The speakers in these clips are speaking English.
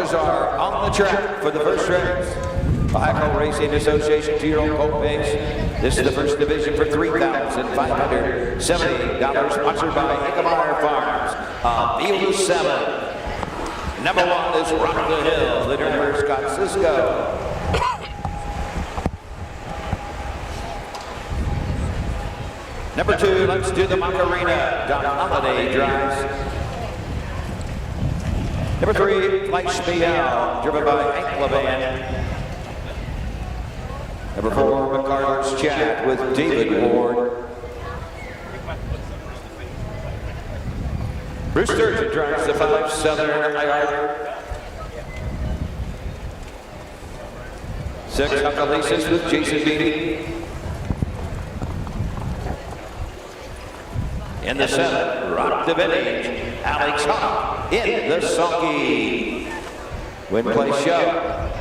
horses are on the track for the first race. Ohio Colt Racing Association 2-year-old colt pace. This is the first division for $3,570, sponsored by Nickemeyer Farms. Field of 7. Number 1 is Rock the Hill, the driver Scott Cisco. Number 2, let's do the Macarena. Don Holiday drives. Number 3, Flash Me Out, driven by Hank Levan. Number 4, McCarthy's Chat with David Ward. Bruce Sturgeon drives the 5 Southern IR. 6, Huckalesis with Jason Beatty. In the 7, Rock the Vintage, Alex Hawk in the sulky. Win place show.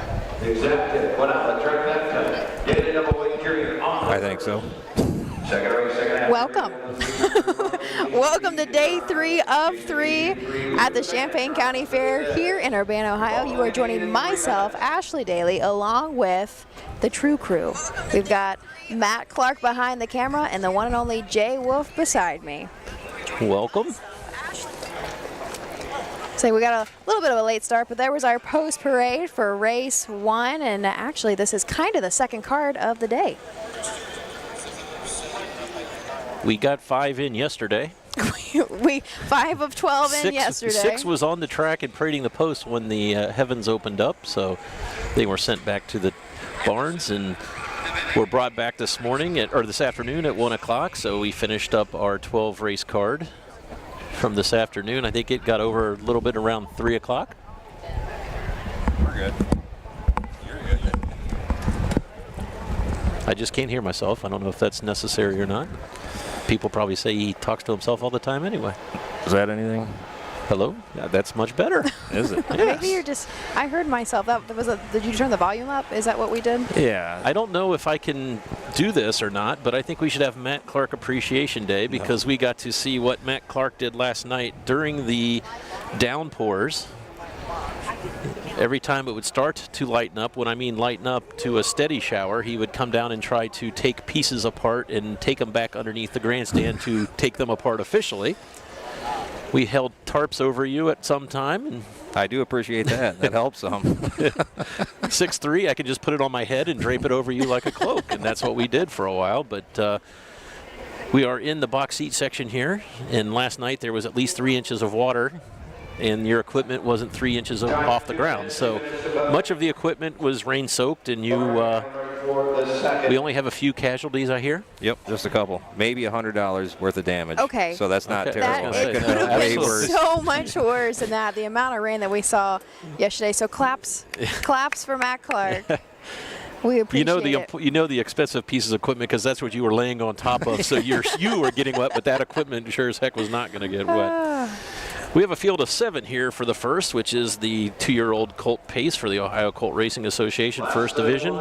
Exactly. What out the track that time? Get a double wager on. I think so. Second race, second half. Welcome. Welcome to day 3 of 3 at the Champaign County Fair here in Urbana, Ohio. You are joining myself, Ashley Daly, along with the True Crew. We've got Matt Clark behind the camera and the one and only Jay Wolf beside me. Welcome. So we got a little bit of a late start, but there was our post parade for race 1, and actually this is kind of the second card of the day. We got 5 in yesterday. we 5 of 12 in yesterday. 6 was on the track and parading the post when the heavens opened up, so they were sent back to the barns and were brought back this morning or this afternoon at 1 o'clock. So we finished up our 12 race card from this afternoon. I think it got over a little bit around 3 o'clock. We're good. You're good. I just can't hear myself. I don't know if that's necessary or not. People probably say he talks to himself all the time anyway. Is that anything? Hello? Yeah, that's much better. Is it? Yes. Maybe you're just, I heard myself. That was did you turn the volume up? Is that what we did? Yeah. I don't know if I can do this or not, but I think we should have Matt Clark Appreciation Day because we got to see what Matt Clark did last night during the downpours. Every time it would start to lighten up, when I mean lighten up to a steady shower, he would come down and try to take pieces apart and take them back underneath the grandstand to take them apart officially. We held tarps over you at some time. And I do appreciate that. That helps some. 6'3", I could just put it on my head and drape it over you like a cloak, and that's what we did for a while. But we are in the box seat section here, and last night there was at least 3 inches of water, and your equipment wasn't 3 inches off the ground. So much of the equipment was rain-soaked, and we only have a few casualties, I hear. Yep, just a couple. Maybe $100 worth of damage. Okay. So that's not terrible. It could have been so much worse than that. The amount of rain that we saw yesterday. So claps for Matt Clark. We appreciate it. You know the expensive pieces of equipment because that's what you were laying on top of. So you were getting wet, but that equipment sure as heck was not going to get wet. We have a field of 7 here for the first, which is the 2-year-old colt pace for the Ohio Colt Racing Association First Division.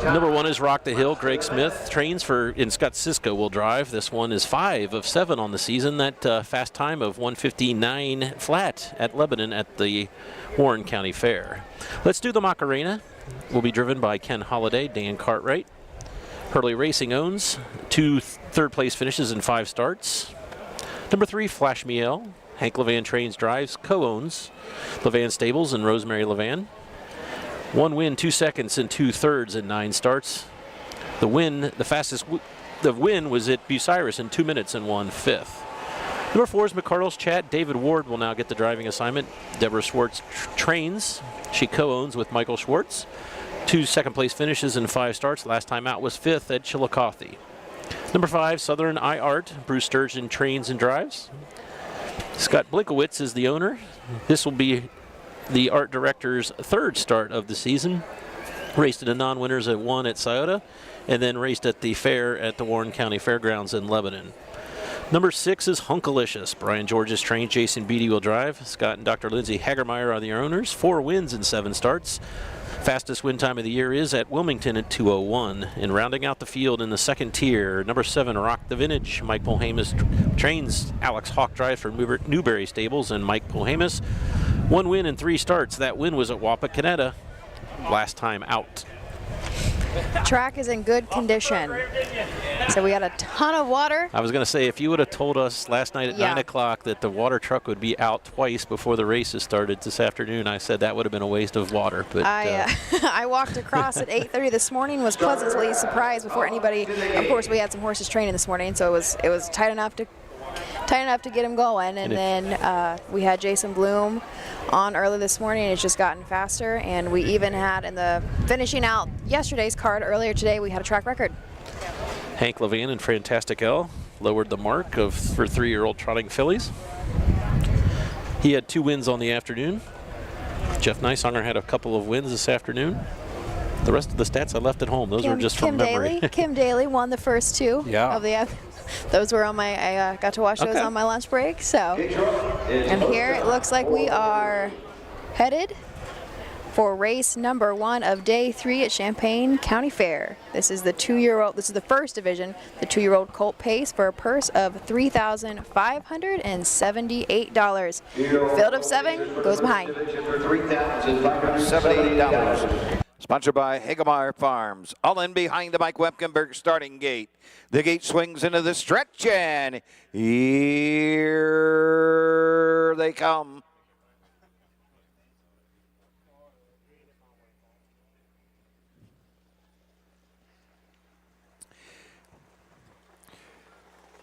Number 1 is Rock the Hill. Greg Smith trains and Scott Cisco will drive. This one is 5 of 7 on the season. That fast time of 1:59 flat at Lebanon at the Warren County Fair. Let's do the Macarena. Will be driven by Ken Holliday, Dan Cartwright. Hurley Racing owns 2 third-place finishes in 5 starts. Number 3, Flash Miel. Hank Levan trains, drives, co-owns Levan Stables and Rosemary Levan. 1 win, 2 seconds, and 2 thirds in 9 starts. The win was at Bucyrus in 2 minutes and 1/5. Number 4 is McCardle's Chat. David Ward will now get the driving assignment. Deborah Schwartz trains. She co-owns with Michael Schwartz. 2 second-place finishes in 5 starts. Last time out was 5th at Chillicothe. Number 5, Southern iArt. Bruce Sturgeon trains and drives. Scott Blinkowitz is the owner. This will be the art director's 3rd start of the season. Raced in the non-winners at 1 at Scioto, and then raced at the fair at the Warren County Fairgrounds in Lebanon. Number 6 is Hunkalicious. Brian George's trained. Jason Beatty will drive. Scott and Dr. Lindsay Hagermeyer are the owners. 4 wins in 7 starts. Fastest win time of the year is at Wilmington at 2:01. And rounding out the field in the 2nd tier, number 7, Rock the Vintage. Mike Polhamus trains. Alex Hawk drives for Newberry Stables, and Mike Polhamus 1 win in 3 starts. That win was at Wapakoneta last time out. Track is in good condition. So we got a ton of water. I was going to say, if you would have told us last night at 9 o'clock that the water truck would be out twice before the races started this afternoon, I said that would have been a waste of water. But I walked across at 8:30 this morning, was pleasantly surprised before anybody. Of course, we had some horses training this morning, so it was tight enough to get him going. And then we had Jason Bloom on early this morning. It's just gotten faster, and we even had, in the finishing out yesterday's card earlier today, we had a track record. Hank Levan and Fantastic L lowered the mark for 3-year-old trotting fillies. He had 2 wins on the afternoon. Jeff Neisanger had a couple of wins this afternoon. The rest of the stats I left at home. Those were just from memory. Kim Daly won the first 2 of the. Those were on my. I got to watch those on my lunch break. So, and here it looks like we are headed for race number 1 of day 3 at Champaign County Fair. This is the 2-year-old. This is the first division, the 2-year-old colt pace for a purse of $3,578. Field of 7 goes behind. $3,578. Sponsored by Hagemeyer Farms. All in behind the Mike Wepkenberg starting gate. The gate swings into the stretch, and here they come.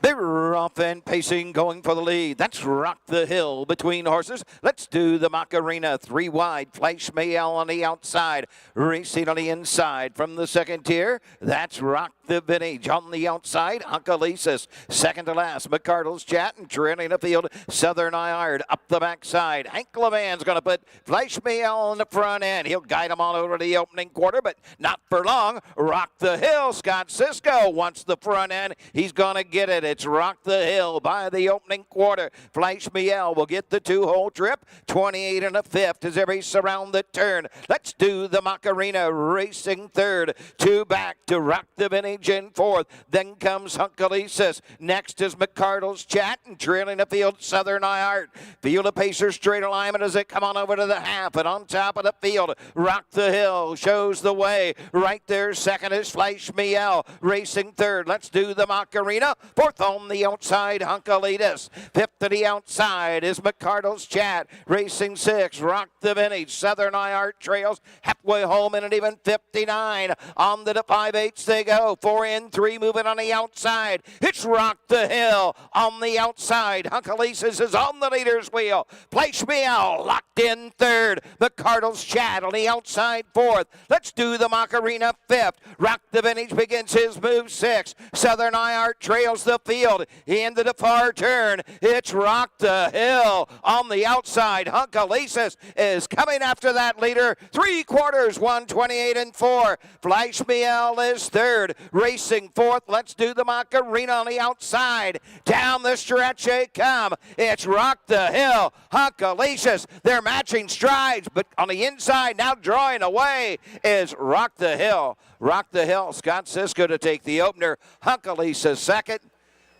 They're off and pacing, going for the lead. That's Rock the Hill between horses. Let's do the Macarena. 3 wide. Flash Mayell on the outside. Racing on the inside from the second tier. That's Rock the Vintage on the outside. Uncalesis. Second to last. McCardle's Chat and trailing the field. Southern Iard up the backside. Hank Levan's going to put Flash Mayell on the front end. He'll guide them all over the opening quarter, but not for long. Rock the Hill. Scott Cisco wants the front end. He's going to get it. It's Rock the Hill by the opening quarter. Flash Miel will get the 2-hole trip. 28 and a 5th as they race around the turn. Let's do the Macarena racing third. 2 back to Rock the Vintage in 4th. Then comes Uncalesis. Next is McCardle's Chat and trailing the field Southern Iart. Field of Pacers straight alignment as they come on over to the half, and on top of the field, Rock the Hill shows the way. Right there, second is Flash Miel racing third. Let's do the Macarena. 4th on the outside, Uncalesis. 5th to the outside is McCardle's Chat. Racing 6, Rock the Vintage. Southern Iart trails halfway home in an even 59. On to the 5/8 they go. 4 in, 3 moving on the outside. It's Rock the Hill on the outside. Uncalesis is on the leader's wheel. Flash Miel locked in third. McCardle's Chat on the outside 4th. Let's do the Macarena 5th. Rock the Vintage begins his move 6. Southern Iart trails the field into the far turn. It's Rock the Hill on the outside. Uncalesis is coming after that leader. 3/4, 128 and 4. Flash Miel is third. Racing 4th. Let's do the Macarena on the outside. Down the stretch they come. It's Rock the Hill. Uncalesis. They're matching strides, but on the inside now drawing away is Rock the Hill. Rock the Hill. Scott Cisco to take the opener. Uncalesis second.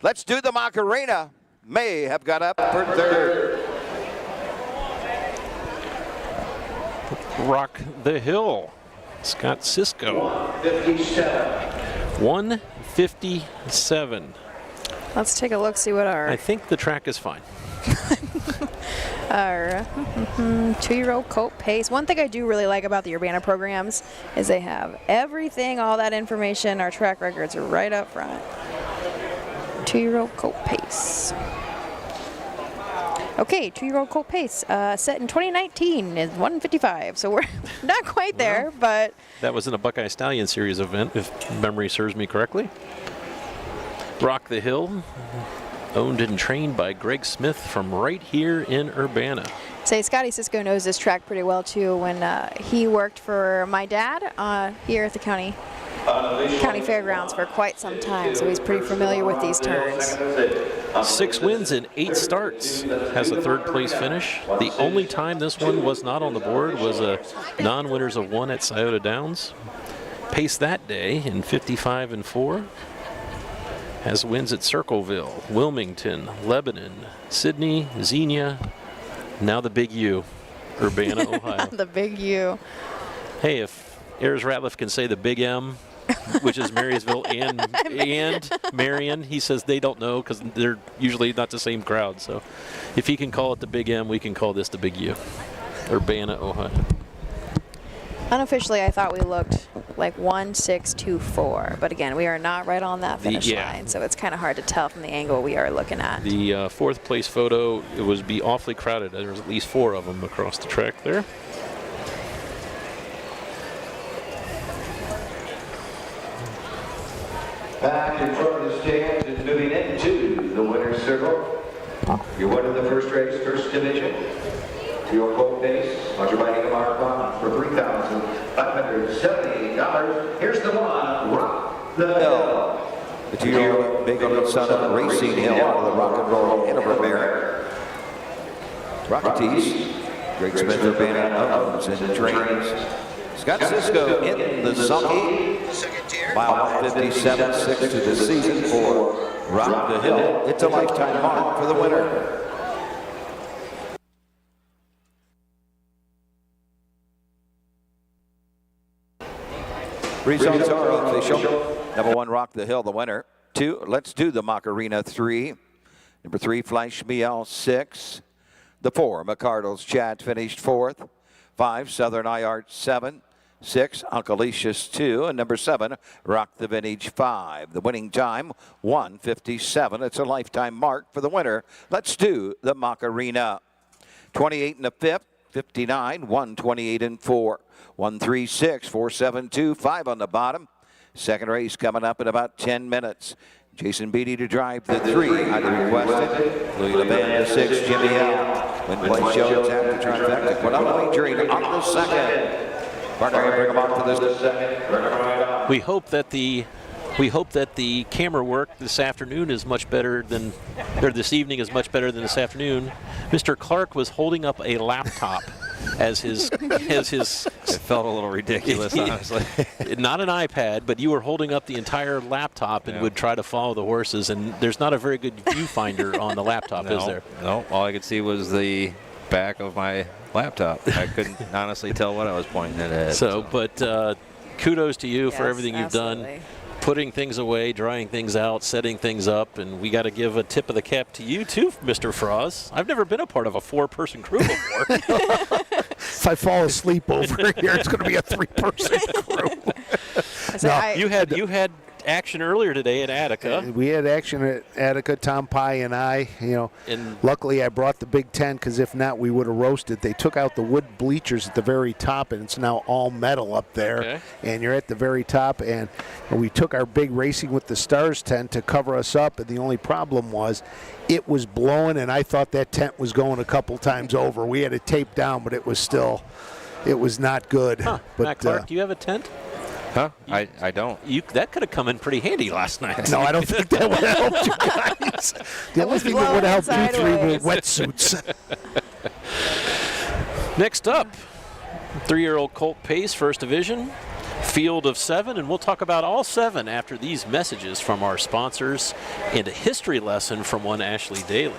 Let's do the Macarena. May have got up for third. Rock the Hill. Scott Cisco. 157. Let's take a look, see what our. I think the track is fine. Our 2-year-old colt pace. One thing I do really like about the Urbana programs is they have everything, all that information, our track records are right up front. 2-year-old colt pace. Okay, 2-year-old colt pace set in 2019 is 155. So we're not quite there, but that was in a Buckeye Stallion Series event, if memory serves me correctly. Rock the Hill, owned and trained by Greg Smith from right here in Urbana. Say Scotty Cisco knows this track pretty well too. When he worked for my dad here at the county Fairgrounds for quite some time, so he's pretty familiar with these turns. 6 wins in 8 starts, has a 3rd place finish. The only time this one was not on the board was a non-winners of 1 at Scioto Downs. Pace that day in 55 and 4. Has wins at Circleville, Wilmington, Lebanon, Sydney, Xenia, now the Big U. Urbana, Ohio. The big U. Hey, if Ayers Ratliff can say the big M, which is Marysville and Marion, he says they don't know because they're usually not the same crowd. So if he can call it the big M, we can call this the big U. Urbana, Ohio. Unofficially, I thought we looked like 1-6-2-4, but again, we are not right on that finish line, so it's kind of hard to tell from the angle we are looking at. The fourth place photo, it would be awfully crowded. There was at least 4 of them across the track there. Back in front of the stands and moving into the winner's circle. Your winner of the first race, first division. Your colt base, sponsored by Ingemar for $3,578. Here's the one, Rock the Hill. The 2-year-old big on son of Racing Hill out of the Rock and Roll Innover Mare. Rocketees, Greg Smith Urbana owns and trains. Scott Cisco in the sulky. Mile 157.6 to the season for Rock the Hill. It's a lifetime mark for the winner. Results are official. Number 1, Rock the Hill, the winner. 2, Let's Do the Macarena, 3. Number 3, Flash Miel, 6. The 4, McCardle's Chad finished 4th. 5, Southern IART, 7. 6, Uncle Lucius 2, and number 7, Rock the Vintage 5. The winning time, 1:57. It's a lifetime mark for the winner. Let's Do the Macarena. 28 in the 5th, 59, 128 and 4. 136, 472, 5 on the bottom. Second race coming up in about 10 minutes. Jason Beatty to drive the 3, highly requested. Louis LeBand the 6, Jimmy L. When play shows after trifecta. Quinella wagering on the second. Partner, bring them on for this second. We hope that the camera work this afternoon is much better than, or this evening is much better than this afternoon. Mr. Clark was holding up a laptop as his. It felt a little ridiculous, honestly. Not an iPad, but you were holding up the entire laptop and would try to follow the horses. And there's not a very good viewfinder on the laptop, is there? No, all I could see was the back of my laptop. I couldn't honestly tell what I was pointing it at. But kudos to you for everything you've done. Putting things away, drying things out, setting things up, and we got to give a tip of the cap to you too, Mr. Frost. I've never been a part of a 4-person crew before. If I fall asleep over here, it's going to be a 3-person crew. You had action earlier today at Attica. We had action at Attica, Tom Pye and I. And luckily I brought the Big Ten because if not, we would have roasted. They took out the wood bleachers at the very top, and it's now all metal up there. Okay. And you're at the very top, and we took our big Racing with the Stars tent to cover us up, and the only problem was it was blowing, and I thought that tent was going a couple times over. We had it taped down, but it was not good. Huh. But, Matt Clark, do you have a tent? Huh? I don't. That could have come in pretty handy last night. No, I don't think that would have helped you guys. The only thing that would have helped you 3 were wetsuits. Next up, 3-year-old Colt Pace, First Division, field of 7, and we'll talk about all 7 after these messages from our sponsors and a history lesson from one Ashley Daly.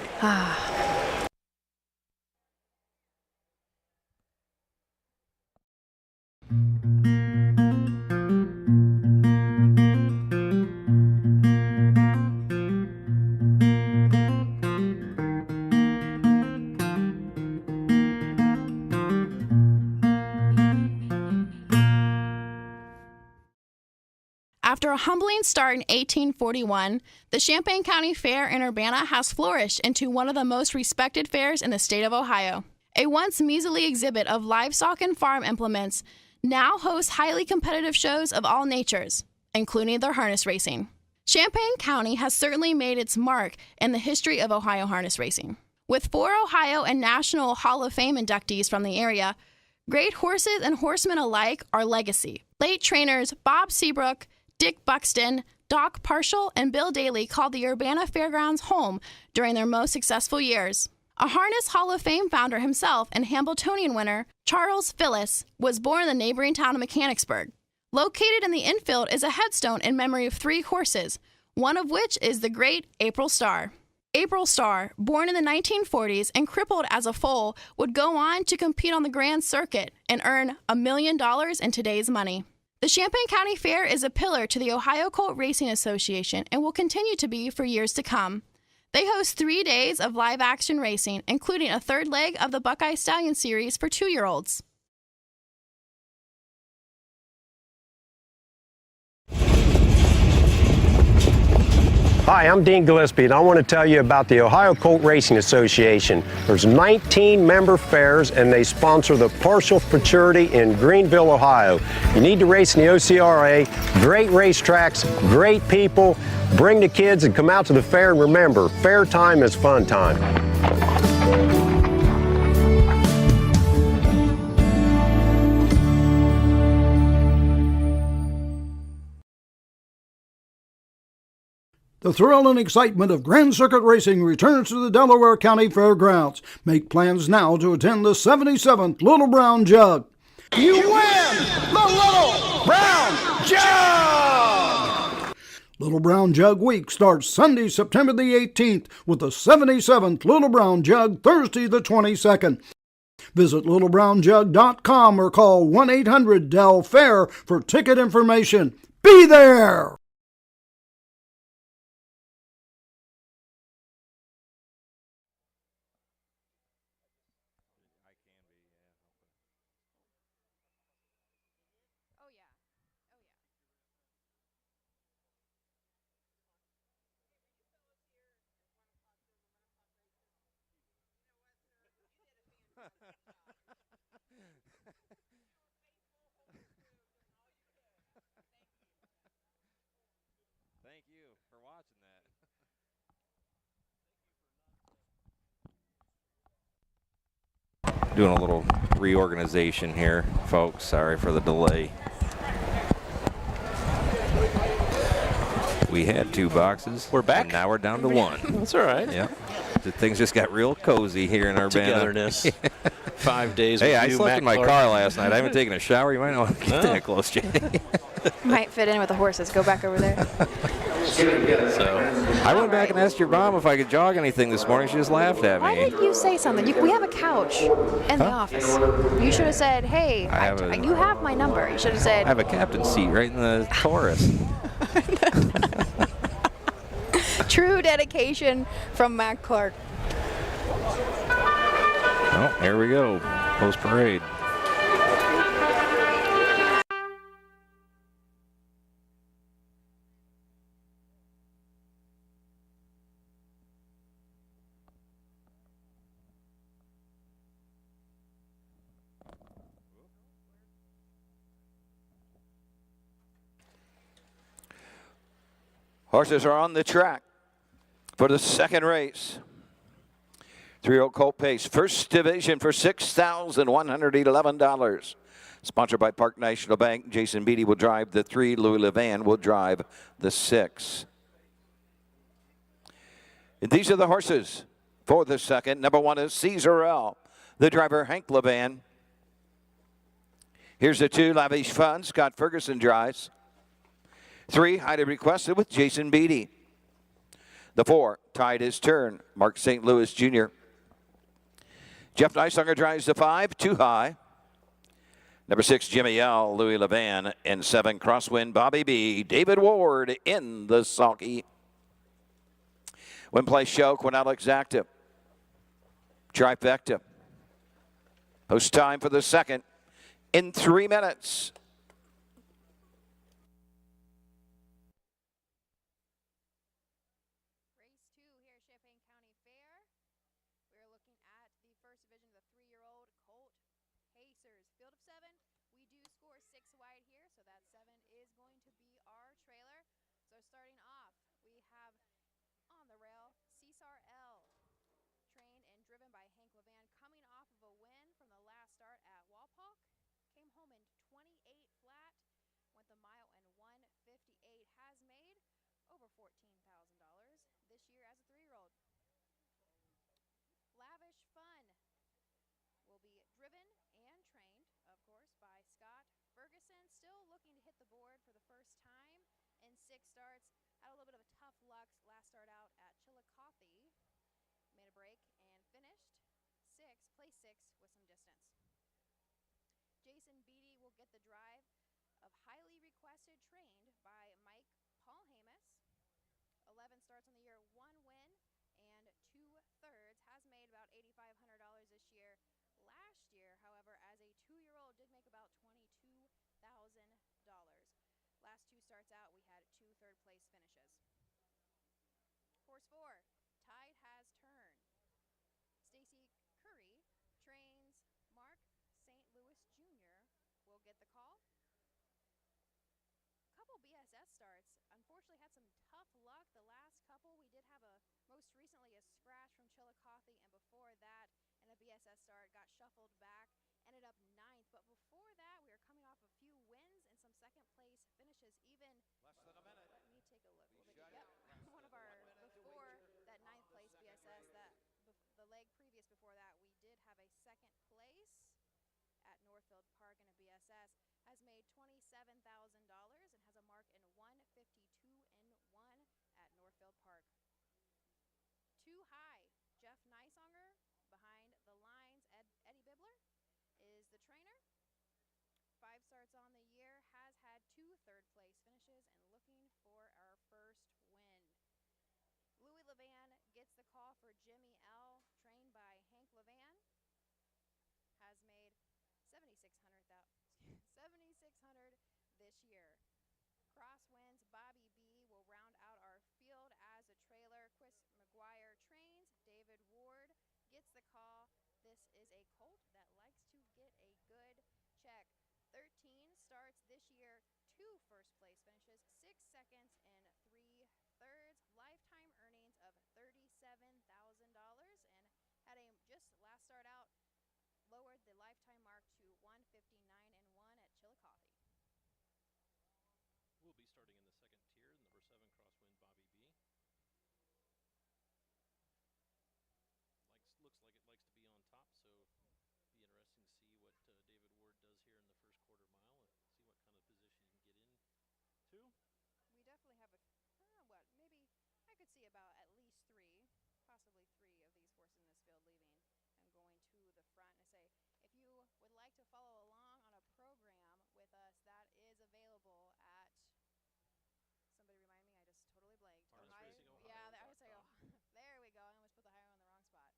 After a humbling start in 1841, the Champaign County Fair in Urbana has flourished into one of the most respected fairs in the state of Ohio. A once measly exhibit of livestock and farm implements now hosts highly competitive shows of all natures, including their harness racing. Champaign County has certainly made its mark in the history of Ohio harness racing. With 4 Ohio and National Hall of Fame inductees from the area, great horses and horsemen alike are legacy. Late trainers Bob Seabrook, Dick Buxton, Doc Partial, and Bill Daly called the Urbana Fairgrounds home during their most successful years. A Harness Hall of Fame founder himself and Hambletonian winner, Charles Phyllis, was born in the neighboring town of Mechanicsburg. Located in the infield is a headstone in memory of 3 horses, one of which is the great April Star. April Star, born in the 1940s and crippled as a foal, would go on to compete on the Grand Circuit and earn $1 million in today's money. The Champaign County Fair is a pillar to the Ohio Colt Racing Association and will continue to be for years to come. They host 3 days of live action racing, including a third leg of the Buckeye Stallion Series for 2-year-olds. Hi, I'm Dean Gillespie, and I want to tell you about the Ohio Colt Racing Association. There's 19 member fairs, and they sponsor the Partial Futurity in Greenville, Ohio. You need to race in the OCRA. Great racetracks, great people. Bring the kids and come out to the fair, and remember, fair time is fun time. The thrill and excitement of Grand Circuit Racing returns to the Delaware County Fairgrounds. Make plans now to attend the 77th Little Brown Jug. You win the Little Brown Jug! Little Brown Jug Week starts Sunday, September the 18th with the 77th Little Brown Jug Thursday the 22nd. Visit littlebrownjug.com or call 1-800-DEL-FAIR for ticket information. Be there! Thank you for watching that. Doing a little reorganization here, folks. Sorry for the delay. We had 2 boxes. We're back. And now we're down to 1. That's all right. Yep. Things just got real cozy here in Urbana. Togetherness. 5 days. Hey, with I you, slept Matt in my Clark. car last night. I haven't taken a shower. You might not want to get that close, Jay. Might fit in with the horses. Go back over there. So I went back and asked your mom if I could jog anything this morning. She just laughed at Why me. didn't you say something? We have a couch in the office. You should have said, hey, you have my number. You should have said. I have a captain's seat right in the Taurus. True dedication from Matt Clark. Oh, here we go. Post parade. Horses are on the track for the second race. 3-year-old Colt Pace, first division for $6,111. Sponsored by Park National Bank. Jason Beatty will drive the 3. Louis Levan will drive the 6. And these are the horses for the second. Number 1 is Caesar L. The driver, Hank Levan. Here's the 2, Lavish Fun. Scott Ferguson drives. 3, Highly Requested with Jason Beatty. The 4, Tied His Turn, Mark St. Louis Jr. Jeff Neisunger drives the 5, Too High. Number 6, Jimmy L, Louis Levan. And 7, Crosswind, Bobby B, David Ward in the sulky. Win Play Show, Quinella Exacta. Trifecta. Post time for the second in 3 minutes. Still looking to hit the board for the first time in 6 starts. Had a little bit of a tough luck last start out at Chillicothe. break and finished place six with some distance. Jason Beatty will get the drive of highly requested, trained by Mike Paul Hamas. 11 starts on the year, 1 win and 2/3, has made about $8,500 this year. Last year, however, as a 2-year-old, did make about $22,000. Last 2 starts out, we had 2 third-place finishes. Horse 4, Tide Has Turned. Stacy Curry trains Mark St. Louis Jr. will get the call. Couple BSS starts. Unfortunately, had some tough luck the last couple. We did have most recently a scratch from Chillicothe, and before that, in a BSS start, got shuffled back, ended up 9th. But before that, we were coming off a few wins and some second-place finishes. Even less than a minute. Let me take a look. Yep, one of our before that 9th place BSS. The leg previous before that, we did have a second place at Northfield Park in a BSS. Has made $27,000 and has a mark in 152-1 at Northfield Park. Too High, Jeff Nysonger behind the lines. Eddie Bibler is the trainer. 5 starts on the year, has had 2 third-place finishes and looking for our first win. Louis Levan gets the call for Jimmy L, trained by Hank Levan. Has made $7,600 this year. Crosswinds Bobby B will round out our field as a trailer. Chris McGuire trains. David Ward gets the call. This is a colt that likes to get a good check. 13 starts this year, 2 first-place finishes, 6 seconds and 3/3. Lifetime earnings of $37,000, and had a just last start out lowered the lifetime mark to 159-1 at Chillicothe. We'll be starting in the second tier, number 7 crosswind Bobby B. Looks like it likes to be on top, so be interesting to see what David Ward does here in the first quarter mile and see what kind of position he can get into. We definitely have maybe I could see about at least 3, possibly 3 of these horses in this field leaving and going to the front. And say, if you would like to follow along on a program with us, that is available at, somebody remind me, I just totally blanked. Ohio. Yeah, I would say, there we go. I almost put the Ohio in the wrong spot.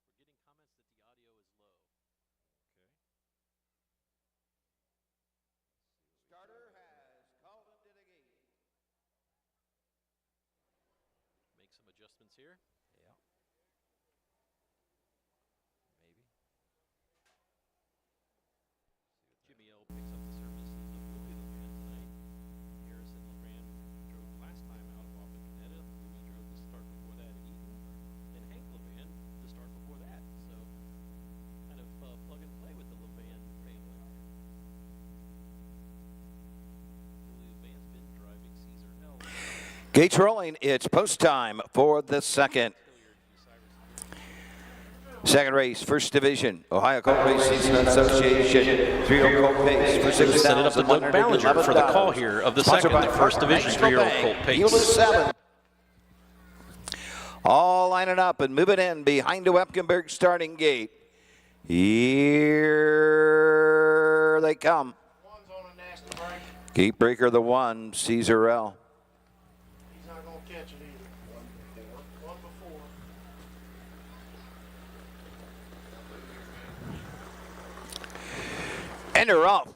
We're getting comments that the audio is low. Okay. Starter has called into the gate. Make some adjustments here. Yeah. Maybe. Jimmy L picks up the services of Louis Levan tonight. Harrison Levan drove last time out of Canada. Louis drove the start before that at Eaton. And Hank Levan the start before that. So kind of plug and play with the Levan family. Louis Levan's been driving Caesar L. Gates rolling. It's post time for the second. Second race, first division, Ohio Colt Racing Association, 3-year-old Colt Pace for $6,111. Set it up to Doug Ballinger for the call here of the second, the first division 3-year-old Colt Pace. All lining up and moving in behind the Wepkenberg starting gate. Here they come. One's on a nasty break. Gate breaker, the 1, Caesar L. He's not going to catch it either. One before. And they're off.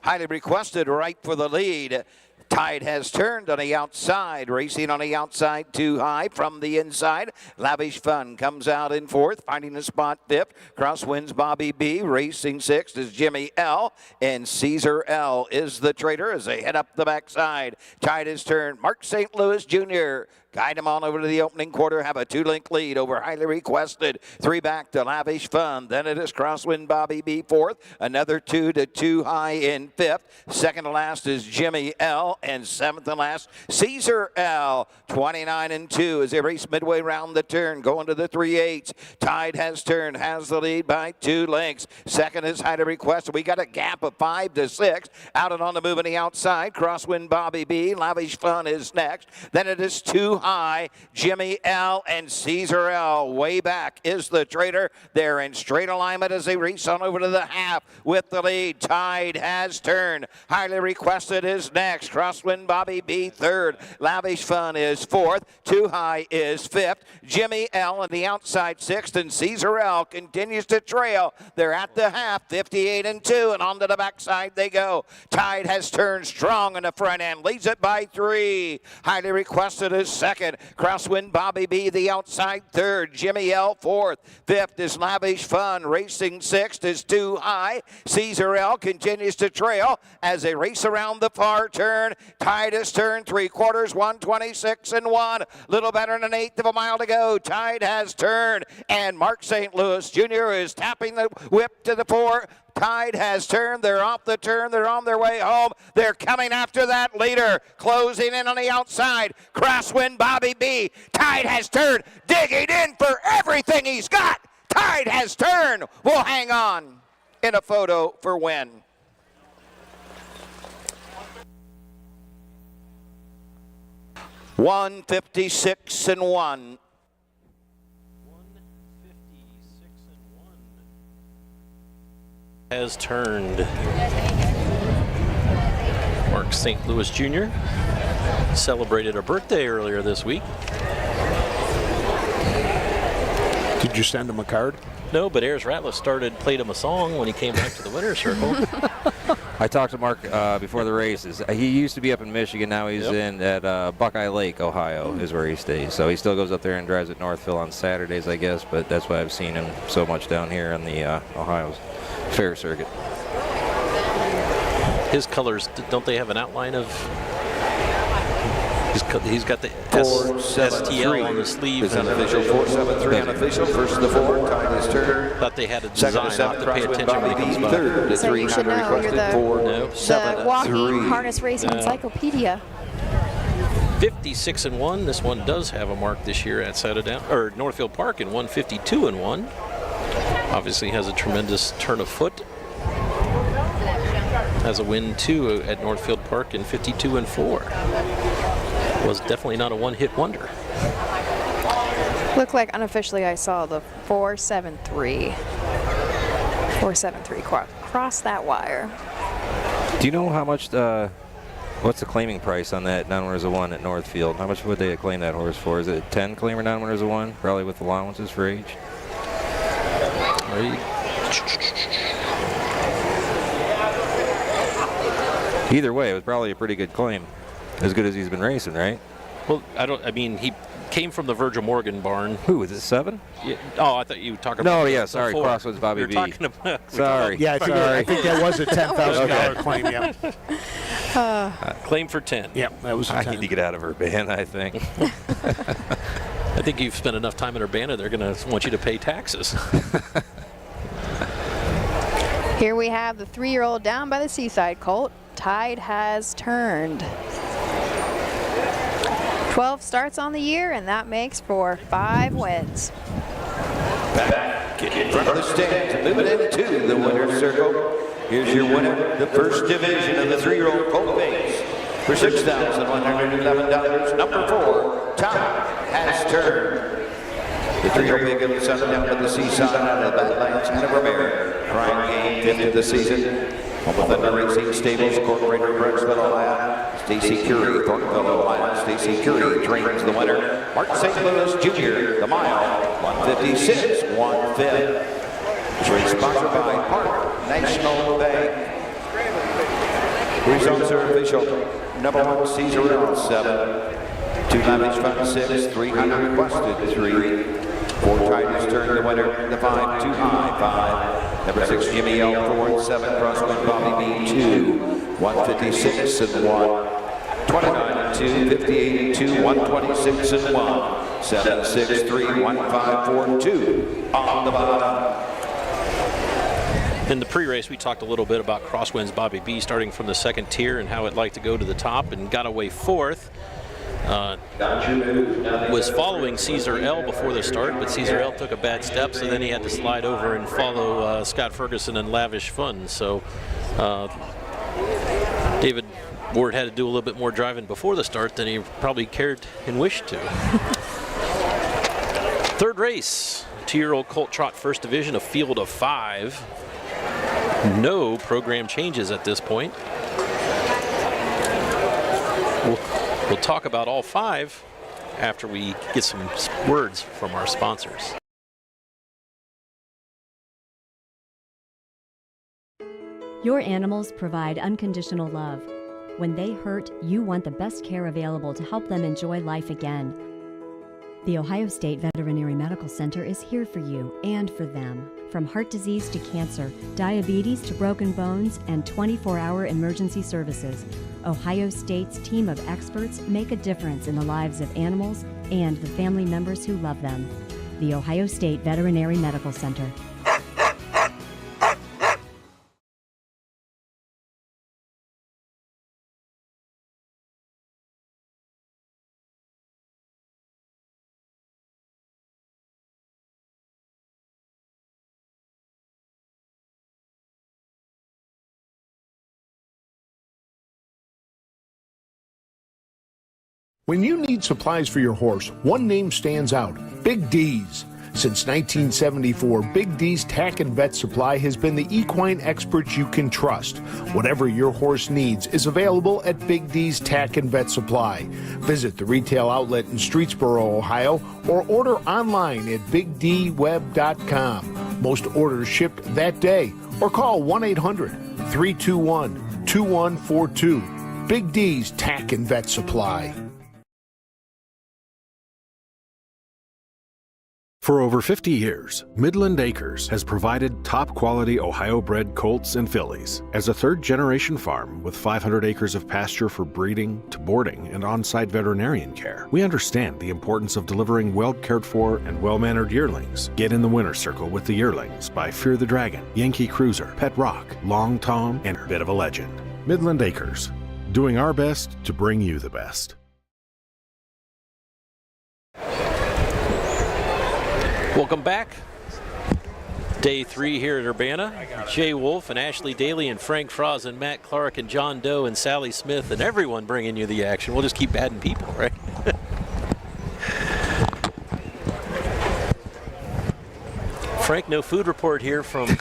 Highly requested, right for the lead. Tide Has Turned on the outside, racing on the outside, Too High from the inside. Lavish Fun comes out in 4th, finding a spot 5th. Crosswinds Bobby B, racing 6th is Jimmy L, and Caesar L is the trader as they head up the backside. Tide Has Turned, Mark St. Louis Jr. Guide them on over to the opening quarter, have a 2-link lead over Highly Requested. 3 back to Lavish Fun, then it is Crosswind Bobby B 4th, another 2 to Too High in 5th. Second to last is Jimmy L, and 7th and last, Caesar L. 29-2 as they race midway round the turn, going to the 3/8. Tide Has Turned, has the lead by 2 lengths. Second is Highly Requested. We got a gap of 5 to 6. Out and on the move on the outside, Crosswind Bobby B. Lavish Fun is next. Then it is Too High high. Jimmy L. and Caesar L. Way back is the Trader. They're in straight alignment as they race on over to the half with the lead. Tide has turned. Highly Requested is next. Crosswind Bobby B third. Lavish Fun is fourth. Too High is fifth. Jimmy L. on the outside sixth, and Caesar L. continues to trail. They're at the half, 58 and 2, and onto the backside they go. Tide has turned strong in the front end, leads it by 3. Highly Requested is second. Crosswind Bobby B the outside third. Jimmy L fourth. Fifth is Lavish Fun. Racing sixth is Too High. Caesar L continues to trail as they race around the far turn. Tide has turned 3/4, 126 and 1. Little better than an eighth of a mile to go. Tide has turned, and Mark St. Louis Jr. is tapping the whip to the 4. Tide has turned. They're off the turn. They're on their way home. They're coming after that leader. Closing in on the outside. Crosswind Bobby B. Tide has turned. Digging in for everything he's got. Tide has turned. We'll hang on in a photo for Win. $156 and 1. Has turned. Mark St. Louis Jr. celebrated a birthday earlier this week. Did you send him a card? No, but Ayers Ratliff played him a song when he came back to the winner's circle. I talked to Mark before the races. He used to be up in Michigan. Now he's in at Buckeye Lake, Ohio, is where he stays. So he still goes up there and drives at Northville on Saturdays, I guess. But that's why I've seen him so much down here on the Ohio's fair circuit. His colors, don't they have an outline of? He's got the STL on the sleeve. Is unofficial 473 unofficial. First of the 4. Tide is turned. Thought they had a design not to pay attention when he comes by. Third to So 3. you should know. You're the walking harness racing encyclopedia. 56 and 1. This one does have a mark this year at Northfield Park in 152 and 1. Obviously has a tremendous turn of foot. Has a win too at Northfield Park in 52 and 4. Was definitely not a one-hit wonder. Looked like unofficially I saw the 473. 473 cross that wire. Do you know how much, what's the claiming price on that non-winners of 1 at Northfield? How much would they claim that horse for? Is it 10 claimer non-winners of 1? Probably with allowances for age? Either way, it was probably a pretty good claim. As good as he's been racing, right? Well, he came from the Virgil Morgan barn. Who, is it 7? Yeah. Oh, I thought you were talking about. No, yeah, sorry, Crosswinds Bobby B. Talking about, sorry. Yeah, I think that was a $10,000 claim, yeah. Claim for 10. Yeah, that was I need to get out of Urbana, I think. I think you've spent enough time in Urbana, they're going to want you to pay taxes. Here we have the 3-year-old down by the Seaside colt. Tide has turned. 12 starts on the year, and that makes for 5 wins. Back in front of the stands, moving into the winner's circle. Here's your winner, the first division of the 3-year-old colt base. For $6,111, number 4, Tide has turned. The 3-year-old big of the sun down to the Seaside out of the Badlands, Hanover Mare. Crying game, 5th of the season. Home of Thunder Racing Stables, Incorporated, Brentsville, Ohio. Stacey Curie, Thorntonville, Ohio. Stacey Curie trains the winner. Mark St. Louis Jr., the mile, 156, 1/5. This race sponsored by Park National Bank. Results are official. Number 1, Caesar L, 7. 2 Lavish Fun, 6. 300 Requested, 3. 4 Tide has turned the winner. The 5, Too High, 5. Number 6, Jimmy L, 4 and 7. Crosswind Bobby B, 2. 156 and 1. 29 and 2. 58 and 2. 126 and 1. 7, 6, 3, 1, 5, 4, 2. On the bottom. In the pre-race, we talked a little bit about Crosswinds Bobby B starting from the 2nd tier and how it'd like to go to the top, and got away 4th. Was following Caesar L before the start, but Caesar L took a bad step, so then he had to slide over and follow Scott Ferguson and Lavish Fun. So David, Ward had to do a little bit more driving before the start than he probably cared and wished to. Third race, 2-year-old Colt Trot First Division, a field of 5. No program changes at this point. We'll talk about all 5 after we get some words from our sponsors. Your animals provide unconditional love. When they hurt, you want the best care available to help them enjoy life again. The Ohio State Veterinary Medical Center is here for you and for them. From heart disease to cancer, diabetes to broken bones, and 24-hour emergency services, Ohio State's team of experts make a difference in the lives of animals and the family members who love them. The Ohio State Veterinary Medical Center. When you need supplies for your horse, one name stands out: Big D's. Since 1974, Big D's Tack and Vet Supply has been the equine experts you can trust. Whatever your horse needs is available at Big D's Tack and Vet Supply. Visit the retail outlet in Streetsboro, Ohio, or order online at bigdweb.com. Most orders shipped that day, or call 1-800-321-2142. Big D's Tack and Vet Supply. For over 50 years, Midland Acres has provided top-quality Ohio-bred colts and fillies. As a third-generation farm with 500 acres of pasture for breeding to boarding and on-site veterinarian care, we understand the importance of delivering well-cared-for and well-mannered yearlings. Get in the winner's circle with the yearlings by Fear the Dragon, Yankee Cruiser, Pet Rock, Long Tom, and Bit of a Legend. Midland Acres, doing our best to bring you the best. Welcome back. Day 3 here at Urbana. Jay Wolf and Ashley Daly and Frank Froz and Matt Clark and John Doe and Sally Smith and everyone bringing you the action. We'll just keep adding people, right? Frank, no food report here from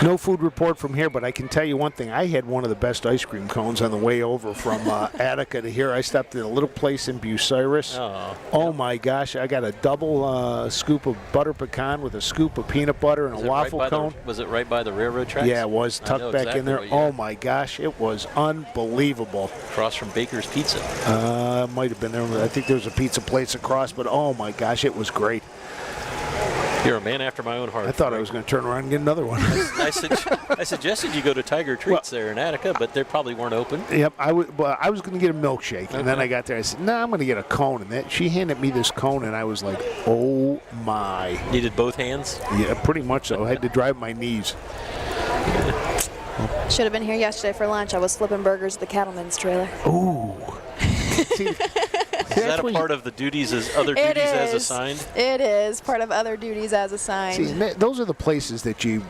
No food report from here, but I can tell you one thing. I had one of the best ice cream cones on the way over from Attica to here. I stopped at a little place in Bucyrus. Oh my gosh, I got a double scoop of butter pecan with a scoop of peanut butter and a waffle cone. Was it right by the railroad tracks? Yeah, it was tucked back in there. Oh my gosh, it was unbelievable. Across from Baker's Pizza. Might have been there. I think there was a pizza place across, but oh my gosh, it was great. You're a man after my own heart. I thought I was going to turn around and get another one. I suggested you go to Tiger Treats there in Attica, but they probably weren't open. Yep, I was going to get a milkshake, and then I got there. I said, "No, I'm going to get a cone." And she handed me this cone, and I was like, "Oh my!" Needed both hands? Yeah, pretty much so. I had to drive my knees. Should have been here yesterday for lunch. I was flipping burgers at the Cattleman's trailer. Ooh. See, is that a part of the duties as other duties as assigned? It is part of other duties as assigned. See, those are the places that you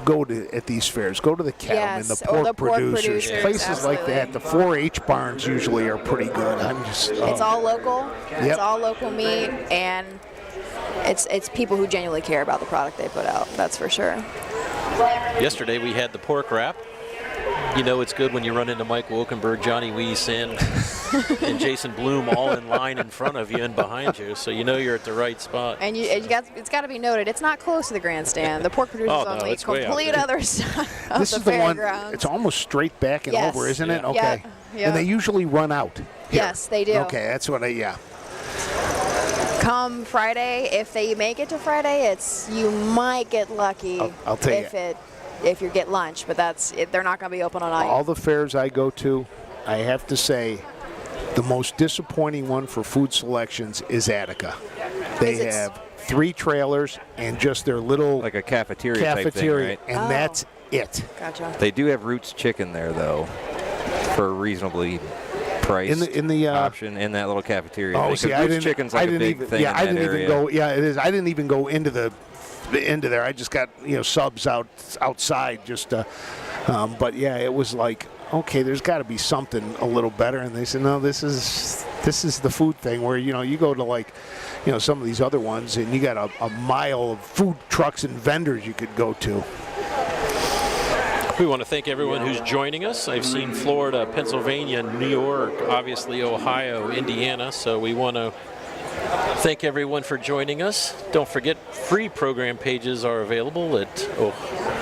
go to at these fairs. Go to the cattlemen, yes, the pork producers. Places Absolutely. like that. The 4-H barns usually are pretty good. It's all local. Yep. It's all local meat, and it's people who genuinely care about the product they put out. That's for sure. Yesterday we had the pork wrap. You know it's good when you run into Mike Wokenberg, Johnny Weiss, and Jason Bloom all in line in front of you and behind you, so you know you're at the right spot. And it's got to be noted, it's not close to the grandstand. The pork producers on the complete other side of this the is the one. Fairgrounds. It's almost straight back and Yes. over, isn't it? Yeah. Okay. Yep. And they usually run out. Here. Yes, they do. Okay, that's what Come Friday, if they make it to Friday, you might get lucky. I'll tell you. If you get lunch, but they're not going to be open all night. All the fairs I go to, I have to say, the most disappointing one for food selections is Attica. They have 3 trailers and just their little like a cafeteria type thing, right? And that's it. Gotcha. They do have Roots chicken there though, for a reasonably priced in the option in that little cafeteria. Oh, see, I didn't. Chicken's like a big thing in that area. Yeah, it is. I didn't even go into the into there. I just got subs outside just. But yeah, it was like, okay, there's got to be something a little better. And they said, no, this is the food thing where you go to like some of these other ones and you got a mile of food trucks and vendors you could go to. We want to thank everyone who's joining us. I've seen Florida, Pennsylvania, New York, obviously Ohio, Indiana. So we want to thank everyone for joining us. Don't forget, free program pages are available at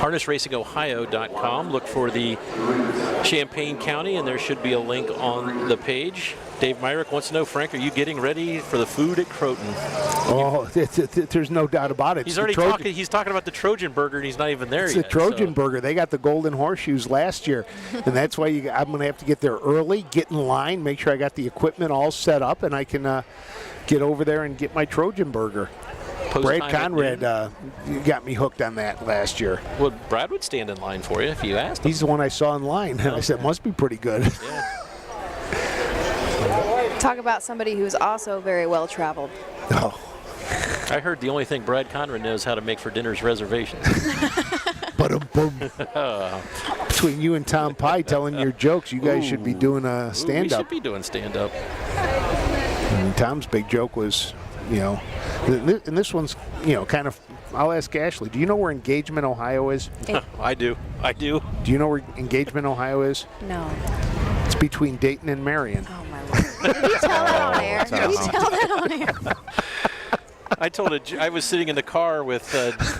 harnessracingohio.com. Look for the Champaign County, and there should be a link on the page. Dave Myrick wants to know, Frank, are you getting ready for the food at Croton? Oh, there's no doubt about it. He's already talking. He's talking about the Trojan Burger, and he's not even there yet. It's the Trojan Burger. They got the golden horseshoes last year, and that's why I'm going to have to get there early, get in line, make sure I got the equipment all set up, and I can get over there and get my Trojan Burger. Brad Conrad got me hooked on that last year. Well, Brad would stand in line for you if you asked him. He's the one I saw in line, and I said, must be pretty good. Yeah. Talk about somebody who's also very well traveled. Oh. I heard the only thing Brad Conrad knows how to make for dinner is reservations. Between you and Tom Pye telling your jokes, you guys should be doing a stand-up. We should be doing stand-up. And Tom's big joke was, and this one's, kind of, I'll ask Ashley, do you know where Engagement, Ohio is? I do. Do you know where Engagement, Ohio is? No. It's between Dayton and Marion. Oh, my Lord. Can you tell that on air? Can you tell that on air? I was sitting in the car with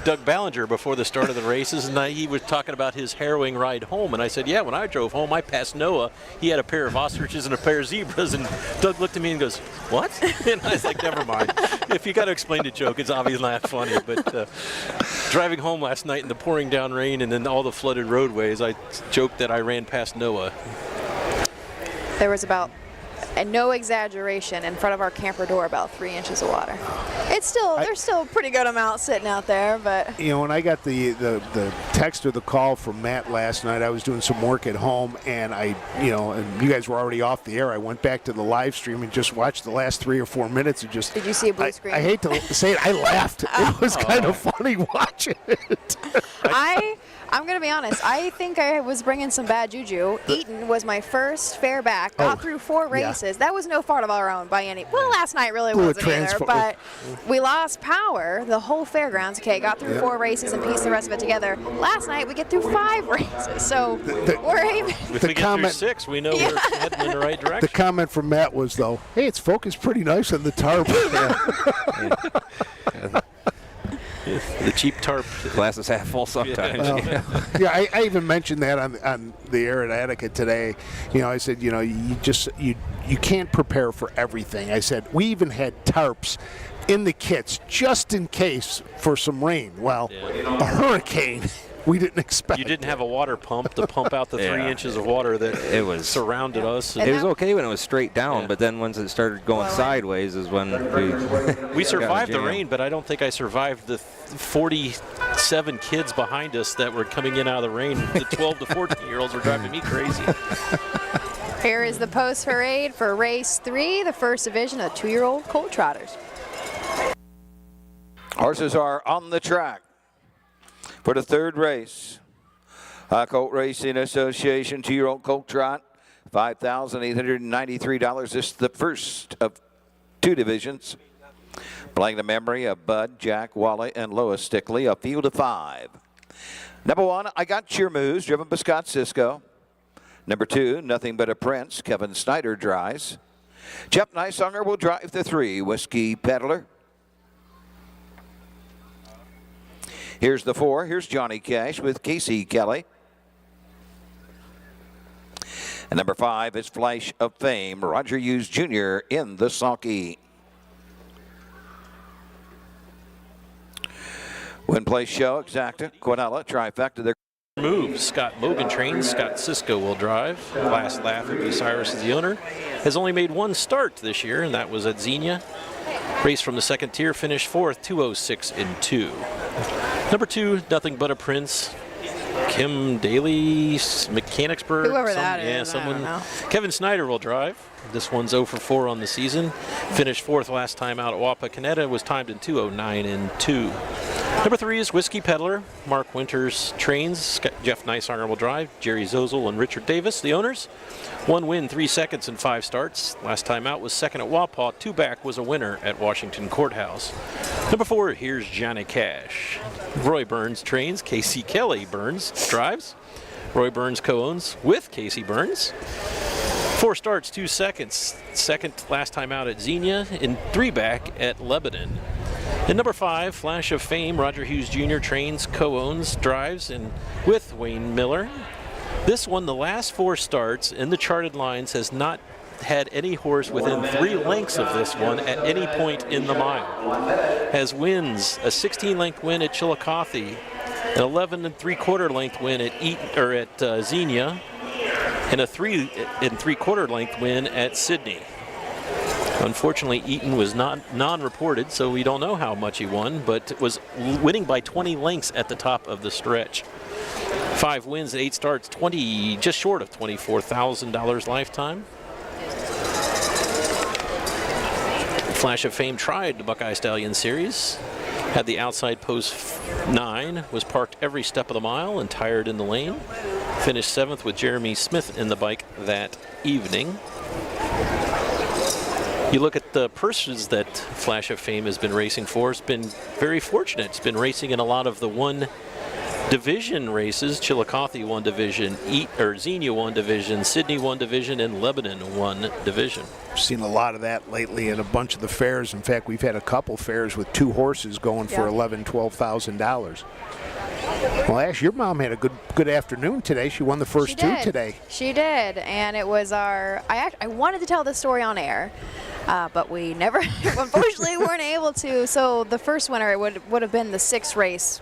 Doug Ballinger before the start of the races, and he was talking about his harrowing ride home. And I said, yeah, when I drove home, I passed Noah. He had a pair of ostriches and a pair of zebras. And Doug looked at me and goes, what? And I was like, never mind. If you got to explain the joke, it's obviously not funny. But driving home last night in the pouring down rain and then all the flooded roadways, I joked that I ran past Noah. There was about, and no exaggeration, in front of our camper door about 3 inches of water. There's still a pretty good amount sitting out there, but when I got the text or the call from Matt last night, I was doing some work at home, and and you guys were already off the air. I went back to the live stream and just watched the last 3 or 4 minutes and just. Did you see a blue screen? I hate to say it, I laughed. It was kind of funny watching it. I'm going to be honest. I think I was bringing some bad juju. Eaton was my first fair back. Got through 4 races. Yeah. That was no fault of our own by any. Well, last night really wasn't either. But we lost power the whole Fairgrounds. Okay, got through 4 races and pieced the rest of it together. Last night we get through 5 races. So we're even. If we get through 6, we know we're heading in the right direction. The comment from Matt was, though, hey, it's focused pretty nice on the tarp. The cheap tarp. Glass is half full sometimes. I even mentioned that on the air at Attica today. I said, you can't prepare for everything. I said, we even had tarps in the kits just in case for some rain. Well, a hurricane. We didn't expect. You didn't have a water pump to pump out the 3 inches of water that surrounded us. It was okay when it was straight down, but then once it started going sideways is when we survived the rain, but I don't think I survived the 47 kids behind us that were coming in out of the rain. The 12 to 14-year-olds were driving me crazy. Here is the post parade for race 3, the first division of 2-year-old colt trotters. Horses are on the track for the 3rd race. Colt Racing Association 2-year-old colt trot, $5,893. This is the first of 2 divisions. Playing the memory of Bud, Jack, Wally, and Lois Stickley, a field of 5. Number 1, I Got Your Moves, driven by Scott Cisco. Number 2, Nothing But a Prince, Kevin Snyder drives. Jeff Nysonger will drive the 3, Whiskey Peddler. Here's the 4. Here's Johnny Cash with Casey Kelly. And number 5 is Flash of Fame, Roger Hughes Jr. in the sulky. Win Place Show, Exacta, Quinella, Trifecta. Their move. Scott Mogan trains. Scott Cisco will drive. Last Laugh at Bucyrus is the owner. Has only made 1 start this year, and that was at Xenia. Race from the 2nd tier, finished 4th, 2:06 and 2. Number 2, Nothing But a Prince. Kim Daly, Mechanicsburg. Whoever that is. Yeah, someone. Kevin Snyder will drive. This one's 0 for 4 on the season. Finished 4th last time out at Wapakoneta. Was timed in 2:09 and 2. Number 3 is Whiskey Peddler. Mark Winters trains. Jeff Nicehanger will drive. Jerry Zozel and Richard Davis, the owners. 1 win, 3 seconds in 5 starts. Last time out was second at Wapaw. 2 back was a winner at Washington Courthouse. Number 4, here's Johnny Cash. Roy Burns trains. Casey Kelly Burns drives. Roy Burns co-owns with Casey Burns. 4 starts, 2 seconds. Second last time out at Xenia and 3 back at Lebanon. And number 5, Flash of Fame, Roger Hughes Jr. trains, co-owns, drives, and with Wayne Miller. This one, the last 4 starts in the charted lines, has not had any horse within 3 lengths of this one at any point in the mile. Has wins, a 16-length win at Chillicothe, an 11 3/4 length win at Xenia, and a 3 3/4 length win at Sydney. Unfortunately, Eaton was non-reported, so we don't know how much he won, but was winning by 20 lengths at the top of the stretch. 5 wins, 8 starts, just short of $24,000 lifetime. Flash of Fame tried the Buckeye Stallion Series. Had the outside post 9, was parked every step of the mile and tired in the lane. Finished 7th with Jeremy Smith in the bike that evening. You look at the purses that Flash of Fame has been racing for. It's been very fortunate. It's been racing in a lot of the 1 division races. Chillicothe 1 division, Xenia 1 division, Sydney 1 division, and Lebanon 1 division. Seen a lot of that lately in a bunch of the fairs. In fact, we've had a couple fairs with 2 horses going for $11,000, $12,000. Well, Ash, your mom had a good afternoon today. She won the first 2 today. She did, and it was I wanted to tell this story on air, but we never, unfortunately, weren't able to. So the first winner would have been the 6th race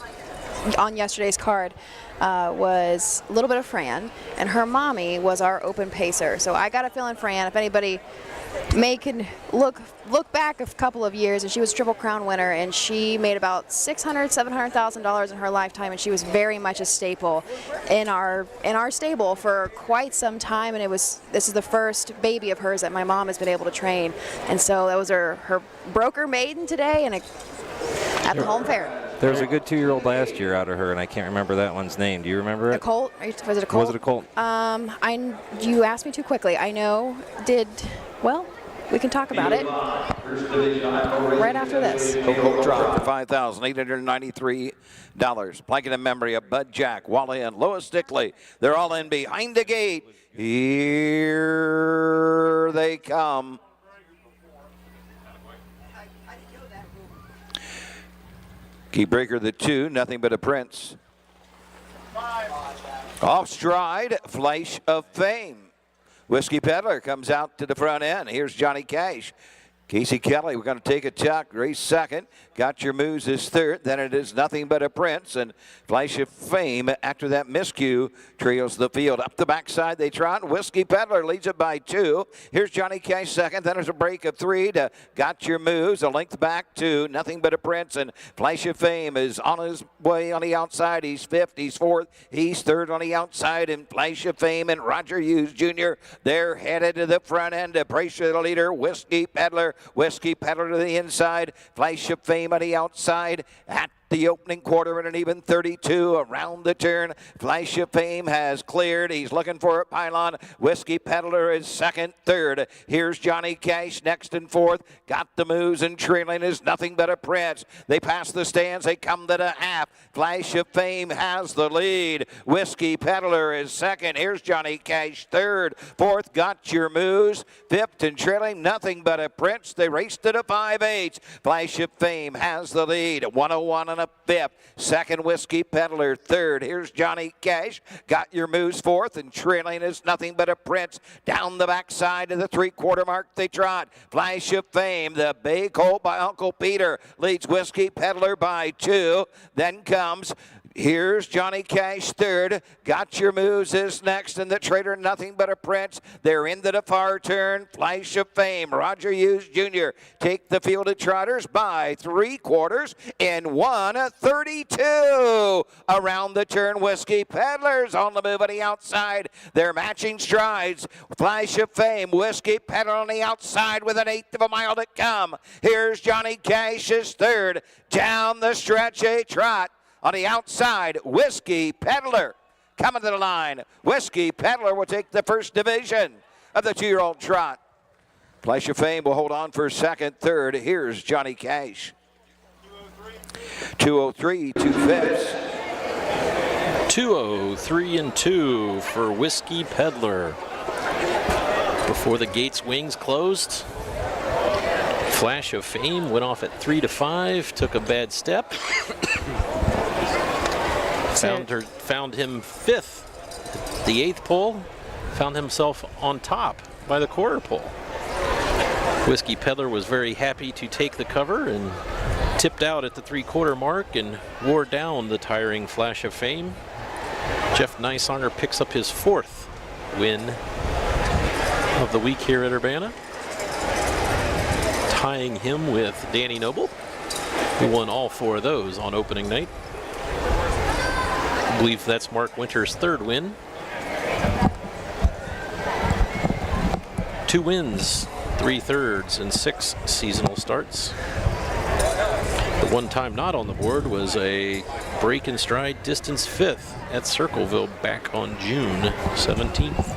on yesterday's card. Was a little bit of Fran, and her mommy was our open pacer. So I got a feeling Fran, if anybody can look back a couple of years, and she was Triple Crown winner, and she made about $700,000 in her lifetime, and she was very much a staple in our stable for quite some time. And this is the first baby of hers that my mom has been able to train, and so that was her broker maiden today, and at the home fair. There was a good 2-year-old last year out of her, and I can't remember that one's name. Do you remember it? A colt? Was it a colt? Was it a colt? You asked me too quickly. I know. Well, we can talk about it right after this. Colt drop for $5,893. Blanket in memory of Bud Jack, Wally, and Lois Dickley. They're all in behind the gate. Here they come. Key breaker the 2, Nothing But a Prince. Off stride, Flash of Fame. Whiskey Peddler comes out to the front end. Here's Johnny Cash. Casey Kelly, we're going to take a tuck. Race 2nd. Got Your Moves is 3rd. Then it is Nothing But a Prince. And Flash of Fame, after that miscue, trails the field. Up the backside they trot. Whiskey Peddler leads it by 2. Here's Johnny Cash 2nd. Then there's a break of 3 to Got Your Moves. A length back to Nothing But a Prince. And Flash of Fame is on his way on the outside. He's 5th. He's 4th. He's 3rd on the outside. And Flash of Fame and Roger Hughes Jr., they're headed to the front end to brace the leader, Whiskey Peddler. Whiskey Peddler to the inside. Flash of Fame on the outside at the opening quarter in an even 32 around the turn. Flash of Fame has cleared. He's looking for a pylon. Whiskey Peddler is 2nd, 3rd. Here's Johnny Cash next and 4th. Got the Moves and trailing is Nothing But a Prince. They pass the stands. They come to the half. Flash of Fame has the lead. Whiskey Peddler is 2nd. Here's Johnny Cash 3rd. 4th, Got Your Moves. 5th and trailing Nothing But a Prince. They raced to the 5/8. Flash of Fame has the lead. 101 and a 5th. 2nd, Whiskey Peddler 3rd. Here's Johnny Cash. Got Your Moves 4th, and trailing is Nothing But a Prince. Down the backside of the 3/4 mark they trot. Flash of Fame, the bay colt by Uncle Peter, leads Whiskey Peddler by 2. Then comes Here's Johnny Cash 3rd. Got Your Moves is next, and the traitor Nothing But a Prince. They're into the far turn. Flash of Fame, Roger Hughes Jr. take the field of trotters by 3/4 in 1:32. around the turn. Whiskey Peddler's on the move on the outside. They're matching strides. Flash of Fame, Whiskey Peddler on the outside with an 1/8 of a mile to come. Here's Johnny Cash's third. Down the stretch, a trot. On the outside, Whiskey Peddler coming to the line. Whiskey Peddler will take the first division of the 2-year-old trot. Flash of Fame will hold on for second. Third, here's Johnny Cash. 203, 2/5. 203 and 2 for Whiskey Peddler. Before the gates wings closed, Flash of Fame went off at 3 to 5, took a bad step. Found him fifth, the 8th pole, found himself on top by the quarter pole. Whiskey Peddler was very happy to take the cover and tipped out at the 3/4 mark and wore down the tiring Flash of Fame. Jeff Nysonger picks up his 4th win of the week here at Urbana, tying him with Danny Noble, who won all 4 of those on opening night. I believe that's Mark Winter's 3rd win. 2 wins, 3 thirds, and 6 seasonal starts. The one time not on the board was a break and stride distance 5th at Circleville back on June 17th.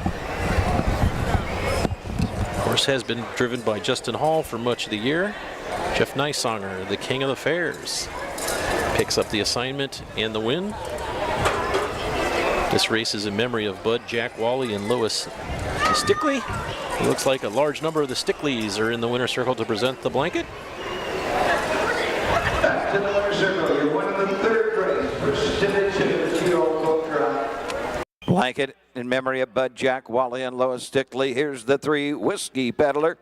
Horse has been driven by Justin Hall for much of the year. Jeff Nysonger, the king of the fairs, picks up the assignment and the win. This race is in memory of Bud, Jack Wally, and Lois Stickley. It looks like a large number of the Stickleys are in the winner's circle to present the blanket. Back to the winner's circle, you're winning the 3rd race for Division 2-year-old colt trot. Blanket in memory of Bud, Jack Wally, and Lois Stickley. Here's the 3, Whiskey Peddler.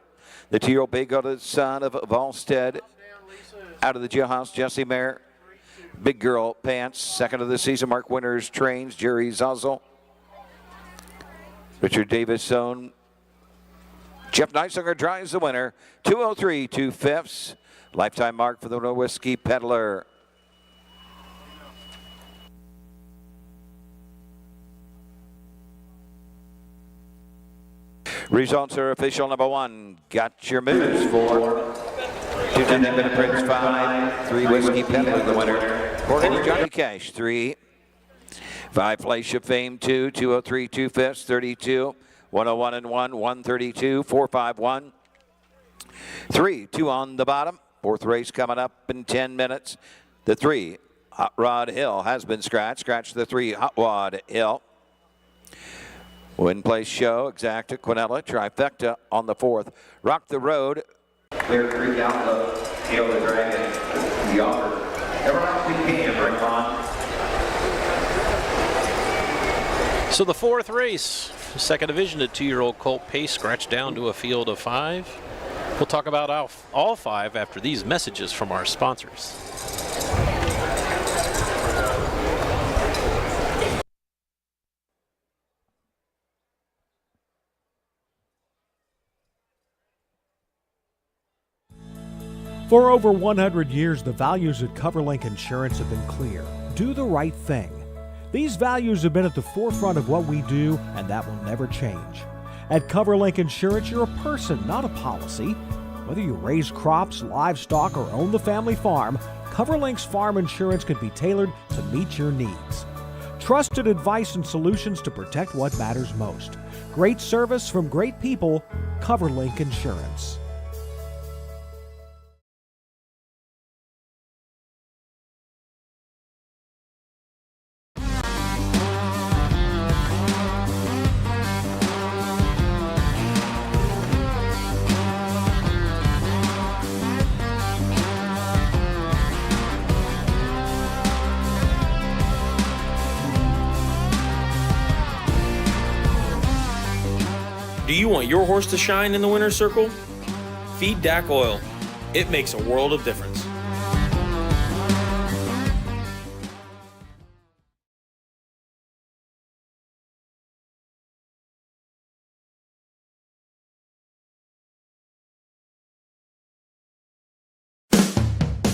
The 2-year-old big son of Volstead. Out of the jailhouse, Jesse Mayer. Big Girl Pants, 2nd of the season. Mark Winters trains. Jerry Zazzle. Richard Davis own. Jeff Nysinger drives the winner. 203, 2/5. Lifetime mark for the Whiskey Peddler. Results are official. Number 1, Got Your Moves for 210 Prince 5, 3 Whiskey Peddler the winner. 4 Johnny Cash 3, 5 Flash of Fame 2, 203 2/5, 32, 101 and 1, 132, 451. 3, 2 on the bottom. 4th race coming up in 10 minutes. The 3 Hot Rod Hill has been scratched. Scratch the 3 Hot Rod Hill. Win place show, Exacta, Quinella, trifecta on the 4th. Rock the Road. Clear Creek Outlook, Hail the Dragon, Yogurt. Everlasting Can, bring on. So the 4th race, 2nd division, a 2-year-old colt pace, scratched down to a field of 5. We'll talk about all 5 after these messages from our sponsors. For over 100 years, the values at CoverLink Insurance have been clear. Do the right thing. These values have been at the forefront of what we do, and that will never change. At CoverLink Insurance, you're a person, not a policy. Whether you raise crops, livestock, or own the family farm, CoverLink's farm insurance can be tailored to meet your needs. Trusted advice and solutions to protect what matters most. Great service from great people, CoverLink Insurance. Do you want your horse to shine in the winner's circle? Feed DAC Oil. It makes a world of difference.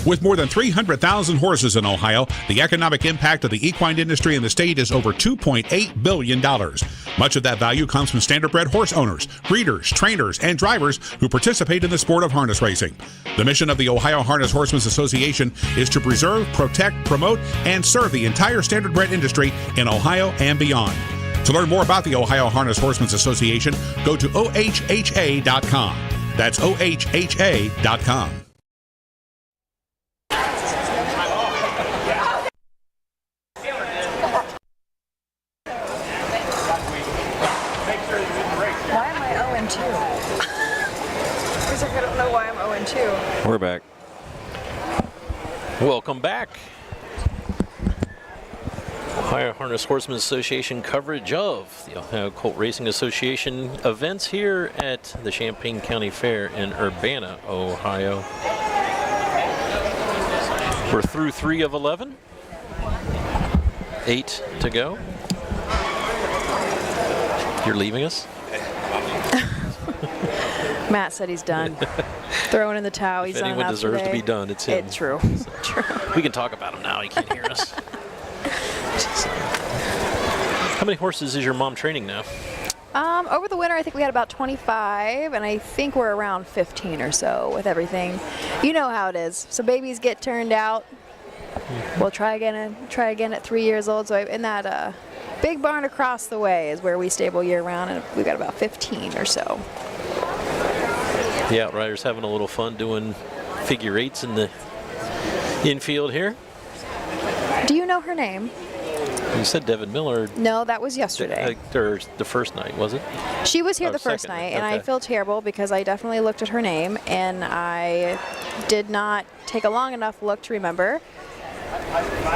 With more than 300,000 horses in Ohio, the economic impact of the equine industry in the state is over $2.8 billion. Much of that value comes from standardbred horse owners, breeders, trainers, and drivers who participate in the sport of harness racing. The mission of the Ohio Harness Horsemen's Association is to preserve, protect, promote, and serve the entire standardbred industry in Ohio and beyond. To learn more about the Ohio Harness Horsemen's Association, go to ohha.com. That's ohha.com. Why am I 0-2? I don't know why I'm 0-2. We're back. Welcome back. Ohio Harness Horsemen's Association coverage of the Ohio Colt Racing Association events here at the Champaign County Fair in Urbana, Ohio. We're through 3 of 11. 8 to go. You're leaving us? Matt said he's done. Throwing in the towel. He's If done anyone enough deserves today. to be done, it's him. It's true. True. We can talk about him now. He can't hear us. How many horses is your mom training now? Over the winter, I think we had about 25, and I think we're around 15 or so with everything. You know how it is. So babies get turned out. We'll try again at 3 years old. So in that big barn across the way is where we stable year round, and we've got about 15 or so. The Outriders having a little fun doing figure eights in the infield here. Do you know her name? You said Devin Miller. No, that was yesterday. Or the first night, was it? She was here Oh, the first second night, night, and I okay. feel terrible because I definitely looked at her name, and I did not take a long enough look to remember.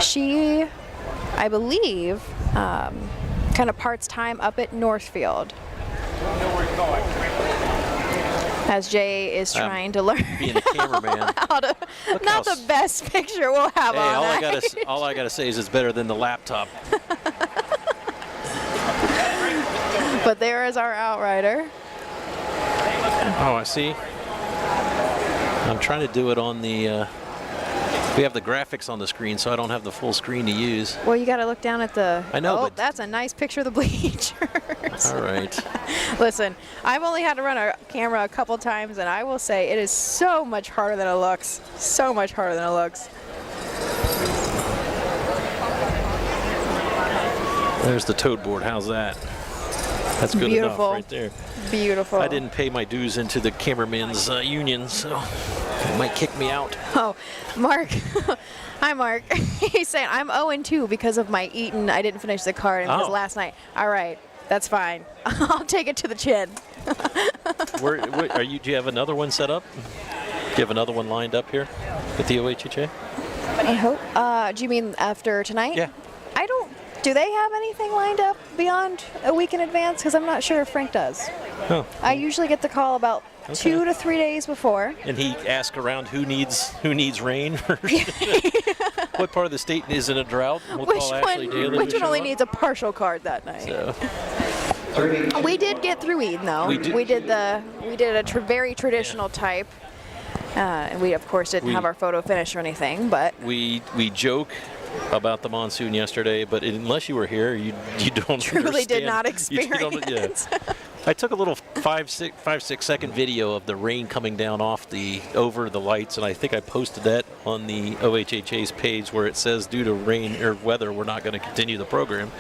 She, I believe, kind of parts time up at Northfield. As Jay is trying to learn Being a cameraman. how to, not the best picture we'll have Hey, on all I gotta say is it's better than the laptop. But there is our Outrider. Oh, I see. I'm trying to do it on the. We have the graphics on the screen, so I don't have the full screen to use. Well, you got to look down at the. I know, Oh, but- that's a nice picture of the bleachers. All right. Listen, I've only had to run our camera a couple times, and I will say it is so much harder than it looks. So much harder than it looks. There's the toad board. How's that? That's good Beautiful. enough right there. Beautiful. I didn't pay my dues into the cameraman's union, so it might kick me out. Oh, Mark. Hi, Mark. He's saying I'm 0-2 because of my eating. I didn't finish the card and because Oh. last night. All right, that's fine. I'll take it to the chin. Where are you? Do you have another one set up? Do you have another one lined up here with the OHHA? I hope. Do you mean after tonight? Yeah. I don't. Do they have anything lined up beyond a week in advance? Because I'm not sure if Frank does. Oh. I usually get the call about 2 to 3 days before. And he asked around who needs rain. What part of the state is in a drought? We'll call Ashley Daly. Which to one show only up. needs a partial card that night? So, We did get through Eden though. We did. We did a very traditional type. And we of course didn't have our photo finish or anything, but we joke about the monsoon yesterday, but unless you were here, you don't truly did understand. not You don't- experience. yeah. I took a little 5-6 second video of the rain coming down over the lights, and I think I posted that on the OHHA's page where it says due to rain or weather, we're not going to continue the program.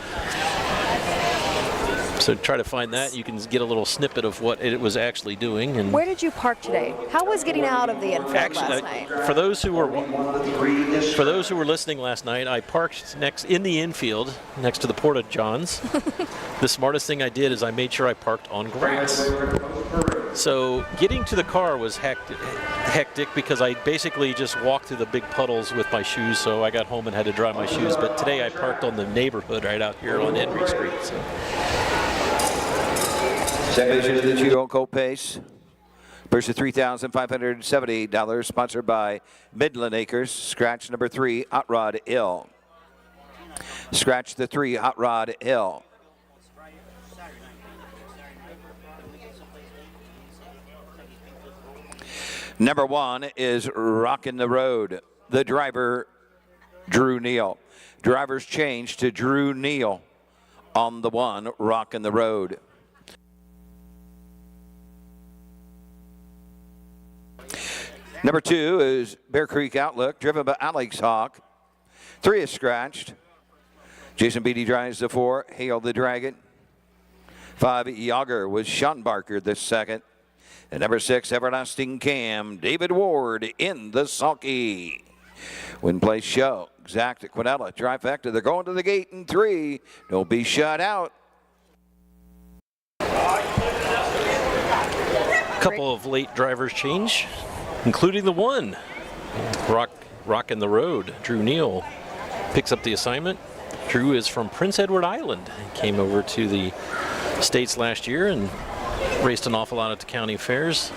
So try to find that. You can get a little snippet of what it was actually doing. And Where did you park today? How was getting out of the infield last night? for those who were listening last night, I parked in the infield next to the Porta Johns. The smartest thing I did is I made sure I parked on grass. So getting to the car was hectic because I basically just walked through the big puddles with my shoes. So I got home and had to dry my shoes. But today I parked on the neighborhood right out here on Henry Street. So. Second edition of the 2-year-old Colt Pace. Versus $3,578, sponsored by Midland Acres. Scratch number 3, Hot Rod Hill. Scratch the 3, Hot Rod Hill. Number 1 is Rockin' the Road. the driver, Drew Neal. Drivers change to Drew Neal on the 1, Rockin' the Road. Number 2 is Bear Creek Outlook, driven by Alex Hawk. 3 is scratched. Jason Beatty drives the 4, Hail the Dragon. 5, Yager with Sean Barker the 2nd. And number 6, Everlasting Cam, David Ward in the sulky. Win place show, Zach to Quinella, trifecta. They're going to the gate in 3. Don't be shut out. A couple of late drivers change, including the 1. Rockin' the Road. Drew Neal picks up the assignment. Drew is from Prince Edward Island. Came over to the States last year and raced an awful lot at the county fairs.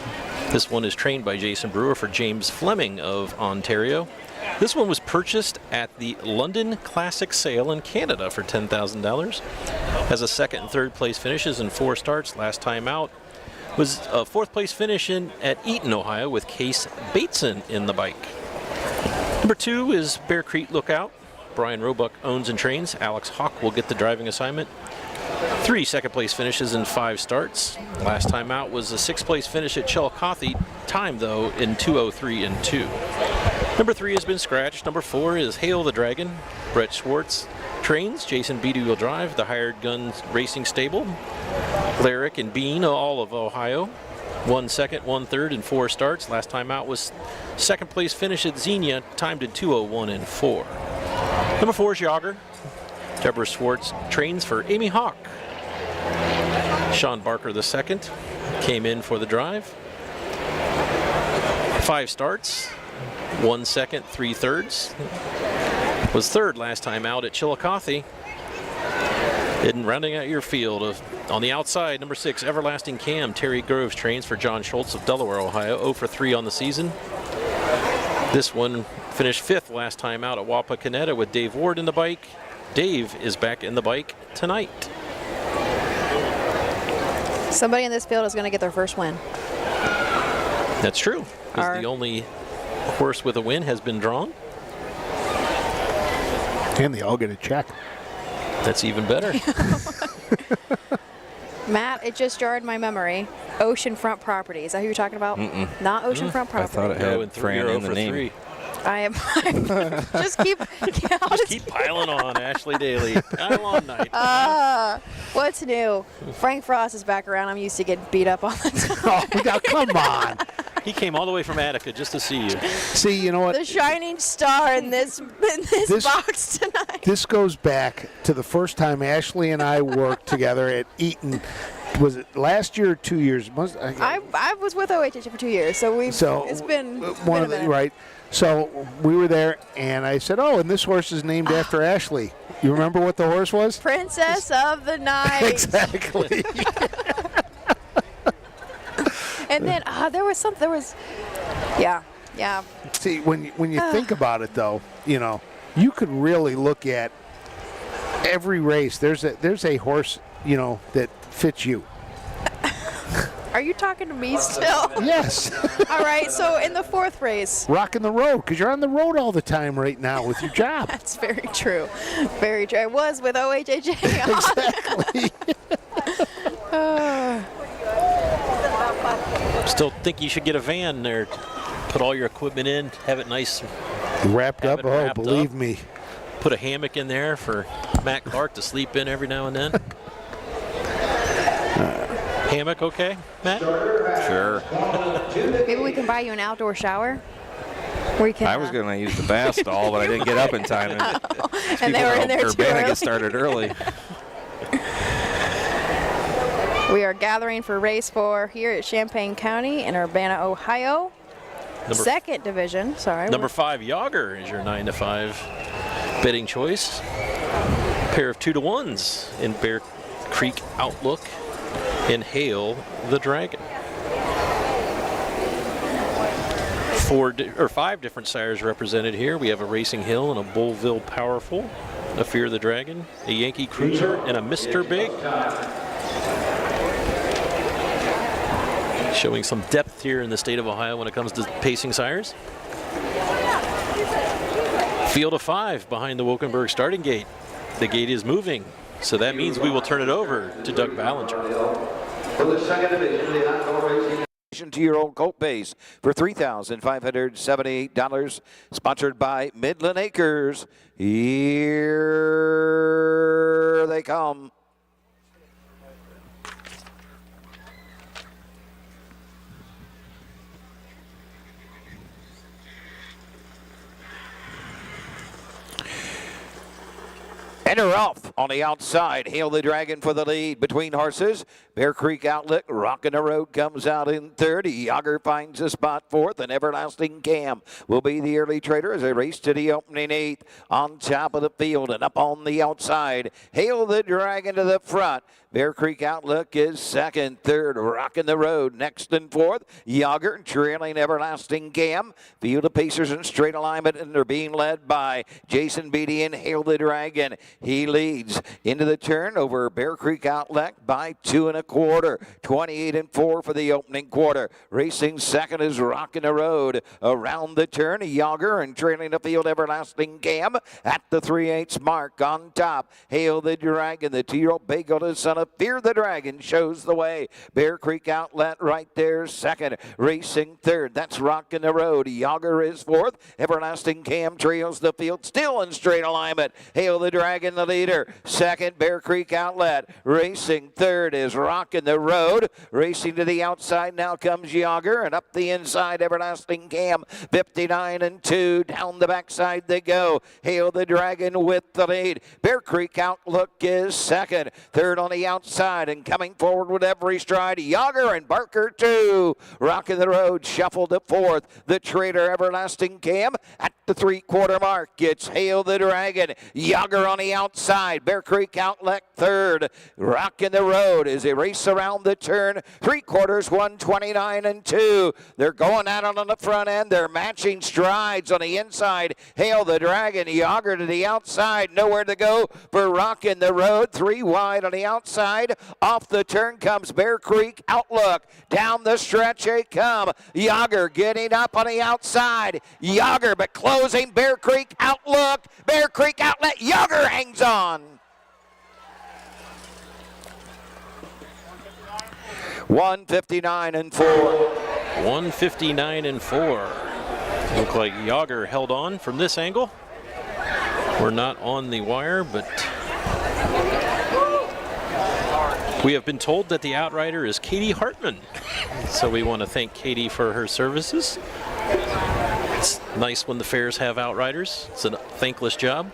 This one is trained by Jason Brewer for James Fleming of Ontario. This one was purchased at the London Classic Sale in Canada for $10,000. Has a 2nd and 3rd place finishes in 4 starts. Last time out was a 4th place finish at Eaton, Ohio, with Case Bateson in the bike. Number 2 is Bear Creek Lookout. Brian Roebuck owns and trains. Alex Hawk will get the driving assignment. 3 2nd place finishes in 5 starts. Last time out was a 6th place finish at Chillicothe, time though in 2:03 and 2. Number 3 has been scratched. Number 4 is Hail the Dragon. Brett Schwartz trains. Jason Beatty will drive the Hired Guns Racing Stable. Lyric and Bean, all of Ohio. 1 2nd, 1 3rd, and 4 starts. Last time out was 2nd place finish at Xenia, timed in 2:01 and 4. Number 4 is Yager. Deborah Schwartz trains for Amy Hawk. Sean Barker II came in for the drive. 5 starts, 1 2nd, 3 3rds. Was 3rd last time out at Chillicothe. And rounding out your field on the outside, number 6, Everlasting Cam. Terry Groves trains for John Schultz of Delaware, Ohio. 0 for 3 on the season. This one finished 5th last time out at Wapakoneta with Dave Ward in the bike. Dave is back in the bike tonight. Somebody in this field is going to get their first win. That's true, because the only horse with a win has been drawn. And they all get a check. That's even better. Matt, it just jarred my memory. Oceanfront Property. Is that who you're talking about? Not Oceanfront Property. I thought it had Fran in the name. 3. I am. just keep piling on, Ashley Daly. Pile on night. What's new? Frank Frost is back around. I'm used to getting beat up all the time. Oh, now, come on. He came all the way from Attica just to see you. See, you know what? The shining star in this box tonight. This goes back to the first time Ashley and I worked together at Eaton. Was it last year or 2 years? I was with OHH for 2 years, so it's been one of the right. So we were there, and I said, "Oh, and this horse is named after Ashley." You remember what the horse was? Princess of the Night. Exactly. And then yeah. See, when you think about it, though, you could really look at every race. There's a horse, that fits you. Are you talking to me still? Yes. All right, so in the 4th race. Rocking the road, because you're on the road all the time right now with your job. That's very true. Very true. I was with OHHA. Exactly. Still think you should get a van there. Put all your equipment in, have it nice. Wrapped up? Oh, believe me. Put a hammock in there for Matt Clark to sleep in every now and then. Hammock okay, Matt? Sure. Maybe we can buy you an outdoor shower. I was going to use the bath stall, but I didn't get up in time. And they were in there too Urbana early. get started early. We are gathering for race 4 here at Champaign County in Urbana, Ohio. Second division, sorry. Number 5, Yager is your 9 to 5 betting choice. Pair of 2-to-1s in Bear Creek Outlook and Hail the Dragon. 5 different sires represented here. We have a Racing Hill and a Bullville Powerful, a Fear the Dragon, a Yankee Cruiser, and a Mr. Big. Showing some depth here in the state of Ohio when it comes to pacing sires. Field of 5 behind the Wilkenberg starting gate. The gate is moving, so that means we will turn it over to Doug Ballinger. For the second division, the Outdoor Racing 2-year-old colt base for $3,578, sponsored by Midland Acres. Here they come. And they're off on the outside. Hail the Dragon for the lead between horses. Bear Creek Outlet, Rockin' the Road comes out in third. Yager finds a spot fourth, and Everlasting Cam will be the early trader as they race to the opening eighth. On top of the field and up on the outside, Hail the Dragon to the front. Bear Creek Outlook is second, third, Rockin' the Road next and fourth. Yager trailing Everlasting Cam. Field of Pacers in straight alignment, and they're being led by Jason Beatty and Hail the Dragon. He leads into the turn over Bear Creek Outlet by 2 1/4. 28-4 for the opening quarter. Racing second is Rockin' the Road. Around the turn, Yager and trailing the field Everlasting Cam at the 3/8 mark on top. Hail the Dragon, the 2-year-old Bay Golden son of Fear the Dragon shows the way. Bear Creek Outlet right there second. Racing third, that's Rockin' the Road. Yager is fourth. Everlasting Cam trails the field still in straight alignment. Hail the Dragon, the leader. Second, Bear Creek Outlet. Racing third is Rockin' the Road. Racing to the outside now comes Yager, and up the inside Everlasting Cam. 59-2 down the backside they go. Hail the Dragon with the lead. Bear Creek Outlook is second. Third on the outside and coming forward with every stride. Yager and Barker too. Rockin' the Road shuffled to fourth. The trader Everlasting Cam at the 3/4 mark. It's Hail the Dragon. Yager on the outside. Bear Creek Outlet third. Rockin' the Road as they race around the turn. 3/4, 129-2. They're going at it on the front end. They're matching strides on the inside. Hail the Dragon. Yager to the outside. Nowhere to go for Rockin' the Road. 3 wide on the outside. Off the turn comes Bear Creek Outlook. Down the stretch they come. Yager getting up on the outside. Yager but closing Bear Creek Outlook. Bear Creek Outlet. Yager hangs on. 159-4. 159-4. Look like Yager held on from this angle. We're not on the wire, but we have been told that the outrider is Katie Hartman. So we want to thank Katie for her services. It's nice when the fairs have outriders. It's a thankless job.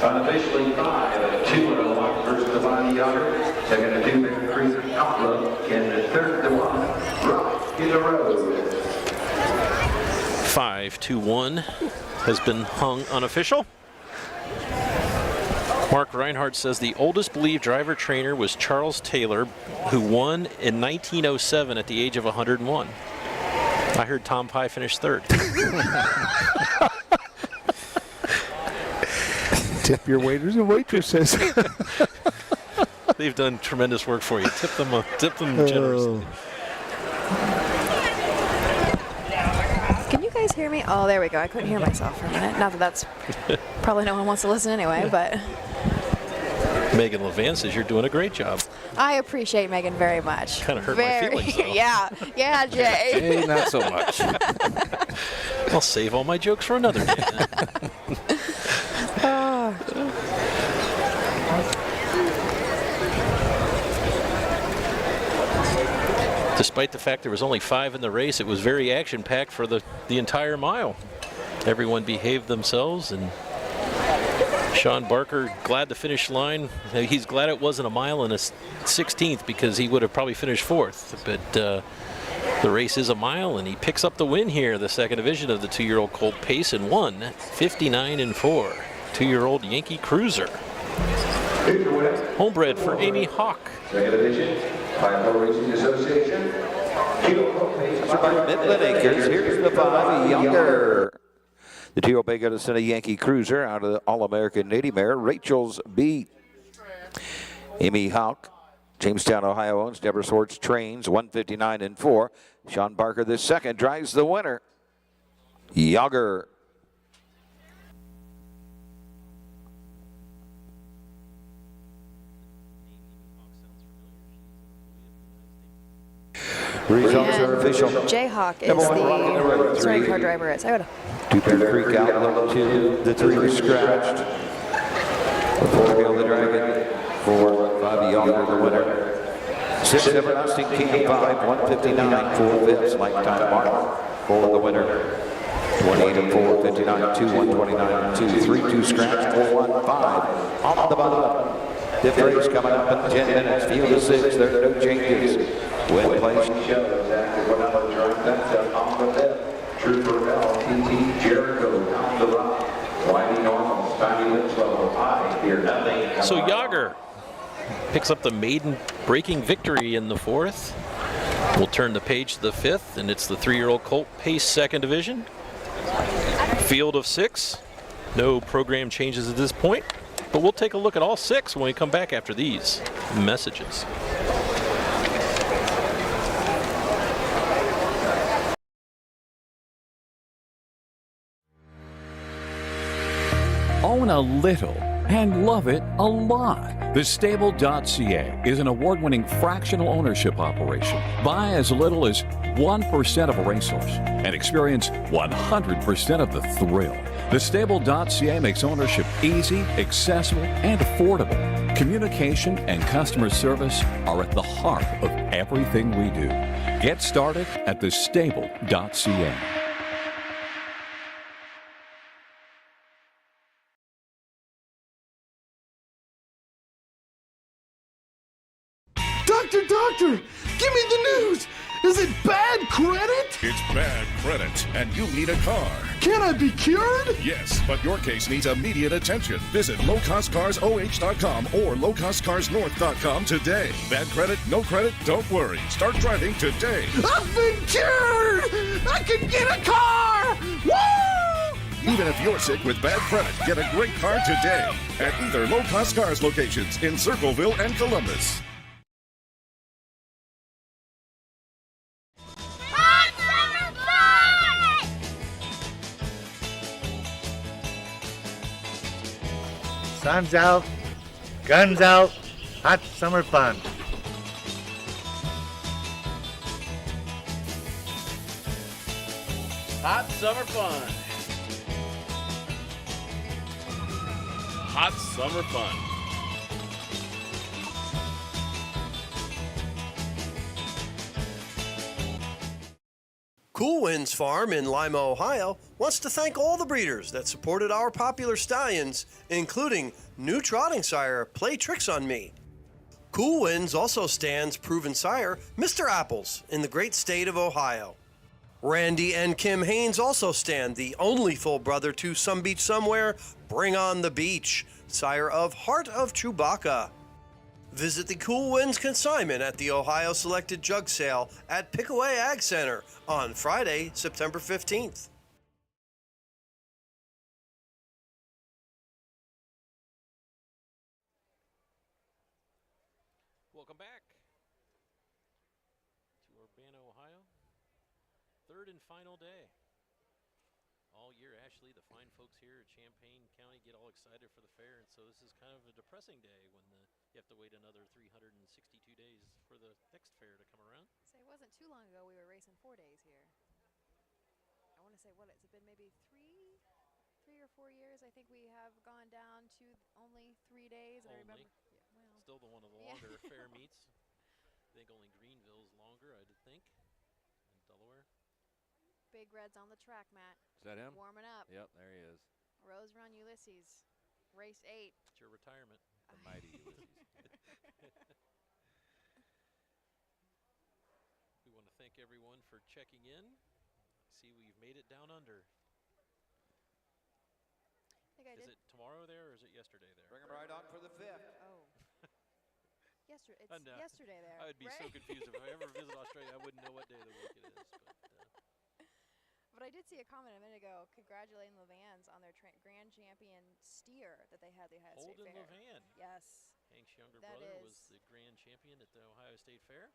Unofficially 5-2 first to Bonnie Yager, second to 2 Bear Creek Outlook, and the third to 1 Rockin' the Road. 5-1 has been hung unofficial. Mark Reinhardt says the oldest believed driver trainer was Charles Taylor, who won in 1907 at the age of 101. I heard Tom Pye finished third. Tip your waiters and waitresses. They've done tremendous work for you. Tip them generously. Can you guys hear me? Oh, there we go. I couldn't hear myself for a minute. Not that that's probably no one wants to listen anyway, but Megan Levan says you're doing a great job. I appreciate Megan very much. Kind of hurt my feelings, though. Yeah, Jay. Hey, not so much. I'll save all my jokes for another day. Despite the fact there was only 5 in the race, it was very action-packed for the entire mile. Everyone behaved themselves, and Sean Barker glad the finish line. He's glad it wasn't a mile and a 16th because he would have probably finished 4th. But the race is a mile, and he picks up the win here, the second division of the 2-year-old colt pace, and won 59-4. 2-year-old Yankee Cruiser. Homebred for Amy Hawk. Second division, Ohio Racing Association. Midland Acres. Here's the 5 Yager. The 2-year-old Bay Golden son of Yankee Cruiser out of the All-American Native Mare, Rachel's Beat. Amy Hawk, Jamestown, Ohio owns. Deborah Swartz trains, 159-4. Sean Barker, the second, drives the winner. Yager. Results are official. Jayhawk is Number 1, Rock in the Road, the running 3. car driver at Toyota. 2 Bear Creek Outlook 2. The 3 was scratched. The 4 Bill the Dragon. 4 Bobby Yonker the winner. 6 Everlasting King 5 159 4 fifths. Lifetime Mark for the winner. 28 and 4 59 2 129 2 3 2 scratch 4 1 5 on the bottom. Fifth race coming up in 10 minutes. Field of 6. There are no changes. Win place shows after 1 hour turn. That's on the fifth. Trooper Bell, TT Jericho down the line. Whitey Normal, Scotty Winslow, I hear nothing. So Yager picks up the maiden breaking victory in the 4th. We'll turn the page to the 5th, and it's the 3-year-old colt pace 2nd division. Field of 6. No program changes at this point, but we'll take a look at all 6 when we come back after these messages. Own a little and love it a lot. TheStable.ca is an award-winning fractional ownership operation. Buy as little as 1% of a racehorse and experience 100% of the thrill. TheStable.ca makes ownership easy, accessible, and affordable. Communication and customer service are at the heart of everything we do. Get started at TheStable.ca. Doctor, give me the news. Is it bad credit? It's bad credit, and you need a car. Can I be cured? Yes, but your case needs immediate attention. Visit lowcostcarsoh.com or lowcostcarsnorth.com today. Bad credit, no credit, don't worry. Start driving today. I've been cured! I can get a car! Woo! Even if you're sick with bad credit, get a great car today at either Low Cost Cars locations in Circleville and Columbus. Sun's out, guns out, hot summer fun. Hot summer fun. Hot summer fun. Cool Winds Farm in Lima, Ohio wants to thank all the breeders that supported our popular stallions, including new trotting sire Play Tricks on Me. Cool Winds also stands proven sire Mr. Apples in the great state of Ohio. Randy and Kim Haynes also stand the only full brother to Some Beach Somewhere, Bring on the Beach, sire of Heart of Chewbacca. Visit the Cool Winds consignment at the Ohio Selected Jug Sale at Pickaway Ag Center on Friday, September 15th. Welcome back to Urbana, Ohio. 3rd and final day. All year, Ashley, the fine folks here at Champaign County get all excited for the fair, and so this is kind of a depressing day when you have to wait another 362 days for the next fair to come around. So it wasn't too long ago we were racing 4 days here. I want to say, what, it's been maybe three or 4 years. I think we have gone down to only 3 days. And I remember, yeah, well, still one of the longer fair meets. I think only Greenville's longer, I'd think, in Delaware. Big Red's on the track, Matt. Is that him? Warming up. Yep, there he is. Rose Run Ulysses, race 8. It's your retirement. The mighty Ulysses. We want to thank everyone for checking in. I see we've made it down under. I think is it tomorrow there, or is it yesterday there? Bring him right on for the 5th. Oh. It's yesterday there. I would be so confused if I ever visit Australia. I wouldn't know what day of the week it is. But I did see a comment a minute ago congratulating Levans on their grand champion steer that they had the Ohio State Fair. Holden Levan. Yes. Hank's younger brother was the grand champion at the Ohio State Fair.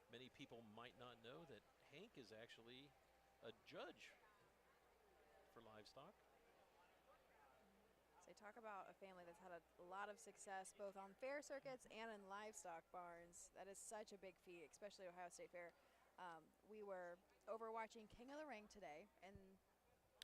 Many people might not know that Hank is actually a judge for livestock. So talk about a family that's had a lot of success both on fair circuits and in livestock barns. That is such a big feat, especially Ohio State Fair. We were over watching King of the Ring today, and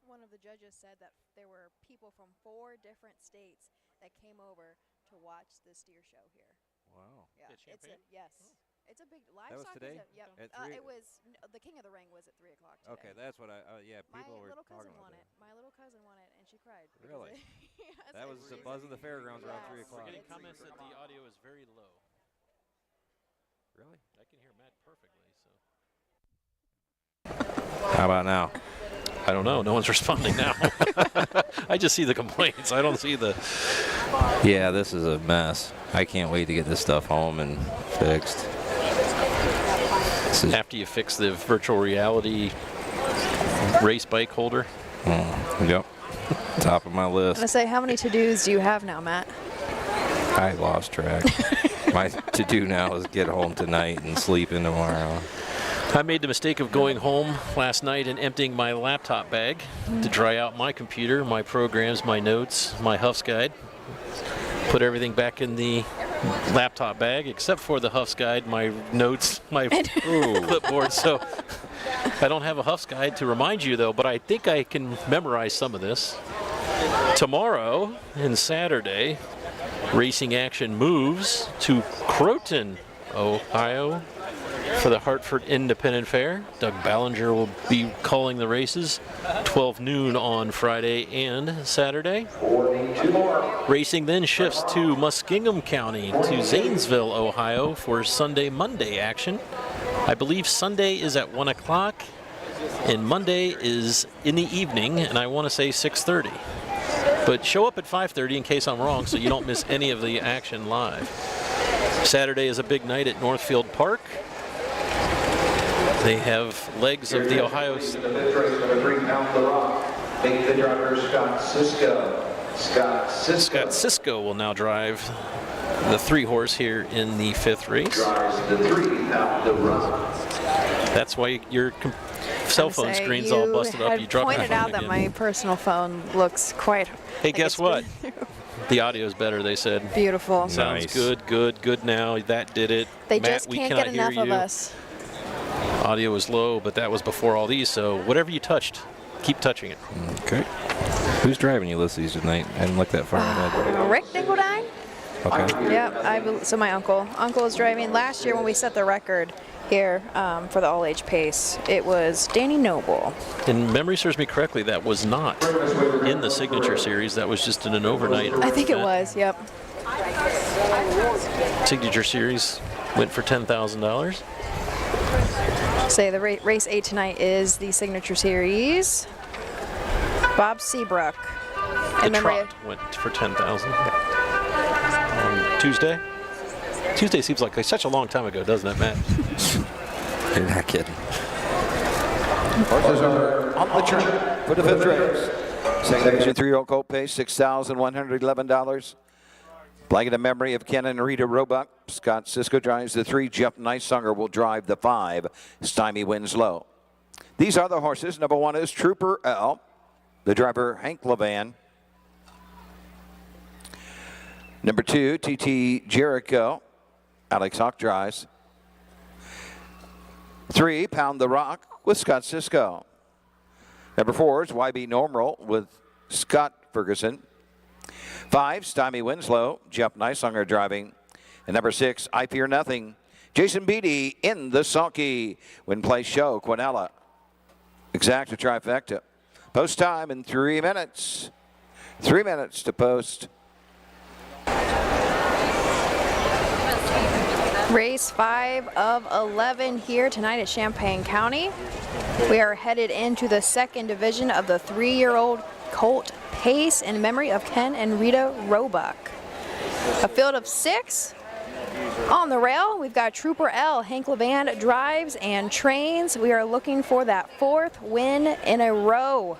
one of the judges said that there were people from 4 different states that came over to watch the steer show here. Wow. Yeah, it's a, yes. Oh. It's a big livestock. That was today? Yep. At 3? It was the King of the Ring was at 3 o'clock today. Okay, that's what yeah, people were little cousin talking about won that. it. My little cousin won it, and she cried. Really? Yes, that was the buzz of the fairgrounds around 3 o'clock. We're getting comments that the audio is very low. Really? I can hear Matt perfectly, so. How about now? I don't know. No one's responding now. I just see the complaints. I don't see the... Yeah, this is a mess. I can't wait to get this stuff home and fixed. After you fix the virtual reality race bike holder? Yep. Top of my list. I was going to say, how many to-dos do you have now, Matt? I lost track. My to-do now is get home tonight and sleep in tomorrow. I made the mistake of going home last night and emptying my laptop bag to dry out my computer, my programs, my notes, my Huff's Guide. Put everything back in the laptop bag except for the Huff's Guide, my notes, my clipboard. So I don't have a Huff's Guide to remind you, though, but I think I can memorize some of this. Tomorrow and Saturday, racing action moves to Croton, Ohio, for the Hartford Independent Fair. Doug Ballinger will be calling the races 12 noon on Friday and Saturday. Racing then shifts to Muskingum County to Zanesville, Ohio for Sunday, Monday action. I believe Sunday is at 1 o'clock and Monday is in the evening, and I want to say 6:30. But show up at 5:30 in case I'm wrong so you don't miss any of the action live. Saturday is a big night at Northfield Park. They have legs of the Ohio. The driver Scott Cisco. Scott Cisco will now drive the 3-horse here in the 5th race. That's why your cell phone screen's all busted up. You dropped pointed out that my personal phone looks quite. Hey, guess what? The audio is better, they said. Beautiful. Sounds good now. That did it. They Matt, just can't get enough of us. Audio was low, but that was before all these, so whatever you touched, keep touching it. Okay. Who's driving Ulysses tonight? I didn't look that far ahead. Rick Dingeldine? Okay. Yep, so my uncle. Uncle is driving. Last year when we set the record here for the all-age pace, it was Danny Noble. And memory serves me correctly, that was not in the Signature Series. That was just in an overnight. I think it was, yep. Signature Series went for $10,000. Say the race 8 tonight is the Signature Series. Bob Seabrook. The trot went for $10,000 on Tuesday. Tuesday seems like such a long time ago, doesn't it, Matt? You're not kidding. Horses are on the track for the 5th race. Second division 3-year-old colt pace, $6,111. Blanket in memory of Ken and Rita Roebuck. Scott Cisco drives the 3. Jeff Nicesunger will drive the 5. Stymie Winslow. These are the horses. Number 1 is Trooper L. The driver, Hank Levan. Number 2, TT Jericho. Alex Hawk drives. 3, Pound the Rock with Scott Cisco. Number 4 is YB Normal with Scott Ferguson. 5, Stymie Winslow, Jeff Nicesunger driving. And number 6, I Fear Nothing, Jason Beatty in the sulky. Win place show, Quinella. Exacta trifecta. Post time in 3 minutes. 3 minutes to post. Race 5 of 11 here tonight at Champaign County. We are headed into the 2nd division of the 3-year-old colt pace in memory of Ken and Rita Roebuck. A field of 6 on the rail. We've got Trooper L. Hank Levan drives and trains. We are looking for that 4th win in a row.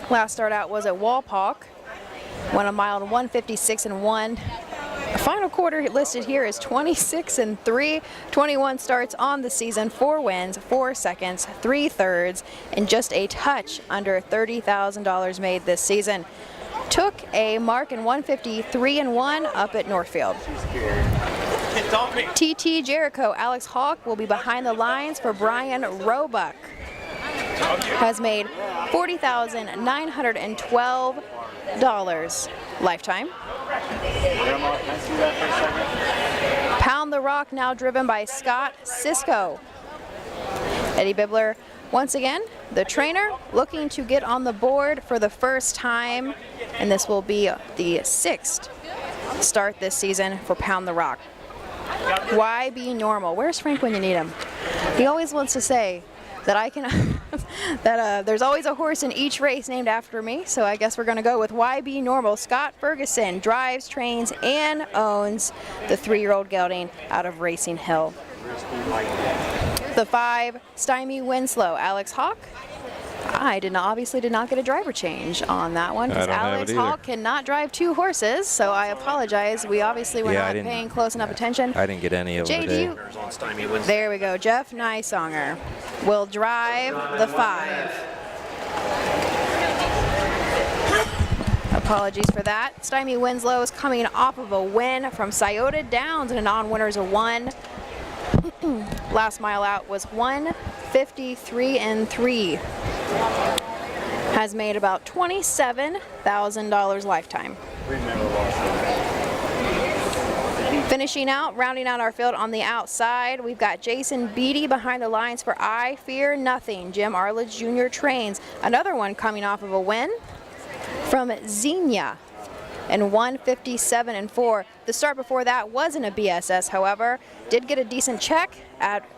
Last start out was at Walpock. Went a mile in 1:56.1. The final quarter listed here is 26-3. 21 starts on the season, 4 wins, 4 seconds, 3 thirds, and just a touch under $30,000 made this season. took a mark in 153-1 up at Northfield. TT Jericho, Alex Hawk will be behind the lines for Brian Roebuck. Has made $40,912 lifetime. Pound the Rock now driven by Scott Sisko. Eddie Bibler, once again, the trainer, looking to get on the board for the first time, and this will be the 6th start this season for Pound the Rock. Why be normal? Where's Frank when you need him? He always wants to say that I can that there's always a horse in each race named after me, so I guess we're going to go with Why Be Normal. Scott Ferguson drives, trains, and owns the 3-year-old gelding out of Racing Hill. The 5, Stymie Winslow, Alex Hawk. I obviously did not get a driver change on that one because Alex Hawk cannot drive 2 horses, so I apologize. We obviously were not paying close enough attention. I didn't get any of them today. There we go. Jeff Nysonger will drive the 5. Apologies for that. Stymie Winslow is coming off of a win from Scioto Downs in a non-winners of 1. Last mile out was 153-3. Has made about $27,000 lifetime. Finishing out, rounding out our field on the outside, we've got Jason Beatty behind the lines for I Fear Nothing. Jim Arledge Jr. trains. Another one coming off of a win from Xenia in 157-4. The start before that wasn't a BSS, however. Did get a decent check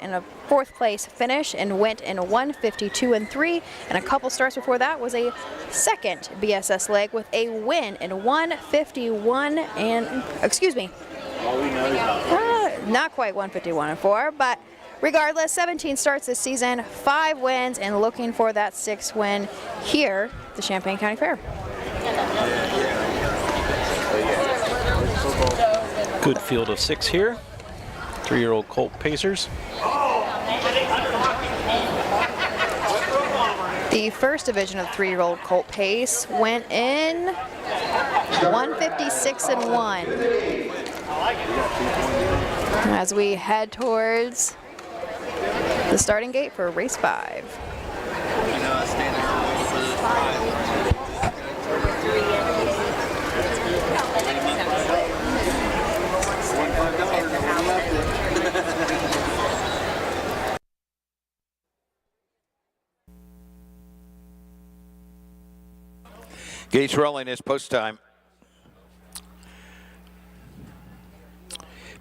in a 4th place finish and went in 152-3. And a couple starts before that was a 2nd BSS leg with a win in 151 and, excuse me, not quite 151-4, but regardless, 17 starts this season, 5 wins, and looking for that 6th win here at the Champaign County Fair. Good field of 6 here. 3-year-old colt pacers. The first division of 3-year-old colt pace went in 156-1. As we head towards the starting gate for race 5. Gates rolling is post time.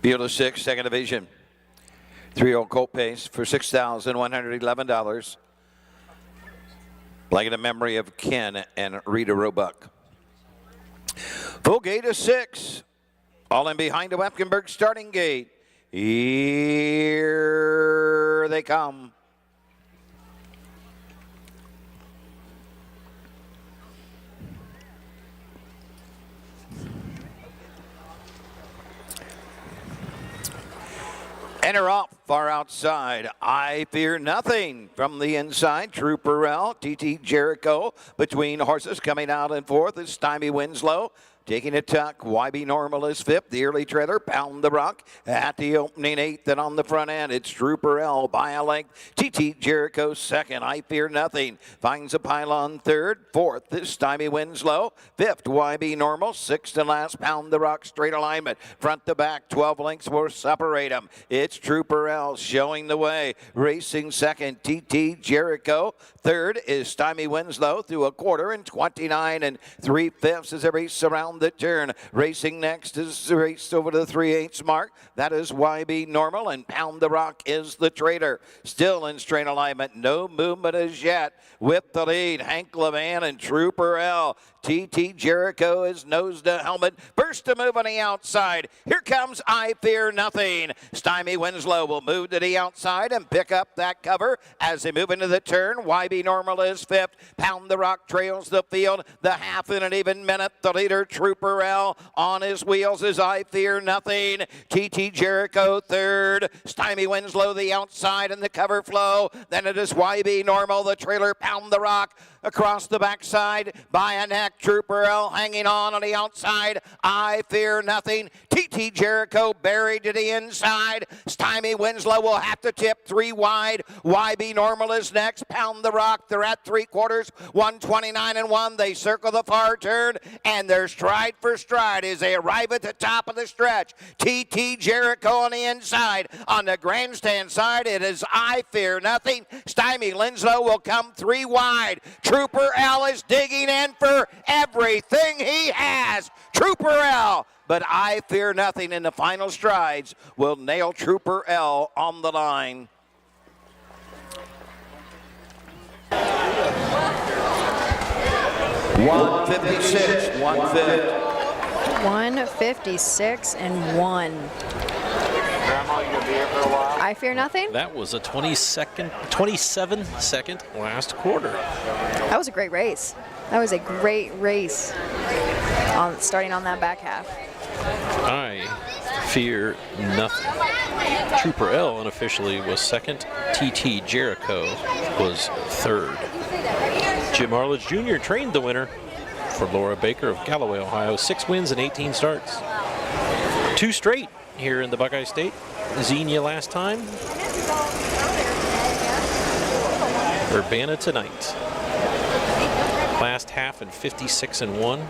Field of 6, 2nd division. 3-year-old colt pace for $6,111. Like in the memory of Ken and Rita Roebuck. Full gate of 6. All in behind the Wepkenburg starting gate. Here they come. Enter off far outside. I Fear Nothing from the inside. Trooper L, TT Jericho between horses coming out in 4th is Stymie Winslow. Taking a tuck, YB Normal is 5th. The early trailer, Pound the Rock at the opening 8th. And on the front end, it's Trooper L by a length. TT Jericho 2nd. I Fear Nothing finds a pylon 3rd. 4th is Stymie Winslow. 5th, YB Normal. 6th and last, Pound the Rock straight alignment. Front to back, 12 lengths will separate them. It's Trooper L showing the way. Racing 2nd, TT Jericho. 3rd is Stymie Winslow through a quarter and 29 3/5 as they race around the turn. Racing next is raced over to the 3/8 mark. That is YB Normal, and Pound the Rock is the trader. Still in straight alignment, no movement as yet. With the lead, Hank Levan and Trooper L. TT Jericho is nose to helmet. First to move on the outside. Here comes I Fear Nothing. Stymie Winslow will move to the outside and pick up that cover as they move into the turn. YB Normal is 5th. Pound the Rock trails the field. The half in an even minute. The leader, Trooper L, on his wheels is I Fear Nothing. TT Jericho 3rd. Stymie Winslow the outside and the cover flow. Then it is YB Normal, the trailer, Pound the Rock across the backside by a neck. back. Trooper L hanging on the outside. I Fear Nothing. TT Jericho buried to the inside. Stymie Winslow will have to tip 3 wide. YB Normal is next. Pound the Rock. They're at 3/4. 129-1. They circle the far turn, and they're stride for stride as they arrive at the top of the stretch. TT Jericho on the inside. On the grandstand side, it is I Fear Nothing. Stymie Winslow will come 3 wide. Trooper L is digging in for everything he has. Trooper L. But I Fear Nothing in the final strides will nail Trooper L on the line. 156, 150. 156 and 1. I Fear Nothing? That was a 27-second last quarter. That was a great race. That was a great race starting on that back half. I Fear Nothing. Trooper L unofficially was second. TT Jericho was third. Jim Arledge Jr. trained the winner for Laura Baker of Galloway, Ohio. 6 wins and 18 starts. 2 straight here in the Buckeye State. Xenia last time. Urbana tonight. Last half in 56 and 1. You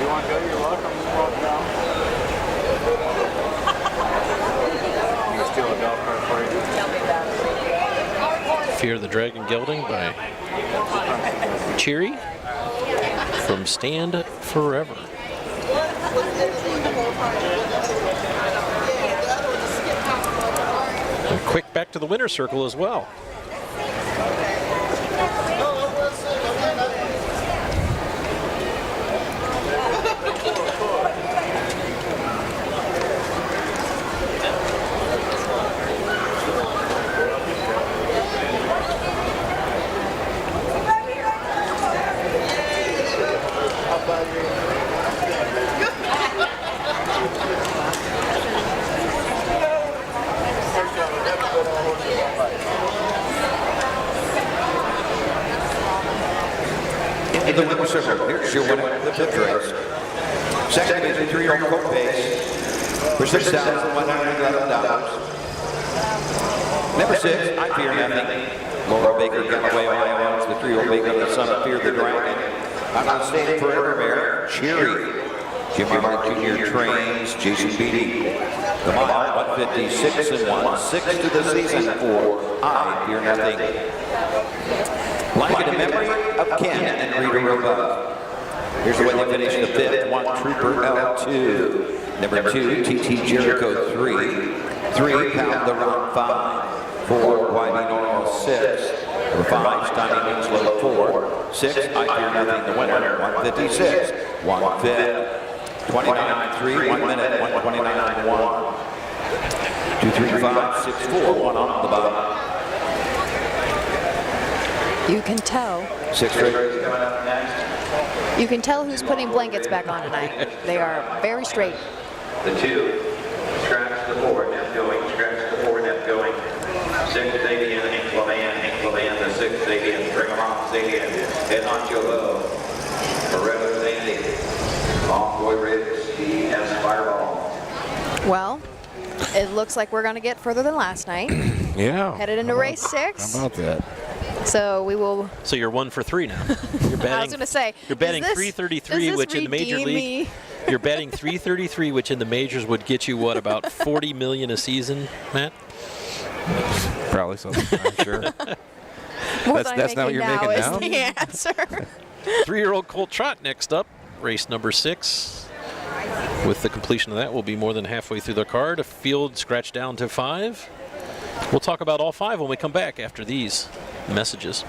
want to go? You're welcome. Walk down. You can steal a golf cart for you. Fear the Dragon Gelding by Cheery from Stand Forever. And quick back to the winner's circle as well. In the winner's circle, here's your winner of the 5th race. Second is a 3-year-old colt pace for $6,111. Number 6, I Fear Nothing. Laura Baker, Galloway, Ohio, owns the 3-year-old Baker, the son of Fear the Dragon. On the Stand Forever mare, Cheery. Jimmy Mark Jr. trains Jason Beatty. The mile, 156 and 1/6 to the season for I Fear Nothing. Like in memory of Ken and Rita Roebuck. Here's the way they finish the 5th. 1 Trooper L2. Number 2 TT Jericho 3. 3 Pound the Rock 5. 4 YB Normal 6. Number 5 Stymie Winslow 4. 6 I Fear Nothing the winner. 156. 1/5. 29-3. 1 minute. 129-1. 235 6-4. 1 on the bottom. You can tell. 6 races coming up next. You can tell who's putting blankets back on tonight. They are very straight. The 2, scratch the 4, net going, scratch the 4, net going. 6, Xavier, Inkleman, the 6, Xavier, bring them off, Xavier, head on your low. Forever Zandy, off boy Riggs, he has Fireball. Well, it looks like we're going to get further than last night. Yeah. Headed into race 6. How about that? So we will. So you're 1 for 3 now. You're batting, I was going to say. You're batting does 333, which in the major redeem league. me? You're batting 333, which in the majors would get you what, about $40 million a season, Matt? Probably something. I'm sure. That's not what you're making is now. the answer. 3-year-old Colt Trot next up, race number 6. With the completion of that, we'll be more than halfway through the card. A field scratched down to 5. We'll talk about all 5 when we come back after these messages.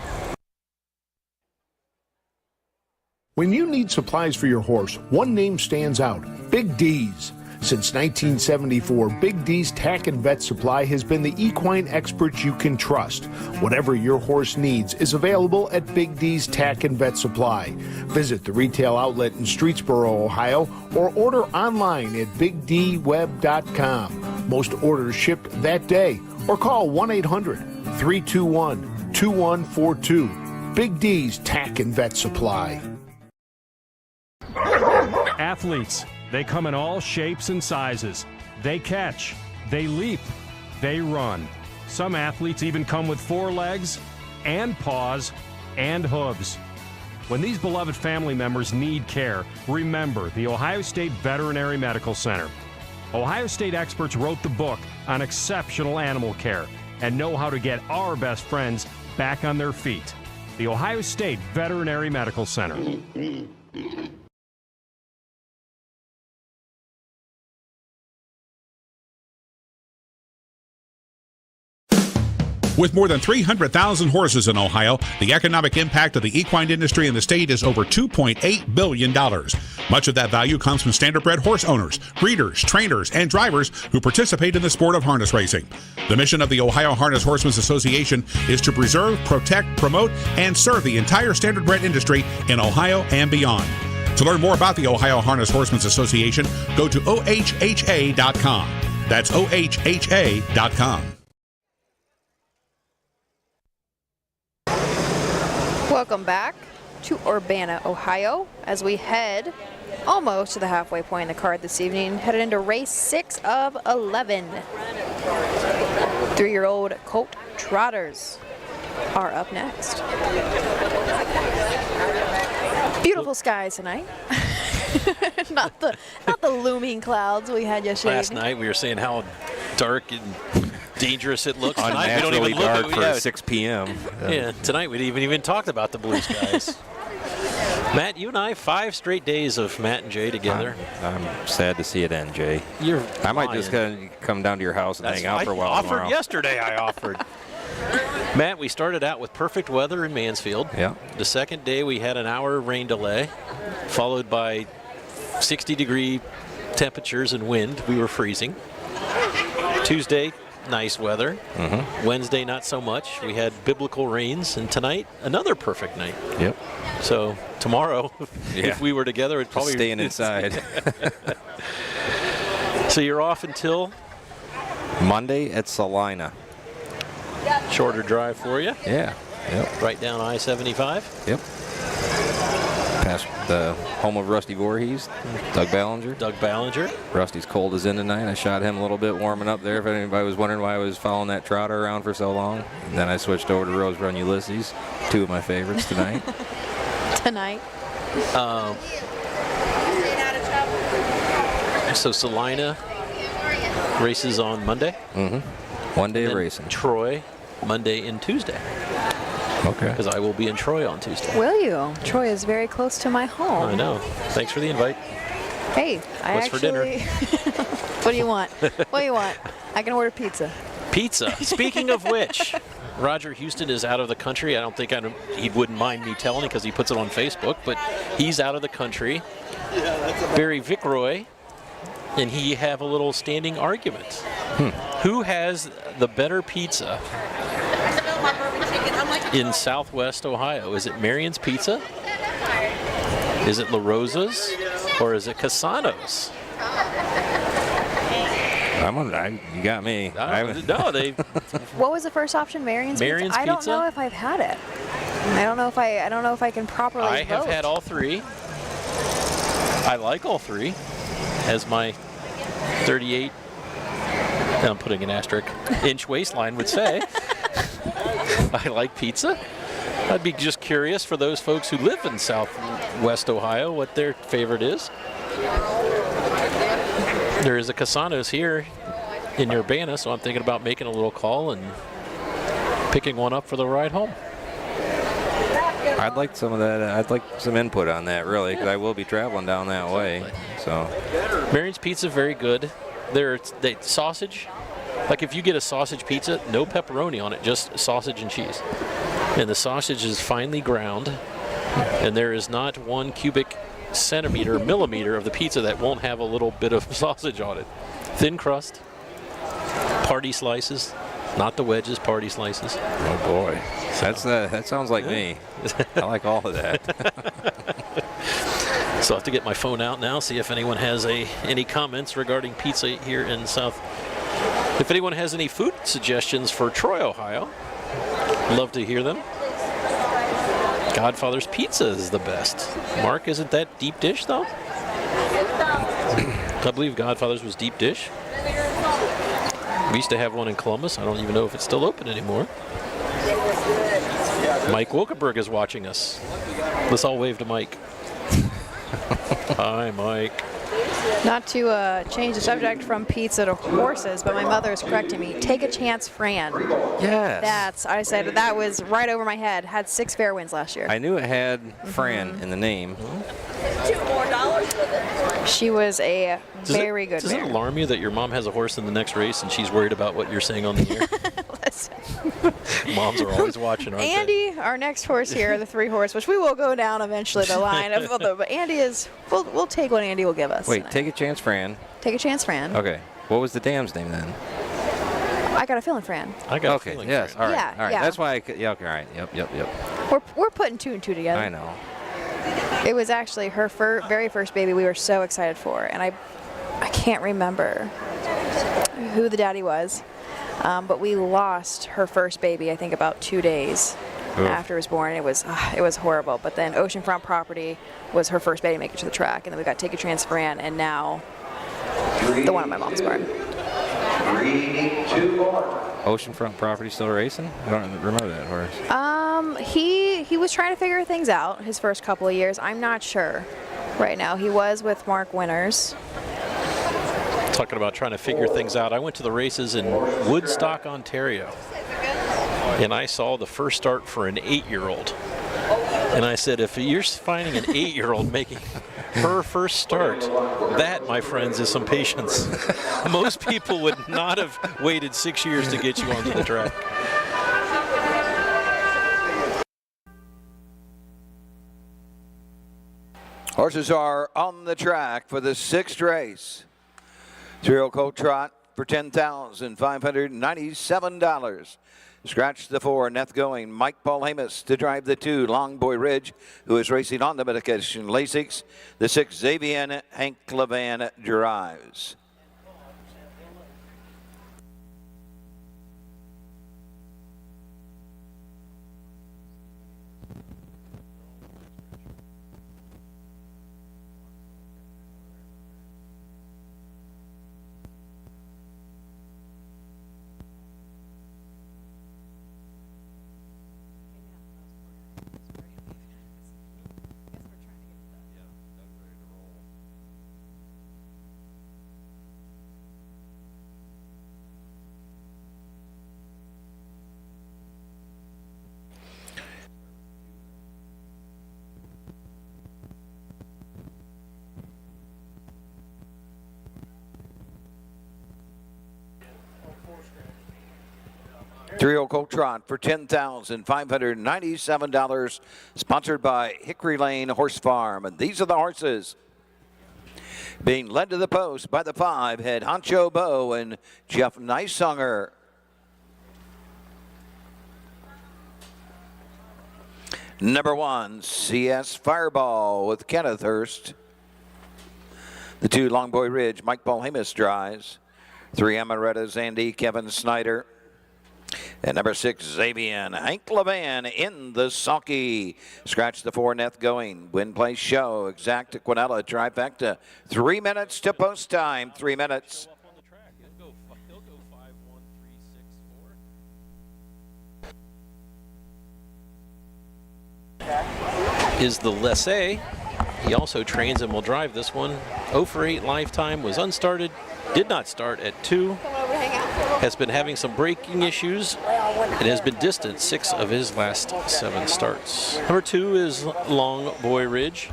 When you need supplies for your horse, one name stands out: Big D's. Since 1974, Big D's Tack and Vet Supply has been the equine experts you can trust. Whatever your horse needs is available at Big D's Tack and Vet Supply. Visit the retail outlet in Streetsboro, Ohio, or order online at bigdweb.com. Most orders shipped that day, or call 1-800-321-2142. Big D's Tack and Vet Supply. Athletes, they come in all shapes and sizes. They catch, they leap, they run. Some athletes even come with 4 legs and paws and hooves. When these beloved family members need care, remember the Ohio State Veterinary Medical Center. Ohio State experts wrote the book on exceptional animal care and know how to get our best friends back on their feet. The Ohio State Veterinary Medical Center. With more than 300,000 horses in Ohio, the economic impact of the equine industry in the state is over $2.8 billion. Much of that value comes from standardbred horse owners, breeders, trainers, and drivers who participate in the sport of harness racing. The mission of the Ohio Harness Horsemen's Association is to preserve, protect, promote, and serve the entire standardbred industry in Ohio and beyond. To learn more about the Ohio Harness Horsemen's Association, go to ohha.com. That's ohha.com. Welcome back to Urbana, Ohio, as we head almost to the halfway point in the card this evening, headed into race 6 of 11. 3-year-old colt trotters are up next. Beautiful skies tonight. not the looming clouds we had yesterday. Last night we were saying how dark and dangerous it looks. Tonight we don't Unnaturally even dark look for at 6 p.m. Yeah, tonight we even talked about the blue skies. Matt, you and I, 5 straight days of Matt and Jay together. I'm sad to see it end, Jay. I might just come down to your house and hang out for a while tomorrow. I offered. Matt, we started out with perfect weather in Mansfield. Yeah. The second day we had an hour rain delay, followed by 60-degree temperatures and wind. We were freezing. Tuesday, nice weather. Wednesday, not so much. We had biblical rains, and tonight, another perfect night. Yep. So tomorrow, if we were together, it'd probably staying inside. So you're off until Monday at Salina. Shorter drive for you. Yeah. Yep. Right down I-75. Yep. Past the home of Rusty Voorhees, Doug Ballinger. Rusty's cold is in tonight. I shot him a little bit warming up there if anybody was wondering why I was following that trotter around for so long. And then I switched over to Rose Run Ulysses, 2 of my favorites tonight. So Salina races on Monday? One day of racing. Troy, Monday and Tuesday. Okay. Because I will be in Troy on Tuesday. Will you? Troy is very close to my home. I know. Thanks for the invite. Hey, What's for dinner? What do you want? What do you want? I can order pizza. Pizza. Speaking of which, Roger Houston is out of the country. I don't think he wouldn't mind me telling because he puts it on Facebook, but he's out of the country. Barry Vickroy and he have a little standing argument. Who has the better pizza in Southwest Ohio? Is it Marion's Pizza? Is it La Rosa's? Or is it Casano's? You got me. No, they. What was the first option? Marion's Pizza? I don't know if I've had it. I don't know if I can properly I vote. have had all 3. I like all 3. As my 38, I'm putting an asterisk, inch waistline would say. I like pizza. I'd be just curious for those folks who live in Southwest Ohio what their favorite is. There is a Casano's here in Urbana, so I'm thinking about making a little call and picking one up for the ride home. I'd like some of that. I'd like some input on that, really, because I will be traveling down that way. So, Marion's Pizza, very good. They sausage. Like if you get a sausage pizza, no pepperoni on it, just sausage and cheese. And the sausage is finely ground, and there is not 1 cubic centimeter, millimeter of the pizza that won't have a little bit of sausage on it. Thin crust, party slices, not the wedges, party slices. Oh boy, that sounds like me. I like all of that. So I'll have to get my phone out now, see if anyone has any comments regarding pizza here in South. If anyone has any food suggestions for Troy, Ohio, love to hear them. Godfather's Pizza is the best. Mark, isn't that deep dish, though? I believe Godfather's was deep dish. We used to have one in Columbus. I don't even know if it's still open anymore. Mike Wilkenberg is watching us. Let's all wave to Mike. Hi, Mike. Not to change the subject from pizza to horses, but my mother is correcting me. Take a chance, Fran. Yes. I said that was right over my head. Had 6 fair wins last year. I knew it had Fran in the name. She was a very good Does mare. it alarm you that your mom has a horse in the next race and she's worried about what you're saying on the air? Moms are always watching, aren't they? Andy, our next horse here, the 3-horse, which we will go down eventually the line. But Andy is, we'll take what Andy will give us. Wait, tonight. take a chance, Fran. Take a chance, Fran. Okay. What was the dam's name then? I got a feeling, Fran. I got a feeling. Yes. All right. Yeah, all right. yeah. That's why I could. Yeah. Okay. All right. Yep. We're putting 2 and 2 together. I know. It was actually her very first baby we were so excited for, and I can't remember who the daddy was, but we lost her first baby, I think about 2 days after it was born. It was horrible. But then Oceanfront Property was her first baby to make it to the track, and then we got Take a Chance Fran, and now the one on my mom's barn. Oceanfront Property still racing? I don't remember that horse. He was trying to figure things out his first couple of years. I'm not sure right now. He was with Mark Winters. Talking about trying to figure things out. I went to the races in Woodstock, Ontario, and I saw the first start for an 8-year-old. And I said, if you're finding an 8-year-old making her first start, that, my friends, is some patience. Most people would not have waited 6 years to get you onto the track. Horses are on the track for the 6th race. 3-year-old colt trot for $10,597. Scratch the 4, Neth going. Mike Paul Hamus to drive the 2, Long Boy Ridge, who is racing on the medication Lasix. The 6, Xavier Hank Levan drives. Three-year-old colt trot for $10,597, sponsored by Hickory Lane Horse Farm. And these are the horses being led to the post by the 5, Head Honcho Bo and Jeff Neisonger. Number 1, CS Fireball with Kenneth Hurst. The 2, Long Boy Ridge, Mike Paul Hamus drives. 3, Amaretta's Andy Kevin Snyder. And number 6, Xavier Hank Levan in the sulky. Scratch the 4, Neth going. Win, place, show. Exact to Quinella. Trifecta. 3 minutes to post time. 3 minutes. Is the Lessay. He also trains and will drive this one. 0 for 8 lifetime, was unstarted, did not start at 2. Has been having some braking issues and has been distant 6 of his last 7 starts. Number 2 is Long Boy Ridge.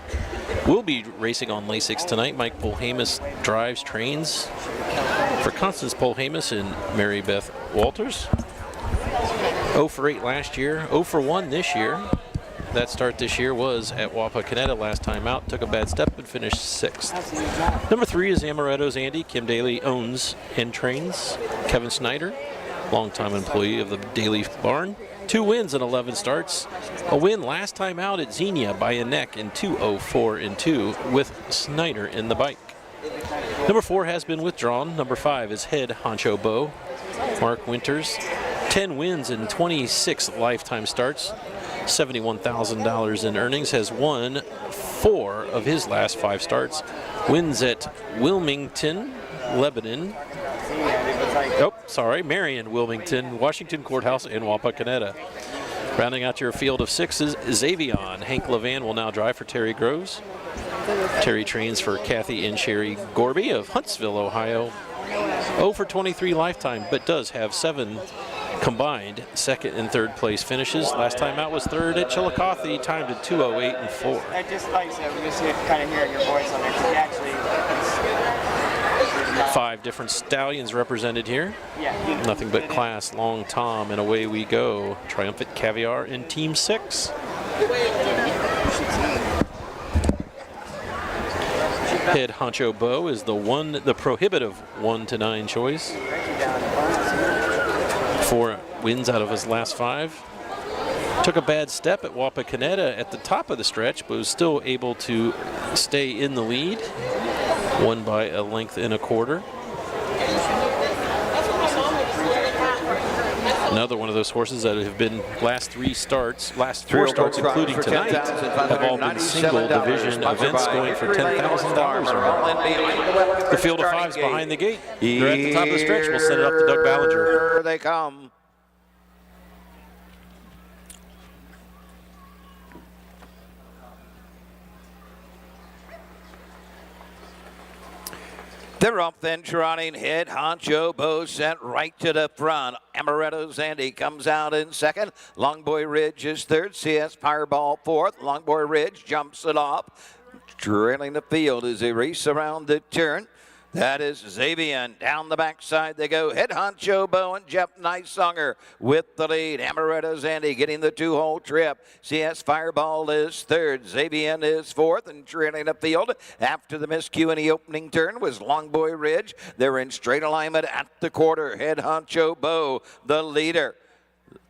Will be racing on Lasix tonight. Mike Polhamus drives, trains for Constance Polhamus and Mary Beth Walters. 0 for 8 last year, 0 for 1 this year. That start this year was at Wapakoneta last time out. Took a bad step and finished 6th. Number 3 is Amaretto's Andy. Kim Daly owns and trains. Kevin Snyder, longtime employee of the Daly Barn. 2 wins and 11 starts. A win last time out at Xenia by a neck in 2:04.2 with Snyder in the bike. Number 4 has been withdrawn. Number 5 is Head Honcho Bo. Mark Winters, 10 wins and 26 lifetime starts. $71,000 in earnings, has won 4 of his last 5 starts. Wins at Wilmington, Lebanon. Marion, Wilmington, Washington Courthouse, and Wapakoneta. Rounding out your field of 6 is Xavion. Hank Levan will now drive for Terry Groves. Terry trains for Kathy and Sherry Gorby of Huntsville, Ohio. 0 for 23 lifetime, but does have 7 combined second and third place finishes. Last time out was third at Chillicothe, timed at 2:08 and 4. I just like I said, we just kind of hearing your voice on there. Actually, 5 different stallions represented here. Yeah. Nothing but class, Long Tom, and away we go. Triumphant Caviar in Team 6. Head Honcho Bo is the prohibitive 1 to 9 choice. 4 wins out of his last 5. Took a bad step at Wapakoneta at the top of the stretch, but was still able to stay in the lead. Won by a length and a quarter. Another one of those horses that have been last 4 starts, including tonight, have all been single division events going for $10,000 or more. The field of 5's behind the gate. They're at the top of the stretch. We'll send it up to Doug Ballinger. Here they come. They're up then, trotting. Head Honcho Bo sent right to the front. Amaretto Zandy comes out in second. Longboy Ridge is third. CS Fireball fourth. Longboy Ridge jumps it off. Trailing the field as they race around the turn. That is Xavian. Down the backside they go. Head Honcho Bo and Jeff Nicesonger with the lead. Amaretto Zandy getting the 2-hole trip. CS Fireball is third. Xavian is fourth and trailing the field. After the miscue in the opening turn was Longboy Ridge. They're in straight alignment at the quarter. Head Honcho Bo, the leader.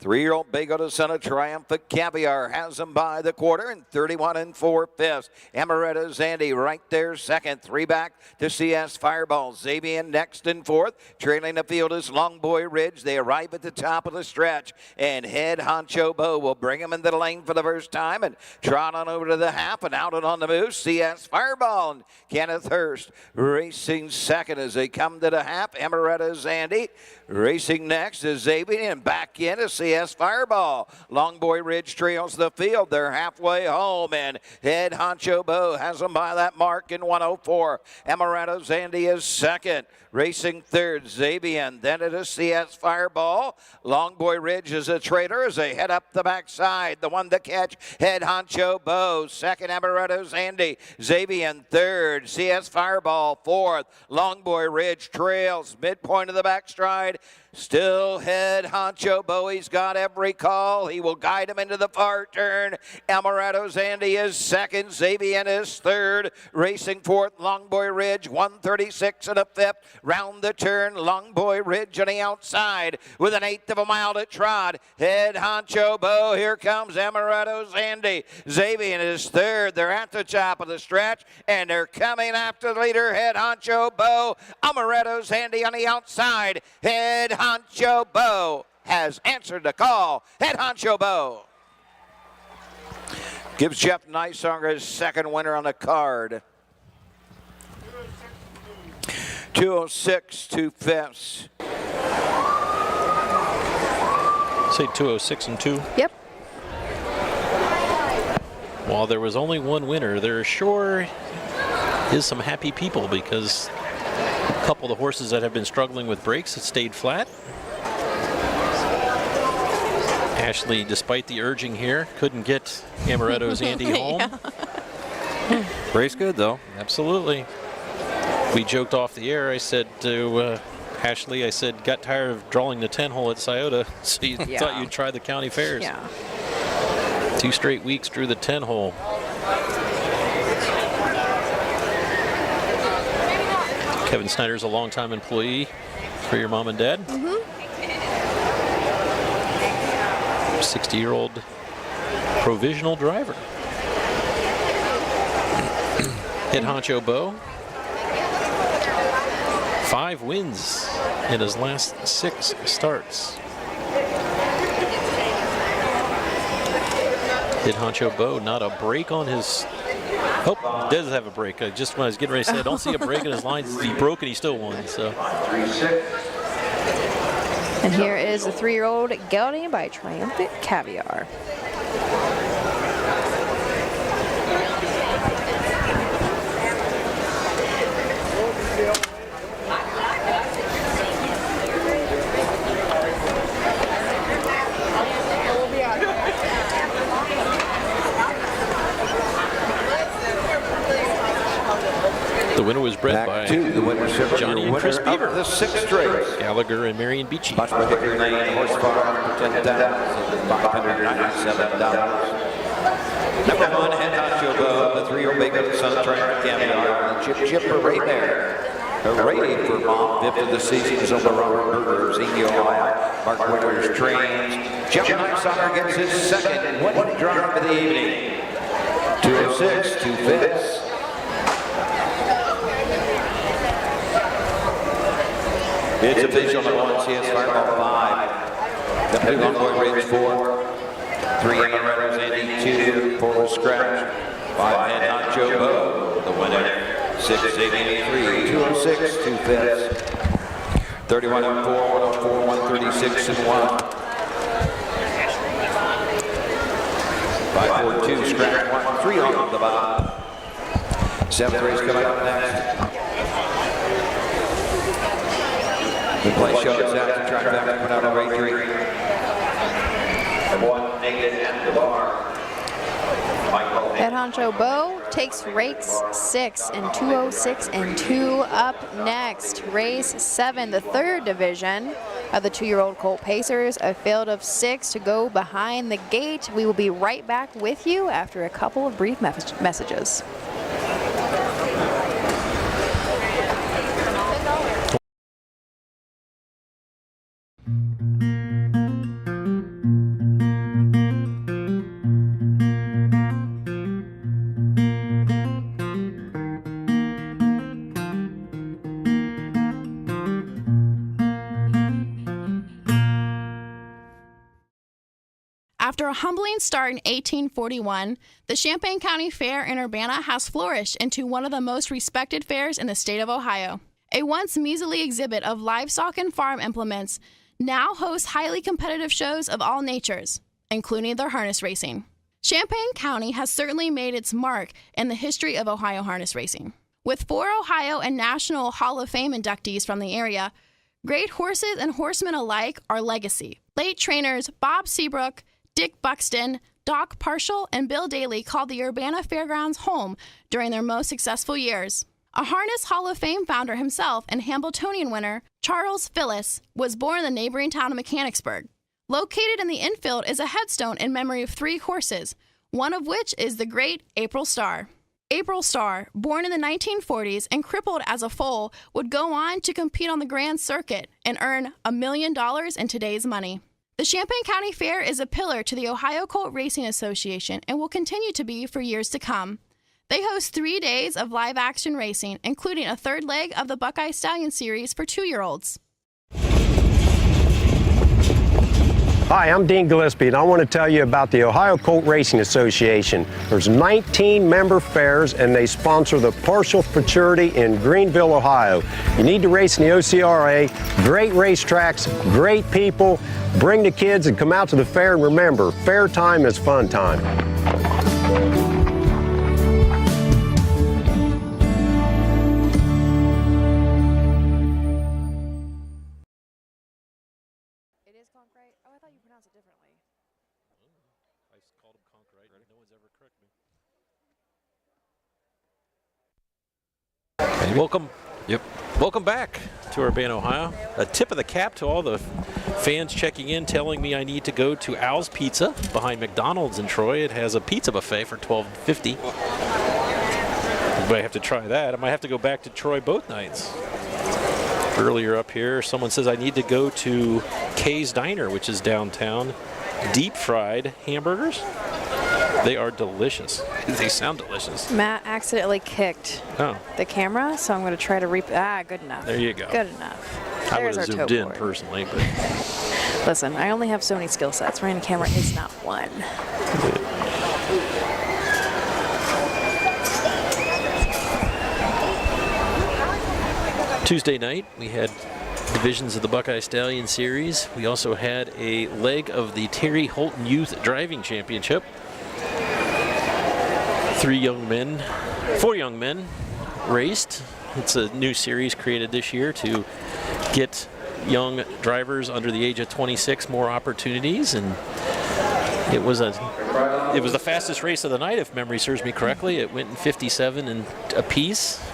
3-year-old Bago Son of Triumphant Caviar has them by the quarter and 31 4/5. Amaretto Zandy right there second. 3 back to CS Fireball. Xavian next and fourth. Trailing the field is Longboy Ridge. They arrive at the top of the stretch, and Head Honcho Bo will bring them into the lane for the first time and trot on over to the half and out and on the move. CS Fireball and Kenneth Hurst racing second as they come to the half. Amaretto Zandy racing next is Xavian, and back in is CS Fireball. Longboy Ridge trails the field. They're halfway home, and Head Honcho Bo has them by that mark in 1:04. Amaretto Zandy is second. Racing third, Xavian. Then it is CS Fireball. Longboy Ridge is a traitor as they head up the backside. The one to catch, Head Honcho Bo. Second, Amaretto Zandy. Xavian third. CS Fireball fourth. Longboy Ridge trails. Midpoint of the backstride. Still Head Honcho Bo. He's got every call. He will guide him into the far turn. Amaretto Zandy is second. Xavian is third. Racing fourth, Longboy Ridge. 1:36 1/5. Round the turn, Longboy Ridge on the outside with an 1/8 of a mile to trot. Head Honcho Bo. Here comes Amaretto Zandy. Xavian is third. They're at the top of the stretch, and they're coming after the leader, Head Honcho Bo. Amaretto Zandy on the outside. Head Honcho Bo has answered the call. Head Honcho Bo gives Jeff Nicesonger his second winner on the card. 2:06 2/5. Say 2:06 and 2. Yep. While there was only one winner, there sure is some happy people because a couple of the horses that have been struggling with breaks have stayed flat. Ashley, despite the urging here, couldn't get Amaretto Zandy home. Race good, though. Absolutely. We joked off the air. I said to Ashley, I said, got tired of drawing the 10-hole at Scioto, so you thought you'd try the county fairs. Yeah. 2 straight weeks drew the 10-hole. Kevin Snyder's a longtime employee for your mom and dad. 60-year-old provisional driver. Head Honcho Bo. 5 wins in his last 6 starts. Head honcho Bo, not a break on his. Oh, does have a break. Just when I was getting ready to say, I don't see a break in his lines. He broke and he still won. So. And here is the 3-year-old gelding by Triumphant Caviar. The winner was bred by Johnny and Chris Beaver. The 6th race. Gallagher and Marion Beachy. Much for Hickory Lane Horse Farm for $10,597. Number 1, Head Honcho Bo, the 3-year-old Bacon Son of Triumphant Caviar, the Chip Parade there. The rating for Mom, 5th of the season is over Robert Berger, Ezekiel Ohio. Mark Winters trains. Jeff Nysonner gets his second winning drive of the evening. 206, 2 fifths. It's official, number 1, CS Fireball 5. The Blue Longhorn Ridge 4. 3 Amarettos, Andy 2. 4 was Scratch. 5 Head Honcho Bo, the winner. 6 883, 206, 2 fifths. 31 and 4, 104, 136 and 1. 5 4 2, Scratch 1, 3 on the bottom. 7th race coming up next. The play shows out to try to put out a rate 3. And 1 naked at the bar. Head Honcho Bo takes race 6 in 206 and 2 up next. Race 7, the 3rd division of the 2-year-old Colt Pacers. A field of 6 to go behind the gate. We will be right back with you after a couple of brief messages. After a humbling start in 1841, the Champaign County Fair in Urbana has flourished into one of the most respected fairs in the state of Ohio. A once measly exhibit of livestock and farm implements now hosts highly competitive shows of all natures, including their harness racing. Champaign County has certainly made its mark in the history of Ohio harness racing. With 4 Ohio and National Hall of Fame inductees from the area, great horses and horsemen alike are legacy. Late trainers Bob Seabrook, Dick Buxton, Doc Parshall, and Bill Daly called the Urbana Fairgrounds home during their most successful years. A Harness Hall of Fame founder himself and Hambletonian winner, Charles Phyllis, was born in the neighboring town of Mechanicsburg. Located in the infield is a headstone in memory of 3 horses, one of which is the great April Star. April Star, born in the 1940s and crippled as a foal, would go on to compete on the Grand Circuit and earn $1 million in today's money. The Champaign County Fair is a pillar to the Ohio Colt Racing Association and will continue to be for years to come. They host 3 days of live action racing, including a 3rd leg of the Buckeye Stallion Series for 2-year-olds. Hi, I'm Dean Gillespie, and I want to tell you about the Ohio Colt Racing Association. There's 19 member fairs, and they sponsor the Partial Futurity in Greenville, Ohio. You need to race in the OCRA. Great racetracks, great people. Bring the kids and come out to the fair, and remember, fair time is fun time. Welcome back to Urbana, Ohio. A tip of the cap to all the fans checking in, telling me I need to go to Al's Pizza behind McDonald's in Troy. It has a pizza buffet for $12.50. I might have to try that. I might have to go back to Troy both nights. Earlier up here, someone says I need to go to Kay's Diner, which is downtown. Deep fried hamburgers. They are delicious. They sound delicious. Matt accidentally kicked the camera, so I'm going to try to good enough. There you go. Good enough. I would There's have our zoomed toe in board. personally, but Listen, I only have so many skill sets. Running a camera is not one. Tuesday night, we had divisions of the Buckeye Stallion Series. We also had a leg of the Terry Holton Youth Driving Championship. 4 young men raced. It's a new series created this year to get young drivers under the age of 26 more opportunities, and it was the fastest race of the night, if memory serves me correctly. It went in 57 and a piece.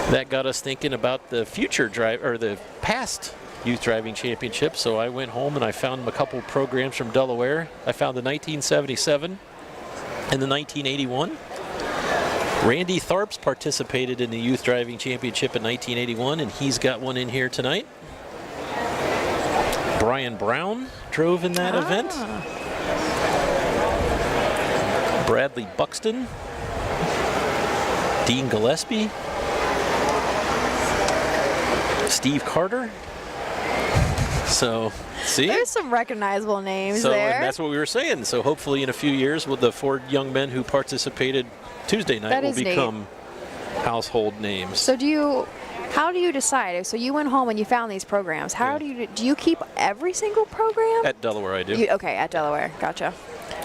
That got us thinking about the the past youth driving championship. So I went home and I found a couple programs from Delaware. I found the 1977 and the 1981. Randy Tharps participated in the youth driving championship in 1981, and he's got one in here tonight. Brian Brown drove in that event. Bradley Buxton, Dean Gillespie, Steve Carter. So, see? There's some recognizable names there. And that's what we were saying. So hopefully in a few years, with the 4 young men who participated Tuesday night will become household names. So how do you decide? So you went home and you found these programs. How do you keep every single program? At Delaware, I do. Okay, at Delaware. Gotcha.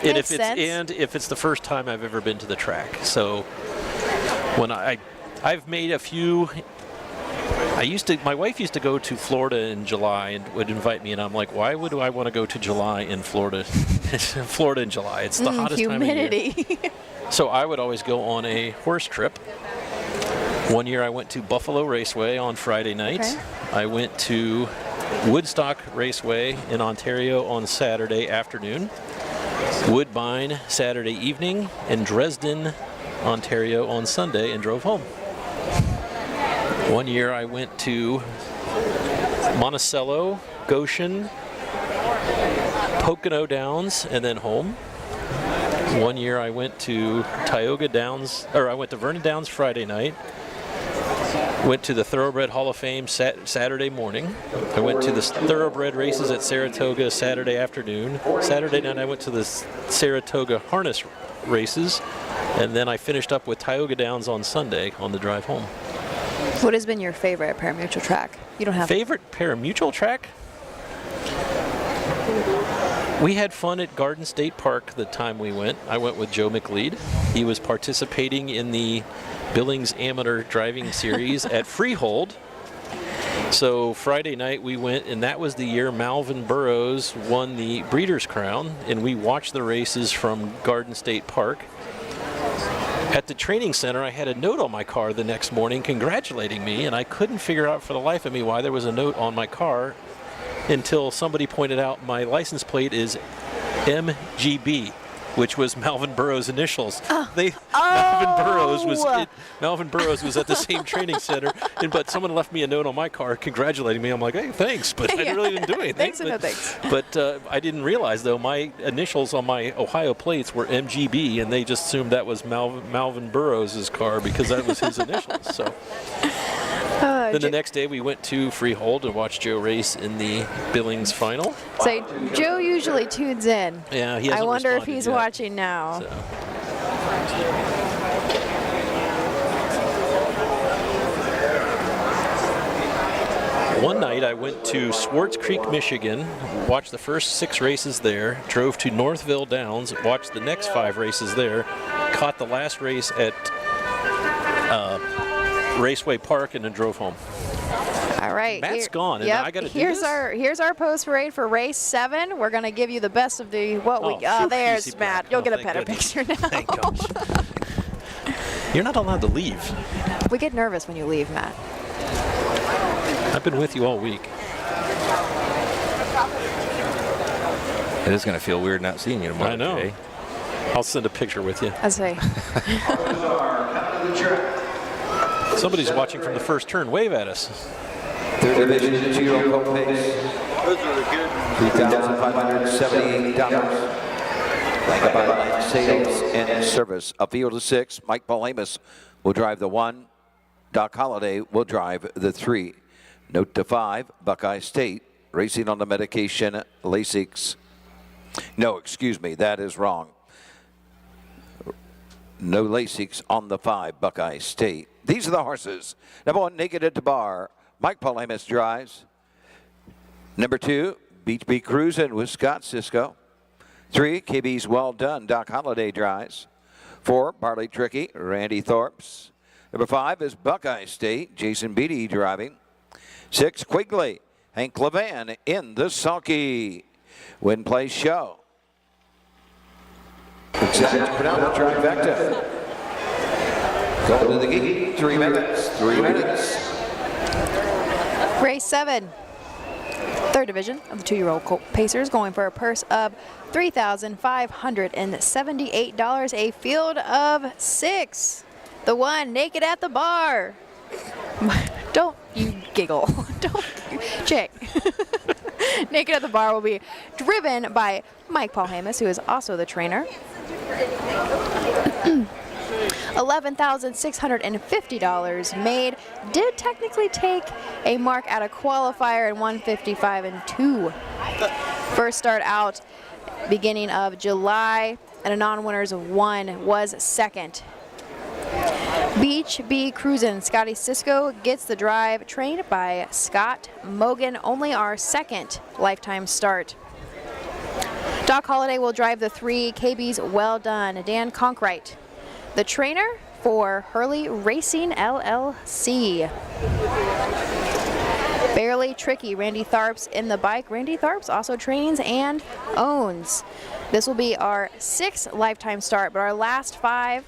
And if it's the first time I've ever been to the track. So when I've made a few. My wife used to go to Florida in July and would invite me, and I'm like, why would I want to go to July in Florida? Florida in July, it's the hottest time of year. So I would always go on a horse trip. One year I went to Buffalo Raceway on Friday night. Okay. I went to Woodstock Raceway in Ontario on Saturday afternoon, Woodbine Saturday evening, and Dresden, Ontario on Sunday, and drove home. One year I went to Monticello, Goshen, Pocono Downs, and then home. One year I went to Tioga Downs, or I went to Vernon Downs Friday night. Went to the Thoroughbred Hall of Fame Saturday morning. I went to the Thoroughbred races at Saratoga Saturday afternoon. Saturday night I went to the Saratoga Harness races, and then I finished up with Tioga Downs on Sunday on the drive home. What has been your favorite parimutuel track? You don't have favorite parimutuel track? We had fun at Garden State Park the time we went. I went with Joe McLeod. He was participating in the Billings Amateur Driving Series at Freehold. So Friday night we went, and that was the year Malvin Burrows won the Breeders' Crown, and we watched the races from Garden State Park. At the training center, I had a note on my car the next morning congratulating me, and I couldn't figure out for the life of me why there was a note on my car until somebody pointed out my license plate is MGB, which was Malvin Burrows' initials. Malvin Burrows was at the same training center, but someone left me a note on my car congratulating me. I'm like, hey, thanks, but I really didn't do anything. Thanks and no thanks. But I didn't realize, though, my initials on my Ohio plates were MGB, and they just assumed that was Malvin Burrows' car because that was his initials. So. Then the next day we went to Freehold and watched Joe race in the Billings final. So Joe usually tunes in. Yeah, he hasn't I wonder if responded he's yet. watching now. So. One night I went to Swartz Creek, Michigan, watched the first 6 races there, drove to Northville Downs, watched the next 5 races there, caught the last race at Raceway Park, and then drove home. All right. Matt's gone, and I got to do here's this? Here's our post parade for race 7. We're gonna give you the best of the there's easy, Matt. Brad. You'll get a Thank better goodness. picture now. Thank gosh. You're not allowed to leave. We get nervous when you leave, Matt. I've been with you all week. It is going to feel weird not seeing you tomorrow. I know. Jay. I'll send a picture with you. I say. Somebody's watching from the first turn. Wave at us. Third division, 2-year-old colt pace. $3,578. Like by sales and service. A field of 6. Mike Paul-Amos will drive the 1. Doc Holliday will drive the 3. Note to 5, Buckeye State racing on the medication Lasix. No, excuse me, that is wrong. No Lasix on the 5, Buckeye State. These are the horses. Number 1, Naked at the Bar. Mike Palamas drives. Number 2, Beach Beat Cruisin' with Scott Cisco. 3, KB's Well Done. Doc Holliday drives. 4, Barley Tricky. Randy Thorpes. Number 5 is Buckeye State. Jason Beatty driving. 6, Quigley. Hank Levan in the sulky. Win Place Show. Excited to put out the trifecta. Go to the gate. 3 minutes. 3 minutes. Race 7. Third division of the 2-year-old Colt Pacers, going for a purse of $3,578. A field of 6. The 1, Naked at the Bar. Don't you giggle. Don't. Jay. Naked at the Bar will be driven by Mike Palamas, who is also the trainer. $11,650 made. Did technically take a mark at a qualifier in 155 and 2. First start out beginning of July, and a non-winners of 1 was second. Beach B Cruisin', Scotty Cisco gets the drive, trained by Scott Mogan, only our second lifetime start. Doc Holliday will drive the 3, KB's Well Done, Dan Conkright, the trainer for Hurley Racing LLC. Barely Tricky, Randy Tharps in the bike. Randy Tharps also trains and owns. This will be our 6th lifetime start, but our last 5,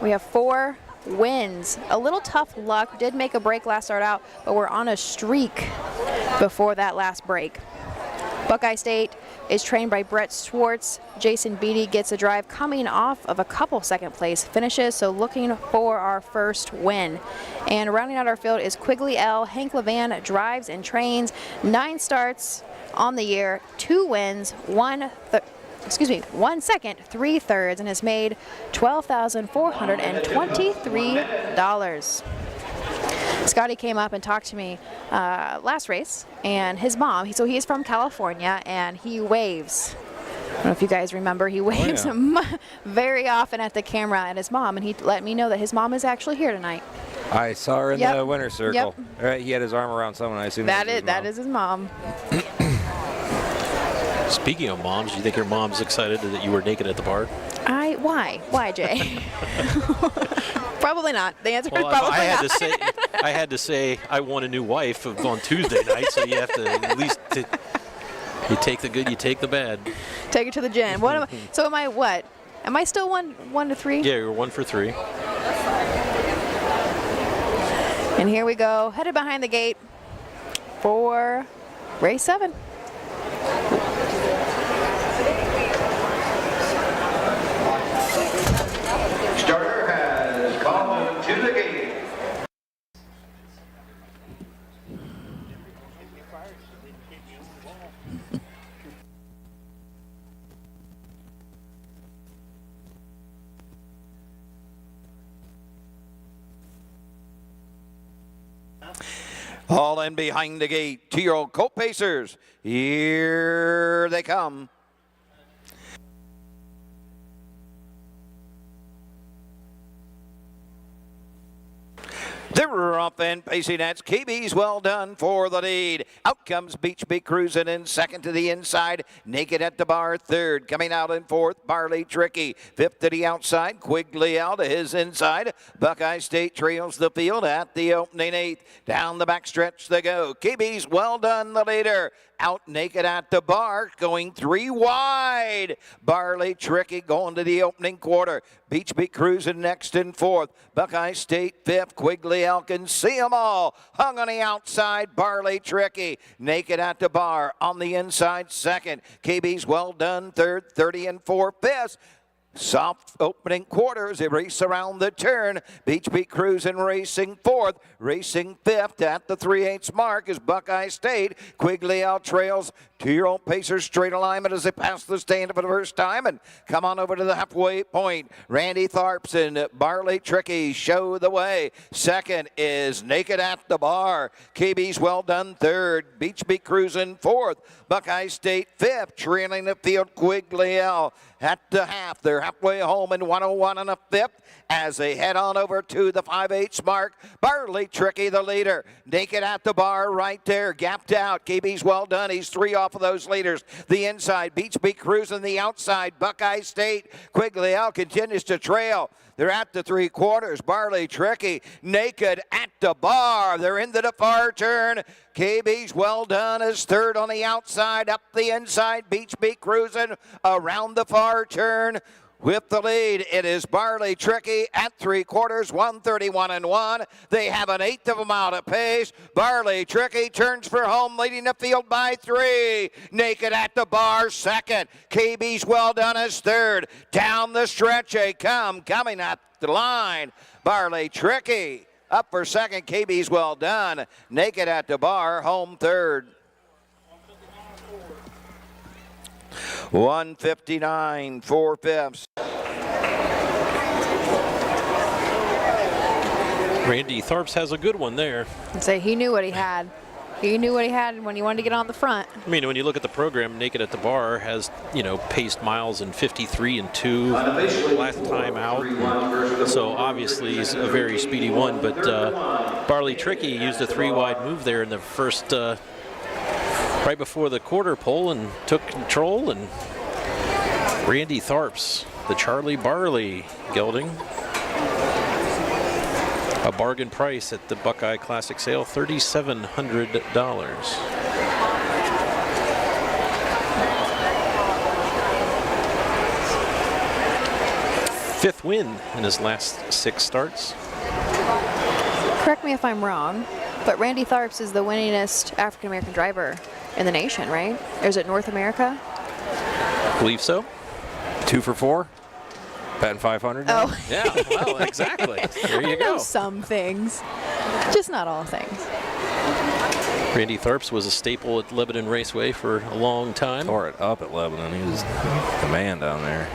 we have 4 wins. A little tough luck. Did make a break last start out, but we're on a streak before that last break. Buckeye State is trained by Brett Schwartz. Jason Beatty gets a drive coming off of a couple second place finishes, so looking for our first win. And rounding out our field is Quigley L. Hank Levan drives and trains. 9 starts on the year, 2 wins, 1 second, 3 thirds, and has made $12,423. Scotty came up and talked to me last race, and his mom, so he is from California, and he waves. I don't know if you guys remember, he waves very often at the camera at his mom, and he let me know that his mom is actually here tonight. I saw her in the winner's circle. Yep. Right, he had his arm around someone, I assume That is his mom. Speaking of moms, do you think your mom's excited that you were naked at the bar? Why? Why, Jay? Probably not. The answer is probably not. I had to say I want a new wife on Tuesday night, so you have to at least you take the good, you take the bad. Take it to the gym. What am I? So am I what? Am I still 1 to 3? Yeah, you're 1 for 3. And here we go, headed behind the gate for race 7. Starter has called to the gate. All in behind the gate, 2-year-old Colt Pacers. Here they come. They're up and pacing. That's KB's Well Done for the lead. Out comes Beach Beat Cruisin' in second to the inside. Naked at the Bar third. Coming out in fourth, Barley Tricky. Fifth to the outside, Quigley out to his inside. Buckeye State trails the field at the opening 8th. Down the backstretch they go. KB's Well Done, the leader. Out Naked at the Bar, going 3 wide. Barley Tricky going to the opening quarter. Beach Beat Cruisin' next in fourth. Buckeye State fifth. Quigley Elkin, see them all. Hung on the outside, Barley Tricky. Naked at the Bar on the inside second. KB's Well Done third, 30 and 4 fifth. Soft opening quarters, they race around the turn. Beach Beat Cruisin' racing fourth, racing fifth at the 3/8 mark is Buckeye State. Quigley out trails 2-year-old Pacers straight alignment as they pass the stand for the first time and come on over to the halfway point. Randy Tharps and Barley Tricky show the way. Second is Naked at the Bar. KB's Well Done third, Beach Beat Cruisin' fourth, Buckeye State fifth, trailing the field Quigley L. At the half, they're They're halfway home in 101 and a fifth as they head on over to the 5/8 mark. Barley Tricky, the leader. Naked at the bar right there, gapped out. KB's well done. He's 3 off of those leaders. The inside, Beach Beat cruising the outside. Buckeye State, Quigley L continues to trail. They're at the 3/4. Barley Tricky, naked at the bar. They're into the far turn. KB's well done is third on the outside. Up the inside, Beach Beat cruising around the far turn. With the lead, it is Barley Tricky at 3/4, 1:31 and 1. They have an 1/8 of a mile to pace. Barley Tricky turns for home, leading the field by 3. Naked at the bar, second. KB's well done is third. Down the stretch they come, coming at the line. Barley Tricky up for second. KB's well done. Naked at the bar, home third. 1:59, 4/5. Randy Tharps has a good one there. I'd say he knew what he had. He knew what he had when he wanted to get on the front. I mean, when you look at the program, Naked at the Bar has, paced miles in 53 and 2 last time out. So obviously he's a very speedy one, but Barley Tricky used a 3-wide move there in the first, right before the quarter pole, and took control. And Randy Tharps, the Charlie Barley gelding, a bargain price at the Buckeye Classic sale, $3,700. Fifth win in his last 6 starts. Correct me if I'm wrong, but Randy Tharps is the winningest African-American driver in the nation, right? Or is it North America? Believe so. 2 for 4. Batting 500. Oh. Yeah, well, exactly. There you I know go. some things, just not all things. Randy Tharps was a staple at Lebanon Raceway for a long time. Tore it up at Lebanon. He was the man down there.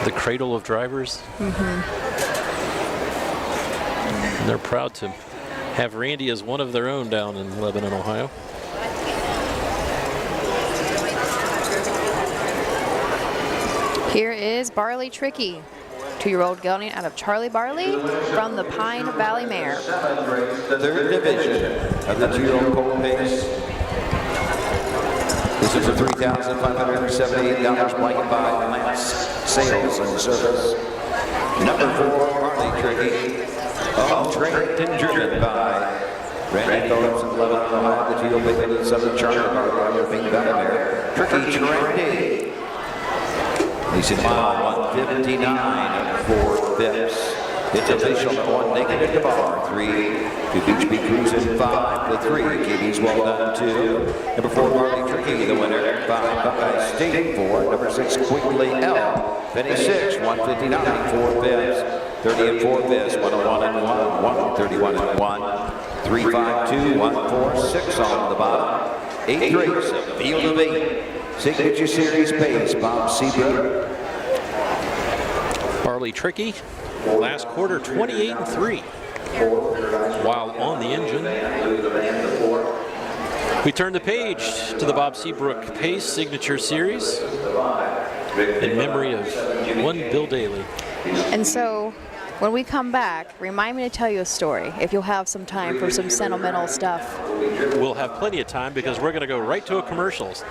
The cradle of drivers. Mm-hmm. And they're proud to have Randy as one of their own down in Lebanon, Ohio. Here is Barley Tricky, 2-year-old gelding out of Charlie Barley from the Pine Valley Mare. Third division of the 2-year-old colt pace. This is for $3,578 blanket by Lance Sales and Service. Number 4, Barley Tricky, trained and driven by Randy Phillips and Lebanon, Ohio. The 2-year-old pace of the Southern Charlie Barley of Pine Valley Mare. Tricky Trendy. He's in mile 159 4/5. It's official. Number 1, Naked at the Bar. 3 to Beach Beat cruising 5 to 3. KB's well done 2. Number 4, Barley Tricky, the winner. 5, Buckeye State 4. Number 6, Quigley L. Penny 6, 159 4/5. 30 and 4/5. 101 and 1. 131 and 1. 352 146 on the bottom. 8 race, a field of 8. Signature Series pace, Bob Seabrook. Barley Tricky, last quarter 28 and 3. While on the engine, we turn the page to the Bob Seabrook Pace Signature Series in memory of one Bill Daly. And so, when we come back, remind me to tell you a story, if you'll have some time for some sentimental stuff. We'll have plenty of time because we're going to go right to a commercials.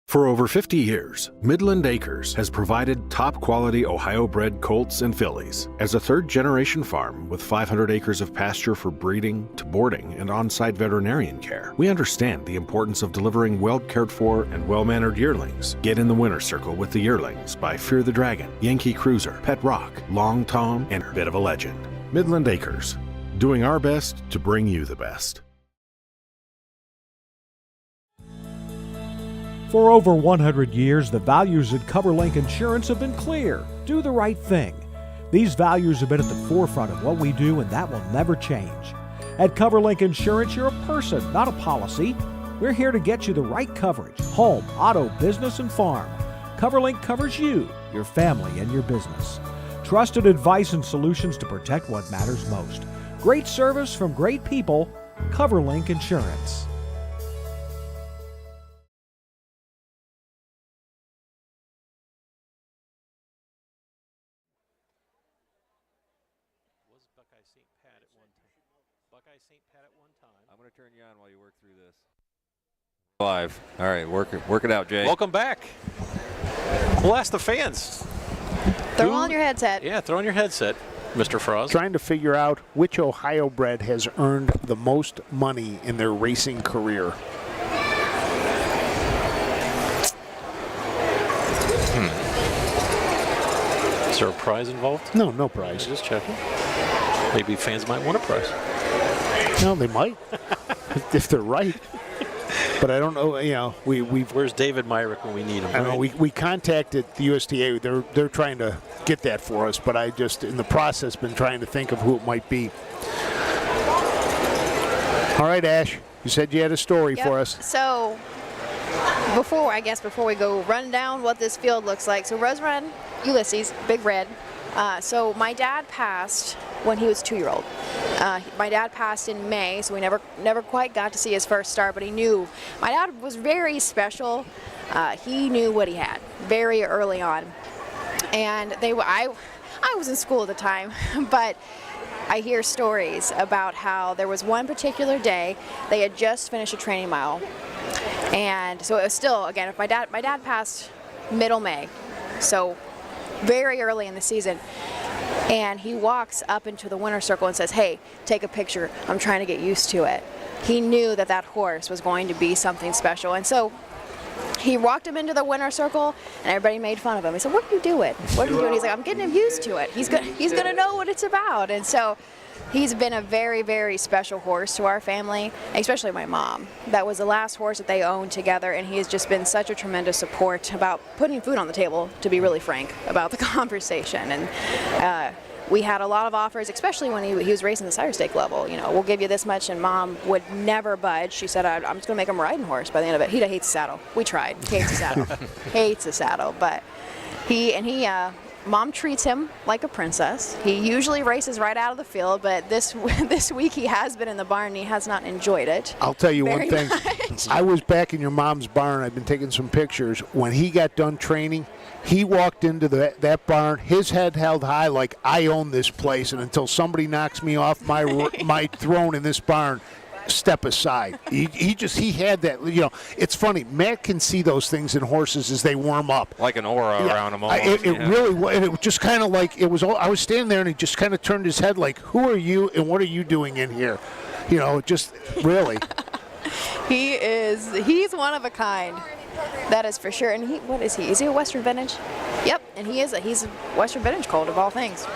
For over 50 years, Midland Acres has provided top-quality Ohio-bred colts and fillies. As a third-generation farm with 500 acres of pasture for breeding to boarding and on-site veterinarian care, we understand the importance of delivering well-cared-for and well-mannered yearlings. Get in the winner's circle with the yearlings by Fear the Dragon, Yankee Cruiser, Pet Rock, Long Tom, and Bit of a Legend. Midland Acres, doing our best to bring you the best. For over 100 years, the values at CoverLink Insurance have been clear. Do the right thing. These values have been at the forefront of what we do, and that will never change. At CoverLink Insurance, you're a person, not a policy. We're here to get you the right coverage: home, auto, business, and farm. CoverLink covers you, your family, and your business. Trusted advice and solutions to protect what matters most. Great service from great people. CoverLink Insurance. Was Buckeye St. Pat at one time? Buckeye St. Pat at one time. I'm going to turn you on while you work through this. Live. All right, work it out, Jay. Welcome back. We'll ask the fans. Throw on your headset. Yeah, throw on your headset, Mr. Frost. Trying to figure out which Ohio bred has earned the most money in their racing career. Is there a prize involved? No, no prize. Just checking. Maybe fans might want a prize. No, they might, if they're right. But I don't know. You know, Where's David Myrick when we need him? I don't know. We contacted the USDA. They're trying to get that for us. But I just, in the process, been trying to think of who it might be. All right, Ash. You said you had a story for us. So before we go run down what this field looks like. So Rose Run, Ulysses, Big Red. So my dad passed when he was 2-year-old. My dad passed in May, so we never quite got to see his first start, but he knew. My dad was very special. He knew what he had very early on. And I was in school at the time, but I hear stories about how there was one particular day they had just finished a training mile. And so it was still, again, if my dad passed middle May, so very early in the season, and he walks up into the winner's circle and says, "Hey, take a picture. I'm trying to get used to it." He knew that horse was going to be something special, and so he walked him into the winner's circle, and everybody made fun of him. He said, "What are you doing? What are you doing?" He's like, "I'm getting him used to it. He's gonna know what it's about." And so he's been a very, very special horse to our family, especially my mom. That was the last horse that they owned together, and he has just been such a tremendous support about putting food on the table, to be really frank about the conversation. And we had a lot of offers, especially when he was racing the sire stake level. You know, we'll give you this much, and Mom would never budge. She said, "I'm just going to make him a riding horse by the end of it." He hates the saddle. We tried. He hates the saddle. Hates the saddle, but Mom treats him like a princess. He usually races right out of the field, but this week he has been in the barn and he has not enjoyed it. I'll tell you one thing. much. I was back in your mom's barn. I've been taking some pictures. When he got done training, he walked into that barn, his head held high like, "I own this place, and until somebody knocks me off my throne in this barn, step aside." He had that. You know, it's funny. Matt can see those things in horses as they warm up, like an aura around them. It really was. It was just kind of like it was. I was standing there, and he just kind of turned his head, like, "Who are you, and what are you doing in here?" You know, just really. He's one of a kind. That is for sure. And what is he? Is he a Western Vintage? Yep. And he's a Western Vintage colt of all things.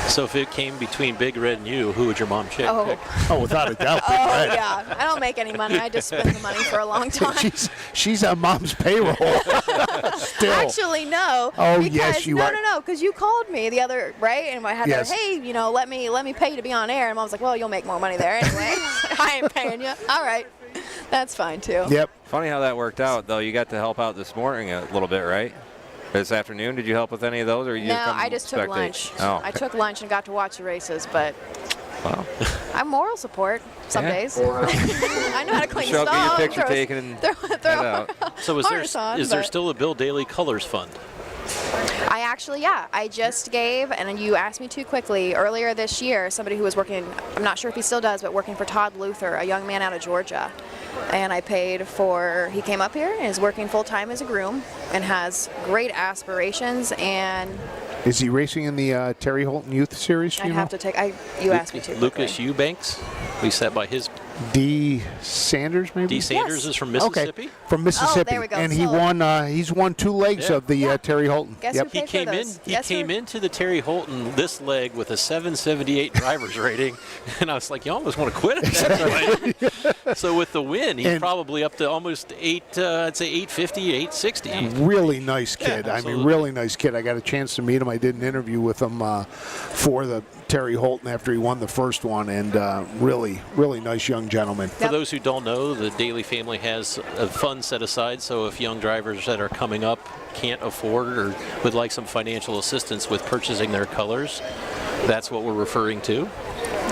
So if it came between Big Red and you, who would your mom pick? Oh, without a doubt, Big Red. Yeah. I don't make any money. I just spend the money for a long time. She's on Mom's payroll. Still. Actually, no. Oh, yes, you are. No, because you called me the other, right? And I had Yes. to, hey, let me pay you to be on air. And Mom's like, "Well, you'll make more money there anyway." I ain't paying you. All right. That's fine, too. Yep. Funny how that worked out, though. You got to help out this morning a little bit, right? This afternoon, did you help with any of those, or you? No, just I just took lunch. Oh. I took lunch and got to watch the races, but wow. I'm moral support some days. I know how to clean Show stuff. me your picture taken and throw out. So is there still a Bill Daly Colors Fund? I just gave, and you asked me too quickly, earlier this year, somebody who was working, I'm not sure if he still does, but working for Todd Luther, a young man out of Georgia. And I paid for, he came up here and is working full-time as a groom and has great aspirations. And is he racing in the Terry Holton Youth Series? I'd have to take, you asked me to. Lucas Eubanks, we sat by his. D. Sanders, maybe? D. Sanders is from Mississippi. Okay. From Mississippi. Oh, there we go. And he won. He's won 2 legs of the Terry Holton. Guess yep. who paid for those? He came into the Terry Holton this leg with a 778 driver's rating, and I was like, you almost want to quit it. So with the win, he's probably up to almost I'd say 850, 860. Really nice kid. Yeah, I mean, really nice kid. I got a chance to meet him. I did an interview with him for the Terry Holton after he won the first one, and really, really nice young and gentlemen. For those who don't know, the Daly family has a fund set aside, so if young drivers that are coming up can't afford or would like some financial assistance with purchasing their colors, that's what we're referring to.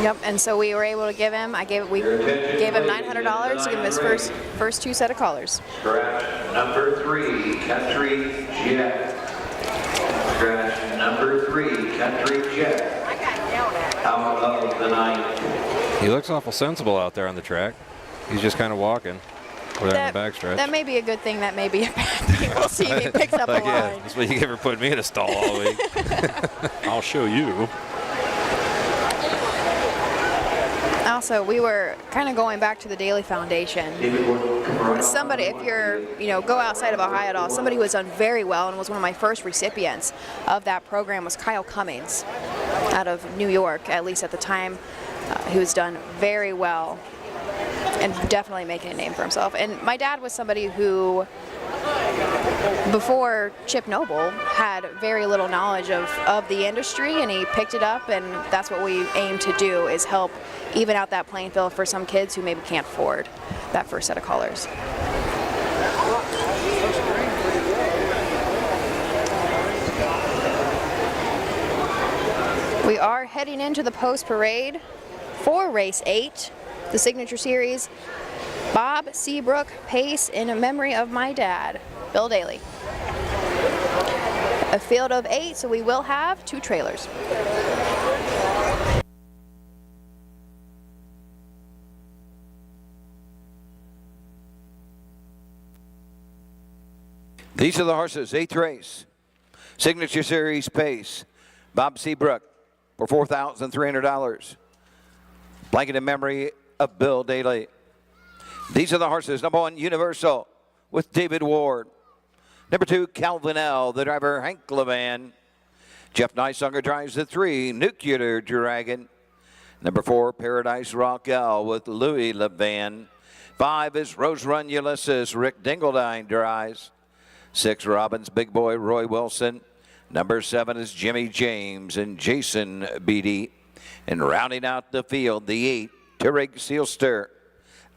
Yep, and so we were able to give him, we gave him $900 to give him his first 2 set of colors. Scratch number 3, Country Jet. Scratch number 3, Country Jet. Out of the night. He looks awful sensible out there on the track. He's just kind of walking over there in the backstretch. That may be a good thing, that may be a bad thing. We'll see if he picks up a line. That's what you ever put me in a stall all week. I'll show you. Also, we were kind of going back to the Daly Foundation. Somebody, if you're, go outside of Ohio at all, somebody who has done very well and was one of my first recipients of that program was Kyle Cummings out of New York, at least at the time. He was done very well and definitely making a name for himself. And my dad was somebody who, before Chip Noble, had very little knowledge of the industry, and he picked it up, and that's what we aim to do, is help even out that playing field for some kids who maybe can't afford that first set of colors. We are heading into the post parade for race 8, the signature series, Bob Seabrook Pace in memory of my dad, Bill Daly. A field of 8, so we will have 2 trailers. These are the horses, 8th race. Signature Series Pace, Bob Seabrook for $4,300. Blanket in memory of Bill Daly. These are the horses, number 1, Universal with David Ward. Number 2, Calvin L., the driver, Hank Levan. Jeff Nysunger drives the 3, Nuclear Dragon. Number 4, Paradise Rock L with Louis Levan. 5 is Rose Run Ulysses, Rick Dingledine drives. 6, Robbins Big Boy, Roy Wilson. Number 7 is Jimmy James and Jason Beatty. And rounding out the field, the 8, Tarek Seelster,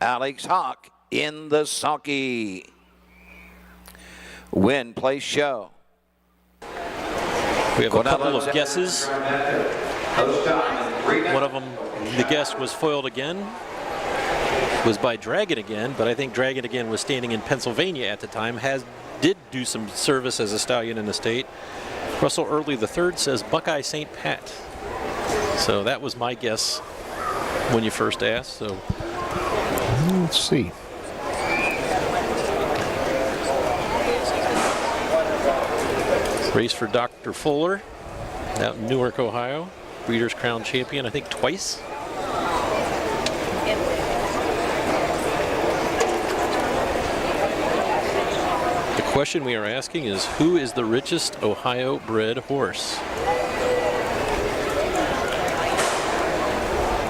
Alex Hawk in the sulky. Win, place, show. We have a couple of guesses. One of them, the guess was foiled again, was by Dragon Again, but I think Dragon Again was standing in Pennsylvania at the time, did do some service as a stallion in the state. Russell Early III says Buckeye St. Pat. So that was my guess when you first asked. So let's see. Race for Dr. Fuller out in Newark, Ohio. Breeders' Crown champion, I think twice. The question we are asking is, who is the richest Ohio-bred horse?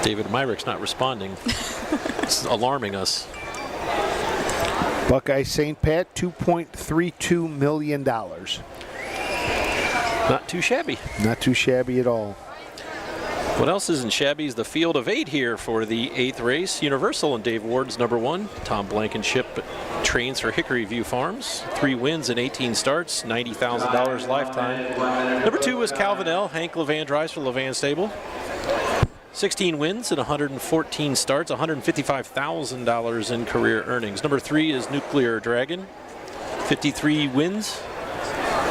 David Myrick's not responding. It's alarming us. Buckeye St. Pat, $2.32 million. Not too shabby. Not too shabby at all. What else isn't shabby is the field of 8 here for the 8th race. Universal and Dave Ward's number 1. Tom Blankenship trains for Hickory View Farms. 3 wins and 18 starts, $90,000 lifetime. Number 2 was Calvin L. Hank Levan drives for Levan Stable. 16 wins and 114 starts, $155,000 in career earnings. Number 3 is Nuclear Dragon. 53 wins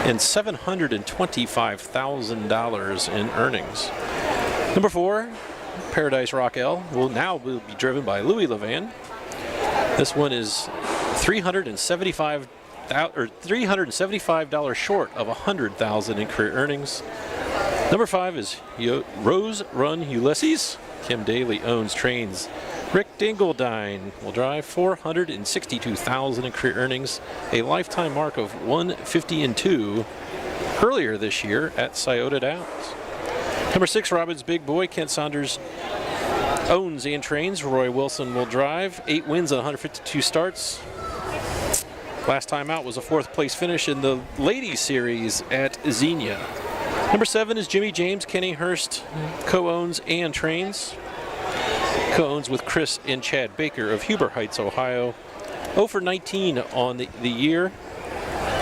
and $725,000 in earnings. Number 4, Paradise Rock L, will be driven by Louis Levan. This one is $375 short of $100,000 in career earnings. Number 5 is Rose Run Ulysses. Kim Daly owns, trains. Rick Dingledine will drive, $462,000 in career earnings, a lifetime mark of 150-2 earlier this year at Scioto Downs. Number 6, Robbins Big Boy. Kent Saunders owns and trains. Roy Wilson will drive. 8 wins and 152 starts. Last time out was a 4th place finish in the Ladies Series at Xenia. Number 7 is Jimmy James. Kenny Hurst co-owns and trains. Co-owns with Chris and Chad Baker of Huber Heights, Ohio. 0 for 19 on the year.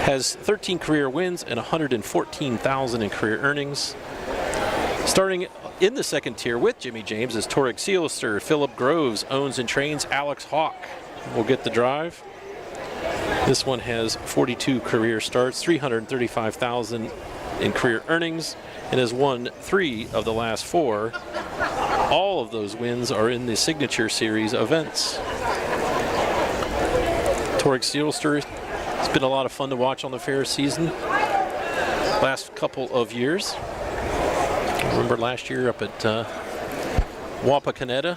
Has 13 career wins and $114,000 in career earnings. Starting in the second tier with Jimmy James is Torek Seelster. Philip Groves owns and trains Alex Hawk. Will get the drive. This one has 42 career starts, $335,000 in career earnings, and has won 3 of the last 4. All of those wins are in the Signature Series events. Torek Seelster, it's been a lot of fun to watch on the fair season last couple of years. I remember last year up at Wapakoneta.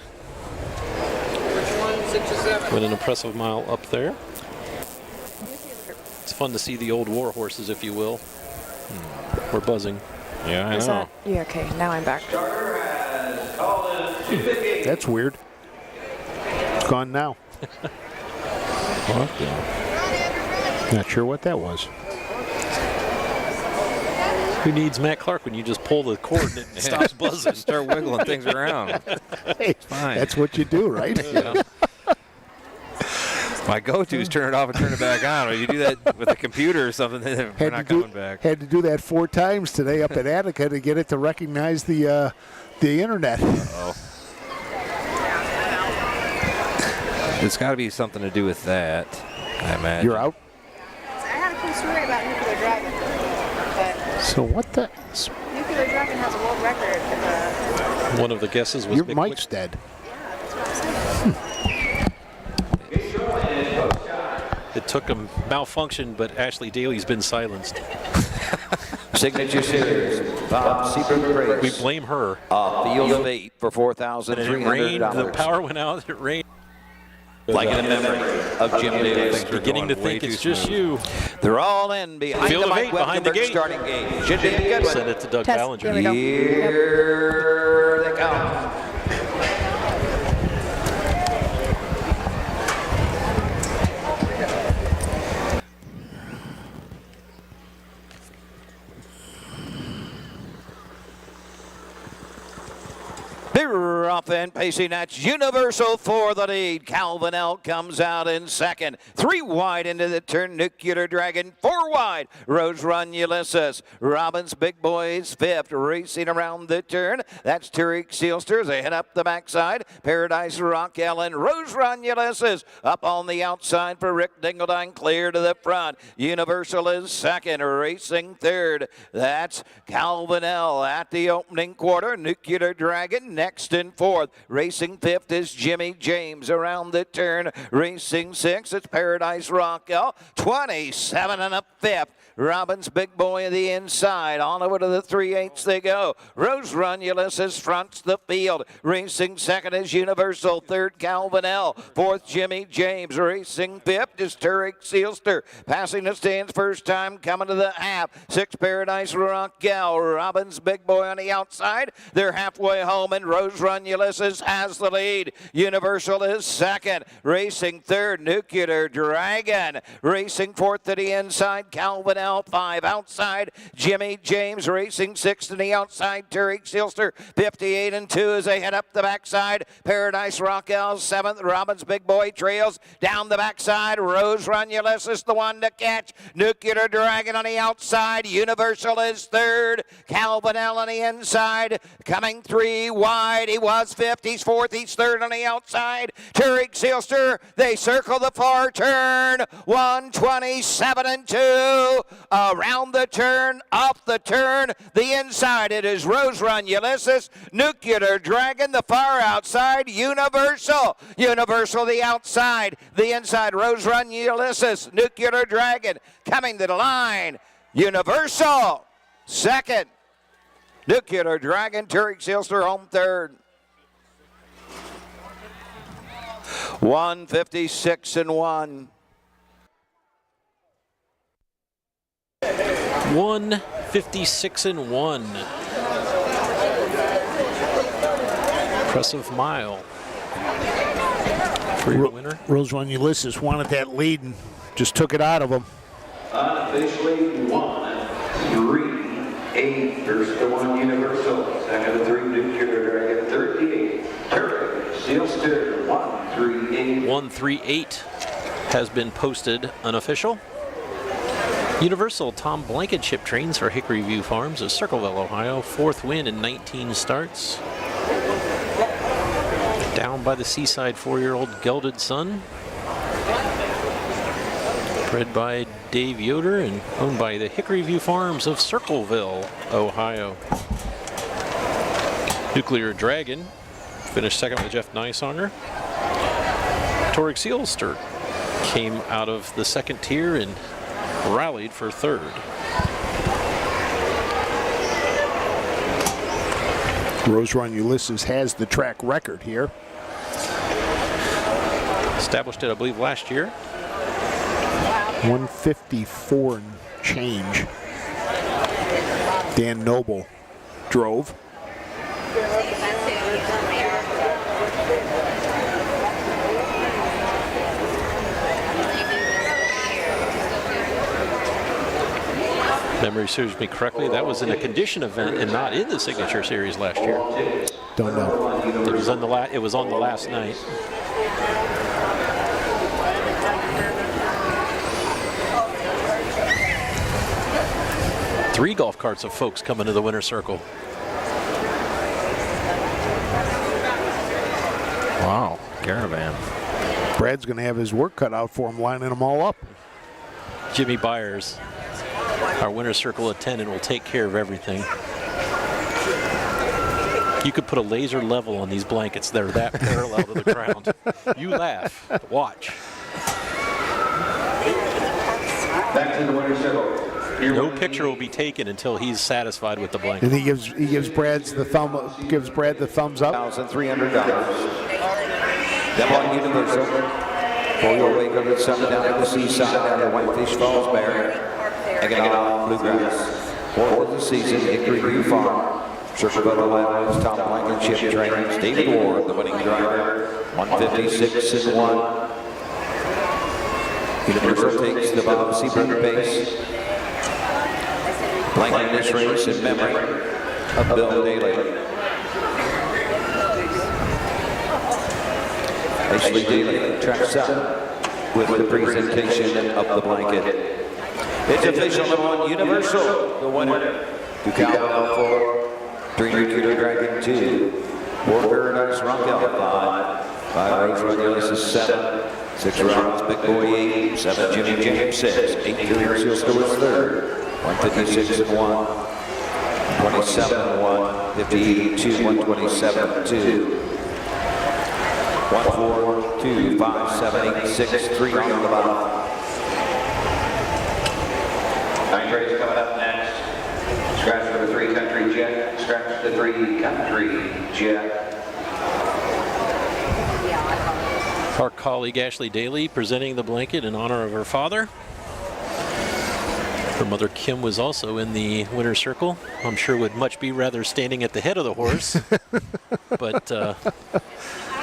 Went an impressive mile up there. It's fun to see the old war horses, if you will. We're buzzing. Yeah, I know. Yeah, okay, now I'm back. That's weird. It's gone now. Not sure what that was. Who needs Matt Clark when you just pull the cord and it stops buzzing? Start wiggling things around. Hey, it's fine. That's what you do, right? Yeah. My go-to is turn it off and turn it back on. Or you do that with a computer or something, then we're not coming back. Had to do that 4 times today up at Attica to get it to recognize the internet. Uh-oh. It's got to be something to do with that, I imagine. You're out? I had a cool story about Nuclear Dragon. But so what the? Nuclear Dragon has a world record. One of the guesses was your Mick mic's dead. It took a malfunction, but Ashley Daly's been silenced. Signature Series, Bob Seabrook Race. We blame her. Field of 8 for $4,300. It rained, the power went out, it rained. Like in memory of Jim Davis. Beginning to think it's just you. They're all in behind Field the of 8 Mike behind the Weatherford gate. starting gate. Should be a good one. Send it to Doug Test. Ballinger. There we go. Here they come. They're off and pacing. That's Universal for the lead. Calvin L comes out in second. 3 wide into the turn. Nuclear Dragon 4 wide. Rose Run Ulysses. Robbins Big Boys 5th. Racing around the turn. That's Tariq Seelster. They head up the backside. Paradise Rock Ellen. Rose Run Ulysses up on the outside for Rick Dingledine. Clear to the front. Universal is second. Racing third. That's Calvin L at the opening quarter. Nuclear Dragon next in 4th. Racing 5th is Jimmy James around the turn. Racing 6th, it's Paradise Rockwell. 27 and a 5th. Robbins Big Boy of the inside. On over to the 3/8 they go. Rose Run Ulysses fronts the field. Racing 2nd is Universal. 3rd Calvin L. 4th Jimmy James. Racing 5th is Tariq Seelster. Passing the stands first time coming to the half. 6th Paradise Rockwell. Robbins Big Boy on the outside. They're halfway home and Rose Run Ulysses has the lead. Universal is 2nd. Racing 3rd Nuclear Dragon. Racing 4th to the inside Calvin L. 5 outside Jimmy James. Racing 6th to the outside Tariq Seelster. 58 and 2 as they head up the backside. Paradise Rockwell 7th. Robbins Big Boy trails down the backside. Rose Run Ulysses the one to catch. Nuclear Dragon on the outside. Universal is 3rd. Calvin L on the inside. Coming 3 wide. He was 5th. He's 4th. He's 3rd on the outside. Tariq Seelster. They circle the far turn. 127 and 2. Around the turn, up the turn, the inside. It is Rose Run Ulysses, Nuclear Dragon, the far outside, Universal. Universal the outside, the inside, Rose Run Ulysses, Nuclear Dragon coming to the line. Universal 2nd. Nuclear Dragon, Tariq Seelster home 3rd. 156 and 1. 156 and 1. Impressive mile for your winner. Rose Run Ulysses wanted that lead and just took it out of him. Unofficially 1-3 8, first to 1 Universal, second to 3 Nuclear Dragon, 38, Turkey, Steel Steer, 138. 138 has been posted unofficial. Universal Tom Blankenship trains for Hickory View Farms of Circleville, Ohio. 4th win in 19 starts. Down by the Seaside 4-year-old Gelded Son. Bred by Dave Yoder and owned by the Hickory View Farms of Circleville, Ohio. Nuclear Dragon finished second with Jeff Nysonger. Toric Sealster came out of the second tier and rallied for third. Rose Run Ulysses has the track record here. Established it, I believe, last year. 154 and change. Dan Noble drove. Memory serves me correctly, that was in a condition event and not in the Signature Series last year. Don't know. It was on the last night. Three golf carts of folks coming to the winner's circle. Wow, caravan. Brad's going to have his work cut out for him, lining them all up. Jimmy Byers, our winner's circle attendant, will take care of everything. You could put a laser level on these blankets. They're that parallel to the ground. You laugh. Watch. Back to the winner's circle. No picture will be taken until he's satisfied with the blanket. And he gives Brad the thumbs up. $1,300. Devon Universal. For your wake of the sun down at the seaside down at Whitefish Falls Bear. Economic Bluegrass. 4th of the season, Hickory View Farm. Circleville, Ohio, Tom Blankenship trains. David Ward, the winning driver. 156 and 1. Universal takes the Bob Seabrook pace. Blanking this race in memory of Bill Daly. Ashley Daly tracks up with the presentation of the blanket. It's official, number 1, Universal, the winner. To Calvin 4, 3 Nuclear Dragon 2, 4 Paradise Rockell 5, 5 Rose Run Ulysses 7, 6 Rollins Big Boy 8, 7 Jimmy James 6, 8 Junior Sealster was third. 156 and 1, 27 and 1, 58 2, 127 2, 1 4 2 5 7 8 6 3 on the bottom. Ninth race coming up next. Scratch for the 3 Country Jet. Scratch the 3 Country Jet. Our colleague Ashley Daly presenting the blanket in honor of her father. Her mother Kim was also in the winner's circle. I'm sure would much be rather standing at the head of the horse. But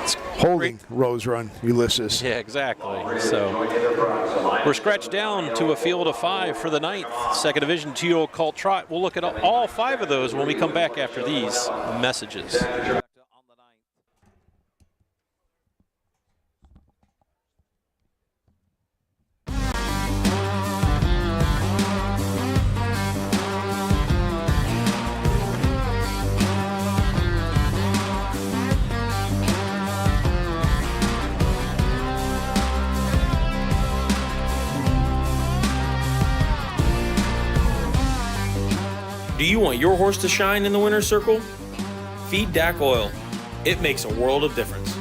it's holding Rose Run Ulysses. Yeah, exactly. So we're scratched down to a field of 5 for the 9th. Second Division 2-year-old Colt Trot. We'll look at all 5 of those when we come back after these messages. Do you want your horse to shine in the winner's circle? Feed DAC Oil. It makes a world of difference.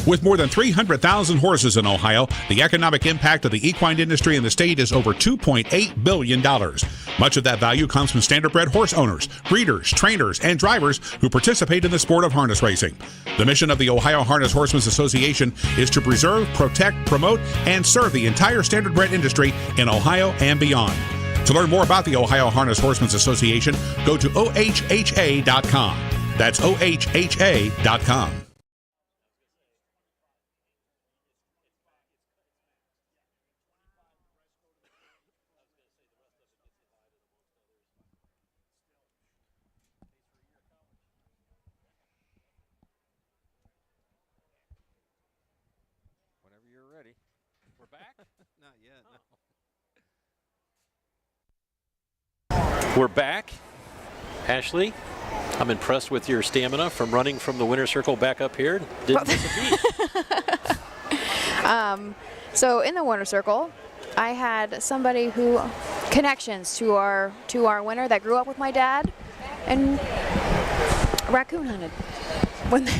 With more than 300,000 horses in Ohio, the economic impact of the equine industry in the state is over $2.8 billion. Much of that value comes from standardbred horse owners, breeders, trainers, and drivers who participate in the sport of harness racing. The mission of the Ohio Harness Horsemen's Association is to preserve, protect, promote, and serve the entire standardbred industry in Ohio and beyond. To learn more about the Ohio Harness Horsemen's Association, go to ohha.com. That's ohha.com. We're back. Ashley, I'm impressed with your stamina from running from the winner's circle back up here. Didn't miss a beat. So in the winner's circle, I had somebody who connections to our winner that grew up with my dad and raccoon hunted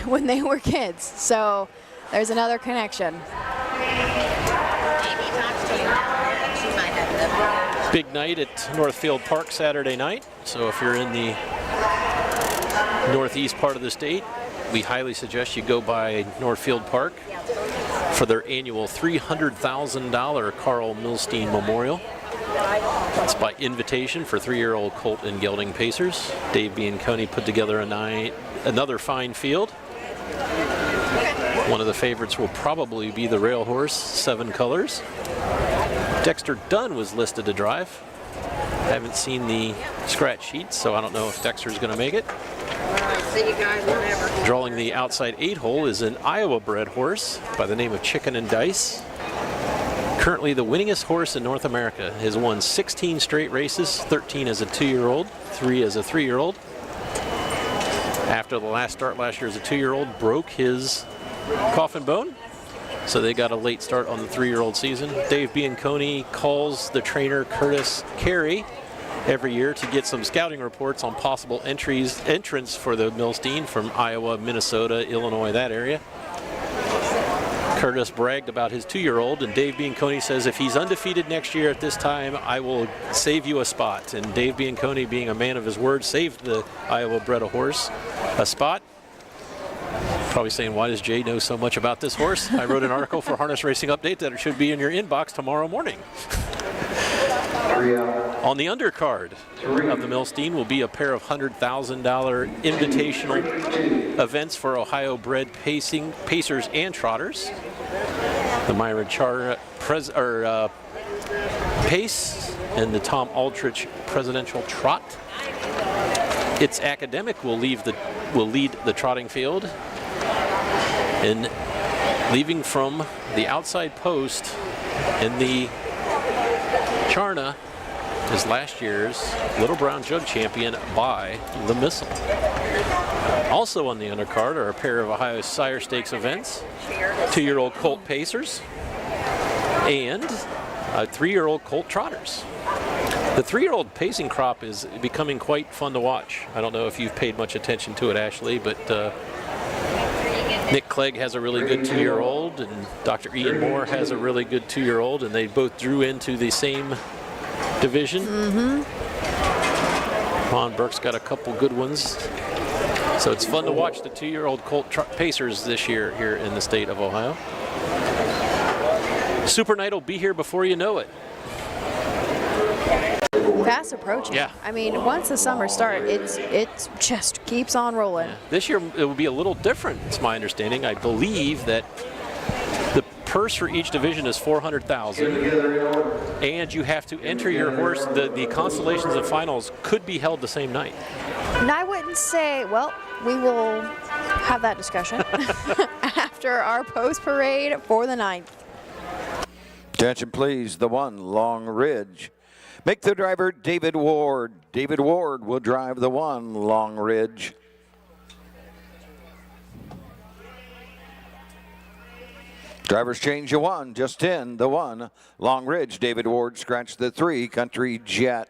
when they were kids. So there's another connection. Big night at Northfield Park Saturday night. So if you're in the northeast part of the state, we highly suggest you go by Northfield Park for their annual $300,000 Carl Milstein Memorial. It's by invitation for 3-year-old Colt and Gelding Pacers. Dave Bianconi put together another fine field. One of the favorites will probably be the Rail Horse, 7 Colors. Dexter Dunn was listed to drive. I haven't seen the scratch sheet, so I don't know if Dexter's going to make it. See you guys whenever. Drawing the outside 8-hole is an Iowa-bred horse by the name of Chicken and Dice. Currently the winningest horse in North America. Has won 16 straight races, 13 as a 2-year-old, 3 as a 3-year-old. After the last start last year as a 2-year-old, broke his coffin bone. So they got a late start on the 3-year-old season. Dave Bianconi calls the trainer Curtis Carey every year to get some scouting reports on possible entrants for the Milstein from Iowa, Minnesota, Illinois, that area. Curtis bragged about his 2-year-old, and Dave Bianconi says if he's undefeated next year at this time, I will save you a spot. And Dave Bianconi, being a man of his word, saved the Iowa-bred horse a spot. Probably saying, why does Jay know so much about this horse? I wrote an article for Harness Racing Update that it should be in your inbox tomorrow morning. On the undercard of the Milstein will be a pair of $100,000 invitational events for Ohio-bred pacers and trotters. The Myron Pace and the Tom Aldrich Presidential Trot. Its Academic will lead the trotting field, and leaving from the outside post in the Charna is last year's Little Brown Jug champion by the Missile. Also on the undercard are a pair of Ohio Sire Stakes events, 2-year-old Colt Pacers and 3-year-old Colt Trotters. The 3-year-old pacing crop is becoming quite fun to watch. I don't know if you've paid much attention to it, Ashley, but Nick Clegg has a really good 2-year-old, and Dr. Ian Moore has a really good 2-year-old, and they both drew into the same division. Ron Burke's got a couple good ones. So it's fun to watch the 2-year-old Colt Pacers this year here in the state of Ohio. Super Night will be here before you know it. Fast approaching. Yeah. I mean, once the summer starts, it just keeps on rolling. Yeah. This year it will be a little different, it's my understanding. I believe that the purse for each division is $400,000, and you have to enter your horse. The constellations and finals could be held the same night. And I wouldn't say, well, we will have that discussion after our post parade for the 9th. Attention please, the 1, Long Ridge. Make the driver David Ward. David Ward will drive the 1, Long Ridge. Drivers change the 1, just in the 1, Long Ridge. David Ward scratched the 3, Country Jet.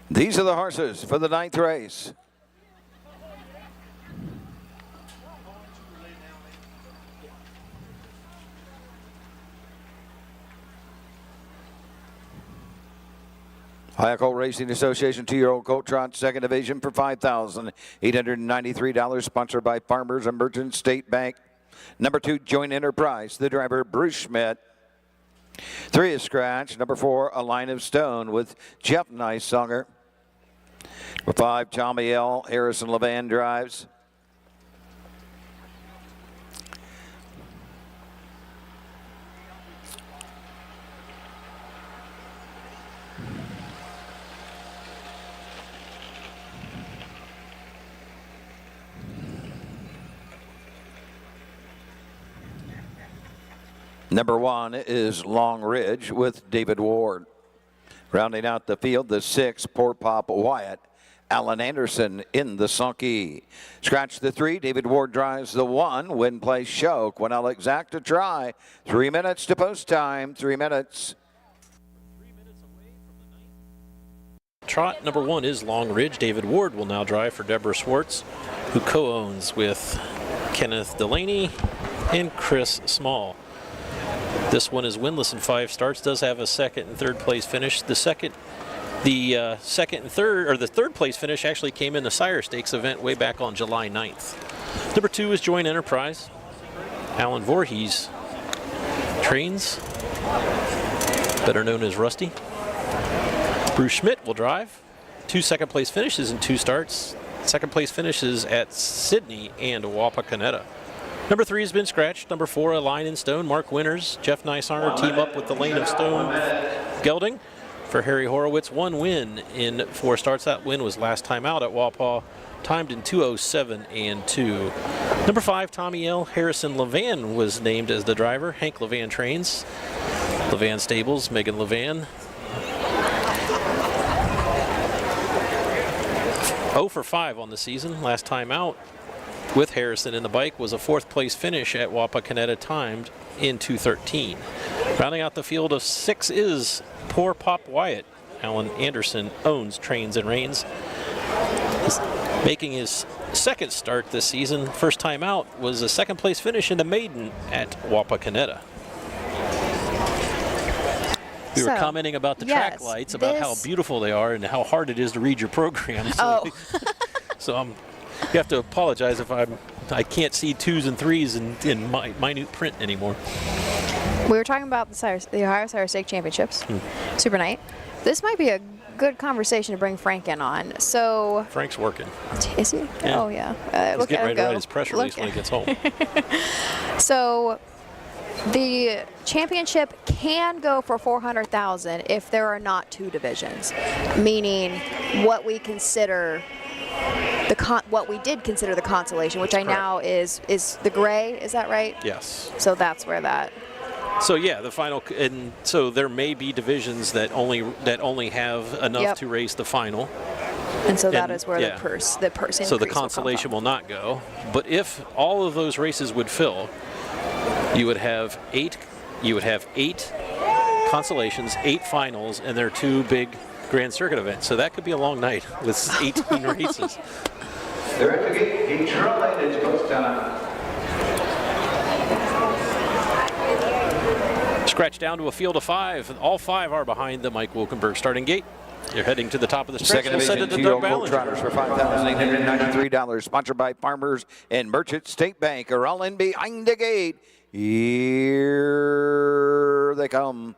These are the horses for the 9th race. Ohio Colt Racing Association 2-year-old Colt Trot, 2nd division for $5,893, sponsored by Farmers and Merchant State Bank. Number 2, Joint Enterprise, the driver Bruce Schmidt. 3 is scratch. Number 4, A Line of Stone with Jeff Nicesonger. Number 5, Tommy L. Harrison Levan drives. Number 1 is Long Ridge with David Ward. Rounding out the field, the 6, Poor Pop Wyatt. Alan Anderson in the sulky. Scratch the 3, David Ward drives the 1. Win place show. Quinell exact try. 3 minutes to post time. 3 minutes. Trot number 1 is Long Ridge. David Ward will now drive for Deborah Schwartz, who co-owns with Kenneth Delaney and Chris Small. This one is winless in 5 starts. Does have a second and third place finish. The second and third, or the third place finish actually came in the Sire Stakes event way back on July 9th. Number 2 is Joint Enterprise. Alan Voorhees trains, better known as Rusty. Bruce Schmidt will drive. 2 second place finishes in 2 starts. Second place finishes at Sydney and Wapakoneta. Number 3 has been scratched. Number 4, A Line in Stone. Mark Winters, Jeff Nisarner team up with the Lane of Stone gelding for Harry Horowitz. 1 win in 4 starts. That win was last time out at Wapaw, timed in 2:07 and 2. Number 5, Tommy L. Harrison Levan was named as the driver. Hank Levan trains. Levan Stables, Megan Levan. 0 for 5 on the season. Last time out with Harrison in the bike was a 4th place finish at Wapakoneta, timed in 2:13. Rounding out the field of 6 is Poor Pop Wyatt. Alan Anderson owns, trains, and reins. He's making his 2nd start this season. First time out was a 2nd place finish in the maiden at Wapakoneta. We were commenting about the track lights, about how beautiful they are and how hard it is to read your program. So, so you have to apologize if I can't see 2s and 3s in minute print anymore. We were talking about the Ohio Sire Stake Championships, Super Night. This might be a good conversation to bring Frank in on. So Frank's working. Is he? Yeah. Oh yeah. He's getting ready to write his press release when he gets home. So the championship can go for $400,000 if there are not 2 divisions, meaning what we consider what we did consider the consolation, which I now is the gray. Is that right? Yes. So that's where that. So yeah, the final, and so there may be divisions that only have enough to race the final. And so that is where the purse So the consolation will not go. But if all of those races would fill, you would have 8 consolations, 8 finals, and there are 2 big Grand Circuit events. So that could be a long night with 18 races. They're at the gate. Detroit Lane is post time. Scratch down to a field of 5. All 5 are behind the Mike Wilkenberg starting gate. You're heading to the top of the stretch. Second division, 2-year-old Colt Trotters for $5,893. Sponsored by Farmers and Merchant State Bank are all in behind the gate. Here they come.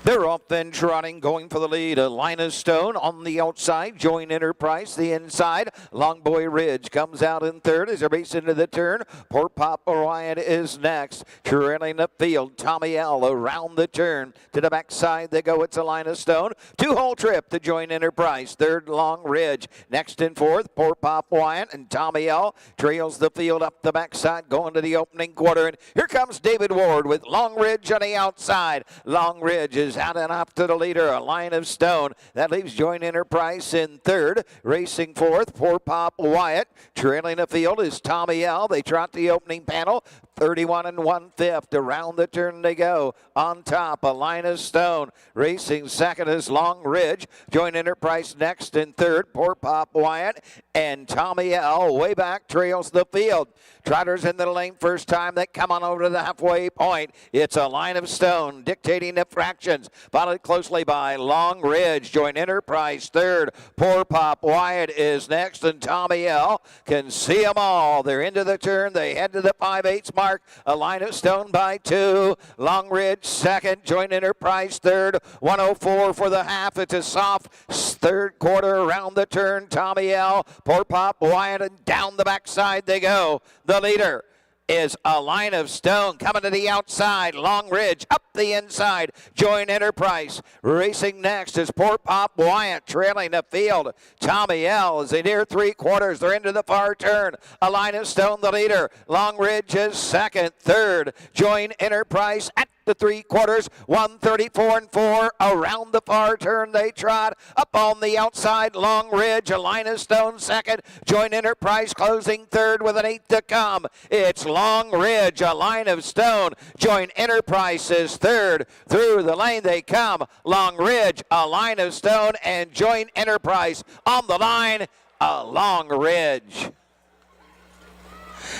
They're off then trotting, going for the lead. A Line of Stone on the outside. Joint Enterprise, the inside. Long Boy Ridge comes out in third as they race into the turn. Poor Pop Orion is next. Trailing the field, Tommy L around the turn. To the backside they go. It's a Line of Stone. 2-hole trip to Joint Enterprise. Third, Long Ridge. Next and fourth, Poor Pop Orion, and Tommy L trails the field up the backside, going to the opening quarter. And here comes David Ward with Long Ridge on the outside. Long Ridge is out and up to the leader, A Line of Stone. That leaves Joint Enterprise in third. Racing fourth, Poor Pop Wyatt. Trailing the field is Tommy L. They trot the opening panel. 31 1/5. Around the turn they go. On top, A Line of Stone. Racing second is Long Ridge. Joint Enterprise next and third. Poor Pop Wyatt and Tommy L. way back trails the field. Trotters into the lane first time. They come on over to the halfway point. It's A Line of Stone dictating the fractions. Followed closely by Long Ridge. Joint Enterprise third. Poor Pop Wyatt is next, and Tommy L. can see them all. They're into the turn. They head to the 5/8 mark. A Line of Stone by 2. Long Ridge second. Joint Enterprise third. 1:04 for the half. It's a soft third quarter around the turn. Tommy L. Poor Pop Wyatt, and down the backside they go. The leader, is A Line of Stone. Coming to the outside, Long Ridge up the inside. Join Enterprise. Racing next is Port Pop Wyatt trailing the field. Tommy L is in near 3/4. They're into the far turn. A Line of Stone the leader. Long Ridge is second. Third, Join Enterprise at the 3/4. 134-4 around the far turn they trot. Up on the outside, Long Ridge. A Line of Stone second. Join Enterprise closing third with an 8 to come. It's Long Ridge, A Line of Stone. Join Enterprise is third. Through the lane they come. Long Ridge, A Line of Stone, and Join Enterprise on the line. A Long Ridge.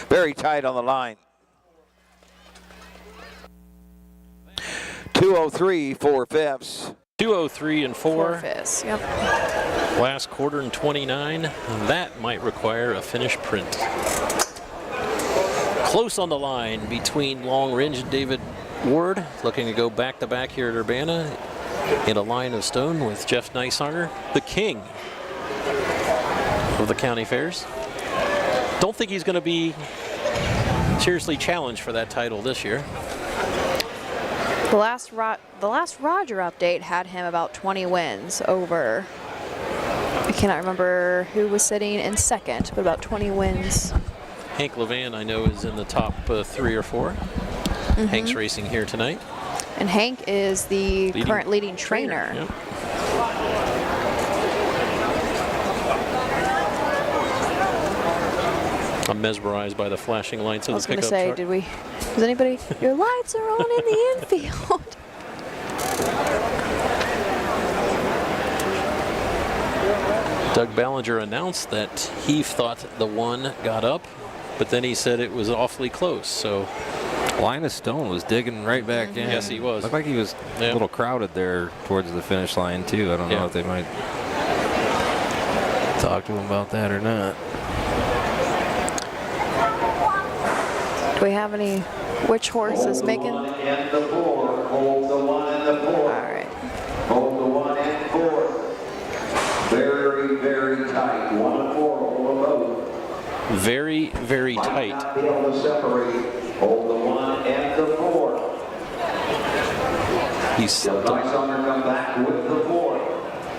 Very tight on the line. 2:03 4/5. 2:03 and 4. 4/5, yep. Last quarter in 29. That might require a finish print. Close on the line between Long Ridge and David Ward, looking to go back-to-back here at Urbana in A Line of Stone with Jeff Neissanger, the king of the county fairs. Don't think he's going to be seriously challenged for that title this year. The last Roger update had him about 20 wins over, I cannot remember who was sitting in second, but about 20 wins. Hank Levan, I know, is in the top 3 or 4. Mm-hmm. Hank's racing here tonight. And Hank is the current leading trainer. Yep. I'm mesmerized by the flashing lights of the pickup truck. I was going to say, does anybody, your lights are on in the infield. Doug Ballinger announced that he thought the 1 got up, but then he said it was awfully close. So Line of Stone was digging right back in. Yes, he was. Looked like he was a little crowded there towards the finish line too. I don't know if they might talk to him about that or not. Do we have any, which horse is making? Hold the 1 and the 4. Hold the 1 and the 4. All right. Hold the 1 and 4. Very, very tight. 1 and 4. Hold them both. Very, very tight. Not be able to separate. Hold the 1 and the 4. He's Neissanger come back with the 4.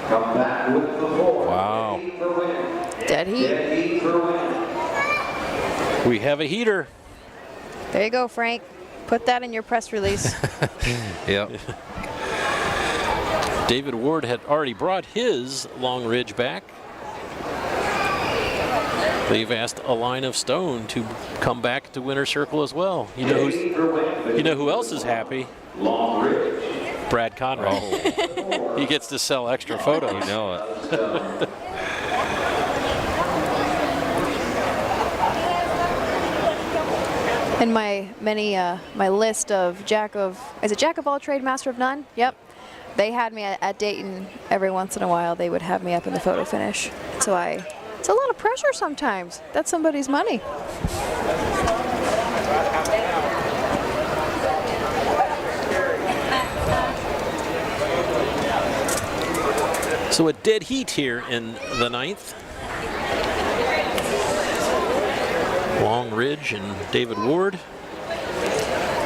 Come back with the 4. Wow. Dead heat. Dead heat for win. We have a heater. There you go, Frank. Put that in your press release. Yep. David Ward had already brought his Long Ridge back. They've asked A Line of Stone to come back to Winner's Circle as well. You know who else is happy? Long Ridge. Brad Conrad. He gets to sell extra photos. You know it. In my my list of is it Jack of all trade, master of none? Yep. They had me at Dayton every once in a while. They would have me up in the photo finish. So it's a lot of pressure sometimes. That's somebody's money. So a dead heat here in the 9th. Long Ridge and David Ward.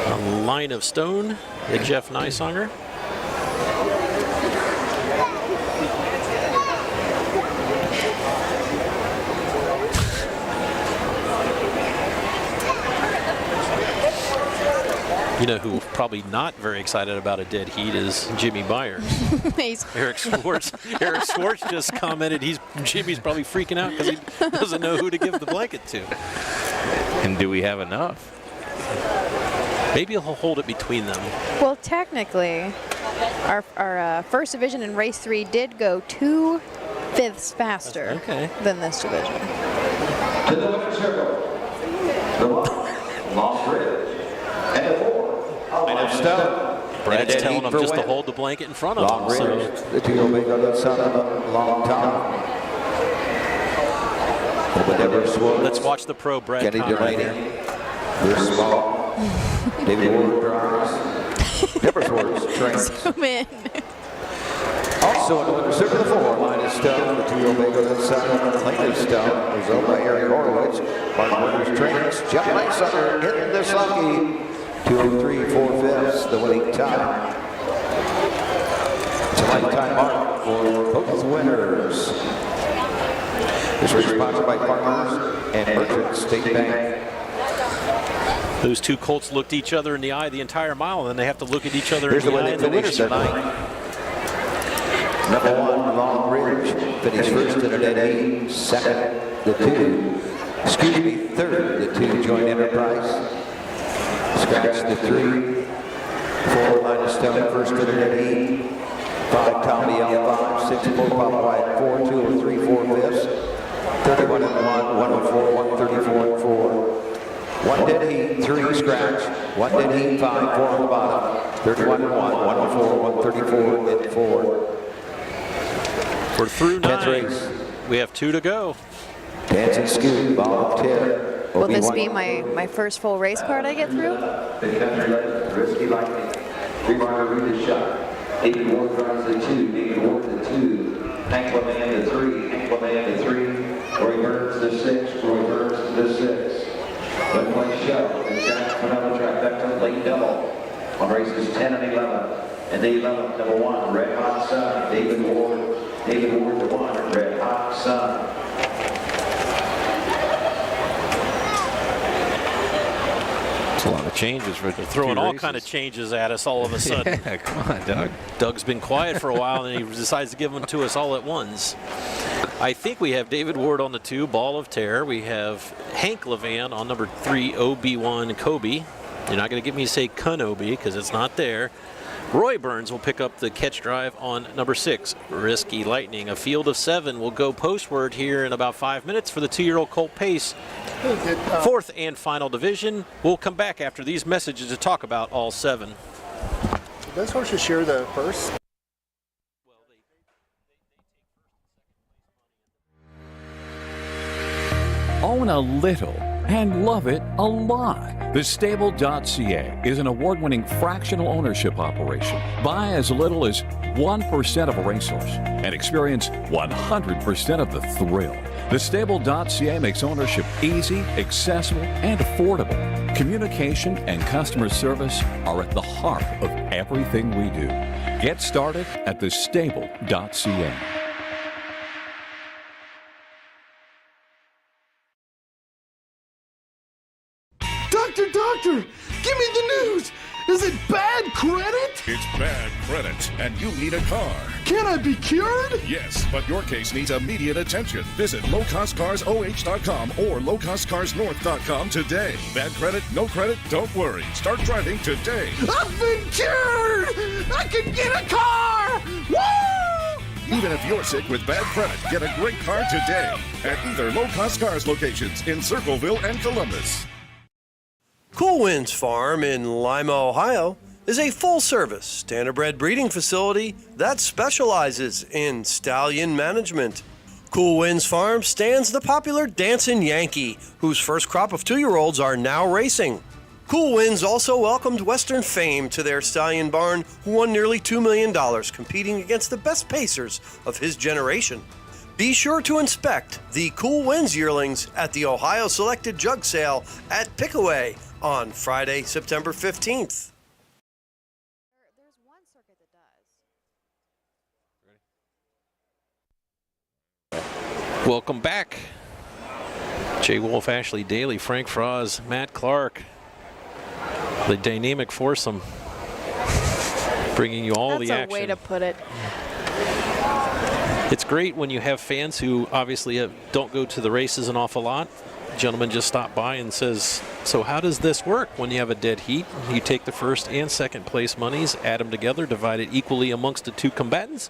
A Line of Stone and Jeff Neissanger. You know who probably not very excited about a dead heat is Jimmy Byers. Eric Schwartz. Eric Schwartz just commented Jimmy's probably freaking out because he doesn't know who to give the blanket to. And do we have enough? Maybe he'll hold it between them. Well, technically, our first division in race 3 did go 2/5 faster than this division. To the winner's circle. The Long Ridge. And the 4. Line of Stone. Brad's telling him just to hold the blanket in front of Long him. Ridge, the two Omega son of a long time. Let's watch the pro Brad Kenny Conrad. Delaney. Bruce Small. David Ward drives. Deborah Swartz trains. Zoom in. Also Also in the winner's circle, the 4, Linus Stone. The 2-year-old Bago to the 7, Clayton Stone. Was owned by Eric Horowitz. Mark Werner's trainers. Jeff Lysander in the sulky. 2:03.4 the winning time. It's a lifetime mark for both winners. This race sponsored by Farmers and Merchant State Bank. Those two colts looked each other in the eye the entire mile, and then they have to look at each other Here's in the the eye in the winner's circle. Number 1, Long Ridge, finished first in a dead heat. Second, the 2. Excuse me, third, the 2, Joint Enterprise. Scratch the 3. 4, Linus Stone, first in a dead heat. 5, Tommy L. 5, 6, Bull Pop White, 4, 2:03.4. 31 and 1, 104, 134 and 4. 1 dead heat, 3 scratch. 1 dead heat, 5, 4 on the bottom. 31 and 1, 104, 134 and 4. We're through 9. Race. We have 2 to go. Dancing Scoot, Ball of Terror. Will this be my first full race card I get through? The country legend, Risky Lightning. 3 Margarita Shot. David Ward drives the 2. David Ward the 2. Hank LeMay the 3. Hank LeMay the 3. Roy Burns the 6. Roy Burns the 6. One place show. The Jack Manila trifecta late double on races 10 and 11. And the 11th, number 1, Red Hot Sun. David Ward. David Ward the 1. Red Hot Sun. It's a lot of changes. They're throwing all kind of changes at us all of a sudden. Yeah, come on, Doug. Doug's been quiet for a while, and he decides to give them to us all at once. I think we have David Ward on the 2, Ball of Terror. We have Hank Levan on number 3, OB1 Kobe. You're not going to get me to say Kunobi because it's not there. Roy Burns will pick up the catch drive on number 6, Risky Lightning. A field of 7 will go postward here in about 5 minutes for the 2-year-old Colt Pace. 4th and final division. We'll come back after these messages to talk about all 7. Did those horses share the purse? Own a little and love it a lot. TheStable.ca is an award-winning fractional ownership operation. Buy as little as 1% of a racehorse and experience 100% of the thrill. TheStable.ca makes ownership easy, accessible, and affordable. Communication and customer service are at the heart of everything we do. Get started at TheStable.ca. Doctor, give me the news. Is it bad credit? It's bad credit, and you need a car. Can I be cured? Yes, but your case needs immediate attention. Visit lowcostcarsoh.com or lowcostcarsnorth.com today. Bad credit, no credit, don't worry. Start driving today. I've been cured! I can get a car! Woo! Even if you're sick with bad credit, get a great car today at either Low Cost Cars locations in Circleville and Columbus. Cool Winds Farm in Lima, Ohio is a full-service standardbred breeding facility that specializes in stallion management. Cool Winds Farm stands the popular Dancin' Yankee, whose first crop of 2-year-olds are now racing. Cool Winds also welcomed Western Fame to their stallion barn, who won nearly $2 million competing against the best pacers of his generation. Be sure to inspect the Cool Winds yearlings at the Ohio Selected Jug Sale at Pickaway on Friday, September 15th. Welcome back. Jay Wolf, Ashley Daly, Frank Froz, Matt Clark. The dynamic foursome bringing you all the action. That's a way to put it. It's great when you have fans who obviously don't go to the races an awful lot. Gentleman just stopped by and says, so how does this work when you have a dead heat? You take the first and second place monies, add them together, divide it equally amongst the 2 combatants.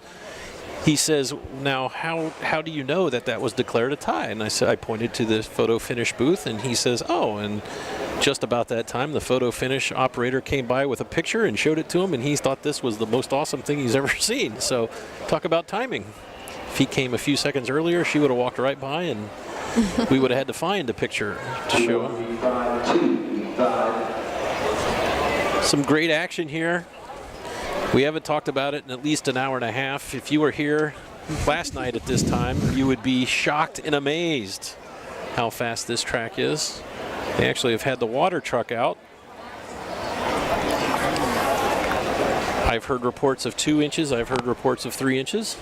He says, now how do you know that was declared a tie? And I pointed to the photo finish booth, and he says, oh, and just about that time, the photo finish operator came by with a picture and showed it to him, and he thought this was the most awesome thing he's ever seen. So talk about timing. If he came a few seconds earlier, she would have walked right by, and we would have had to find a picture to show him. Some great action here. We haven't talked about it in at least an hour and a half. If you were here last night at this time, you would be shocked and amazed how fast this track is. They actually have had the water truck out. I've heard reports of 2 inches. I've heard reports of 3 inches.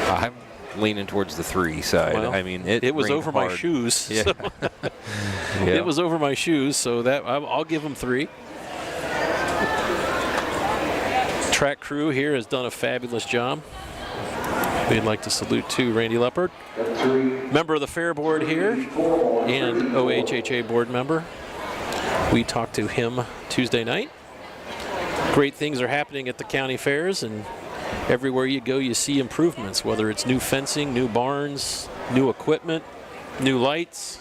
I'm leaning towards the 3 side. Well, I mean, it was rained over hard. my shoes. Yeah. So Yeah. It was over my shoes, so that I'll give them 3. Track crew here has done a fabulous job. We'd like to salute to Randy Leopard, member of the Fair Board here and OHHA board member. We talked to him Tuesday night. Great things are happening at the county fairs, and everywhere you go you see improvements, whether it's new fencing, new barns, new equipment, new lights.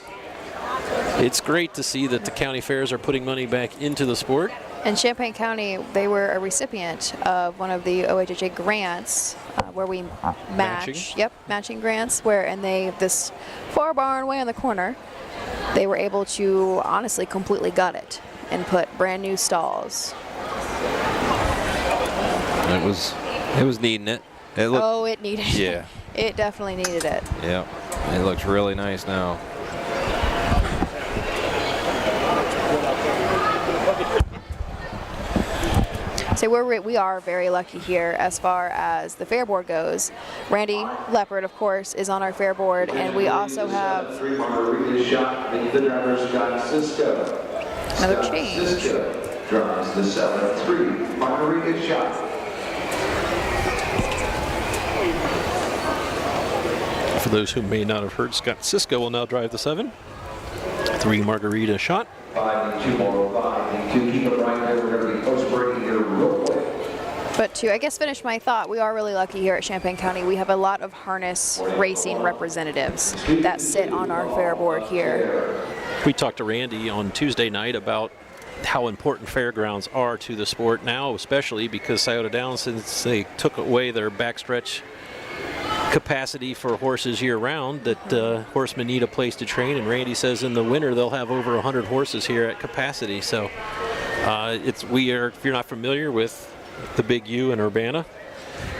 It's great to see that the county fairs are putting money back into the sport. In Champaign County, they were a recipient of one of the OHHA grants where we matching grants, this 4 barn way in the corner, they were able to honestly completely gut it and put brand new stalls. It was needing it. It needed it. Yeah. It definitely needed it. Yeah. It looks really nice now. So we are very lucky here as far as the fair board goes. Randy Leopard, of course, is on our fair board, and we also have another change. Drives the 7-3 margarita shot. For those who may not have heard, Scott Sisko will now drive the 7-3 margarita shot. 5 more, 5 2. Keep it right there. We're going to be post breaking here real quick. But to, I guess, finish my thought, we are really lucky here at Champaign County. We have a lot of harness racing representatives that sit on our fair board here. We talked to Randy on Tuesday night about how important fairgrounds are to the sport now, especially because Scioto Downs, since they took away their backstretch capacity for horses year-round, that horsemen need a place to train, and Randy says in the winter they'll have over 100 horses here at capacity. So if you're not familiar with the Big U in Urbana,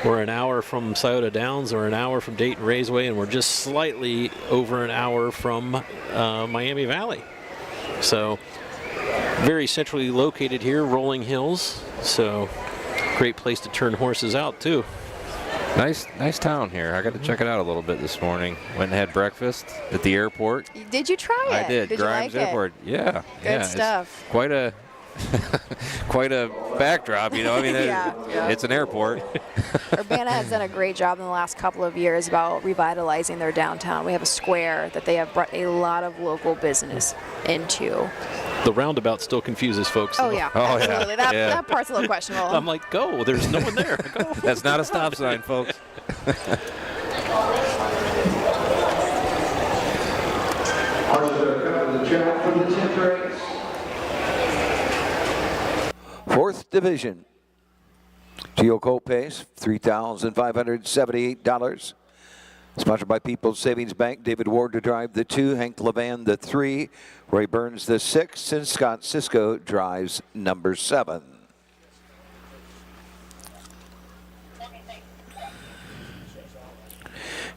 we're an hour from Scioto Downs or an hour from Dayton Raceway, and we're just slightly over an hour from Miami Valley. So very centrally located here, rolling hills, so great place to turn horses out too. Nice town here. I got to check it out a little bit this morning. Went and had breakfast at the airport. Did you try it? I did. Grimes you like Airport. It? Yeah. Good stuff. It's quite a backdrop, you know. I mean, it's an airport. Urbana has done a great job in the last couple of years about revitalizing their downtown. We have a square that they have brought a lot of local business into. The roundabout still confuses folks. Oh, yeah. Oh, absolutely. Yeah. That part's a little questionable. I'm like, go. There's no one there. Go. That's not a stop sign, folks. Horses are coming to the track for the 10th race. 4th division. Geo Colt Pace, $3,578. Sponsored by People's Savings Bank. David Ward to drive the 2, Hank Levan the 3, Roy Burns the 6, and Scott Sisko drives number 7.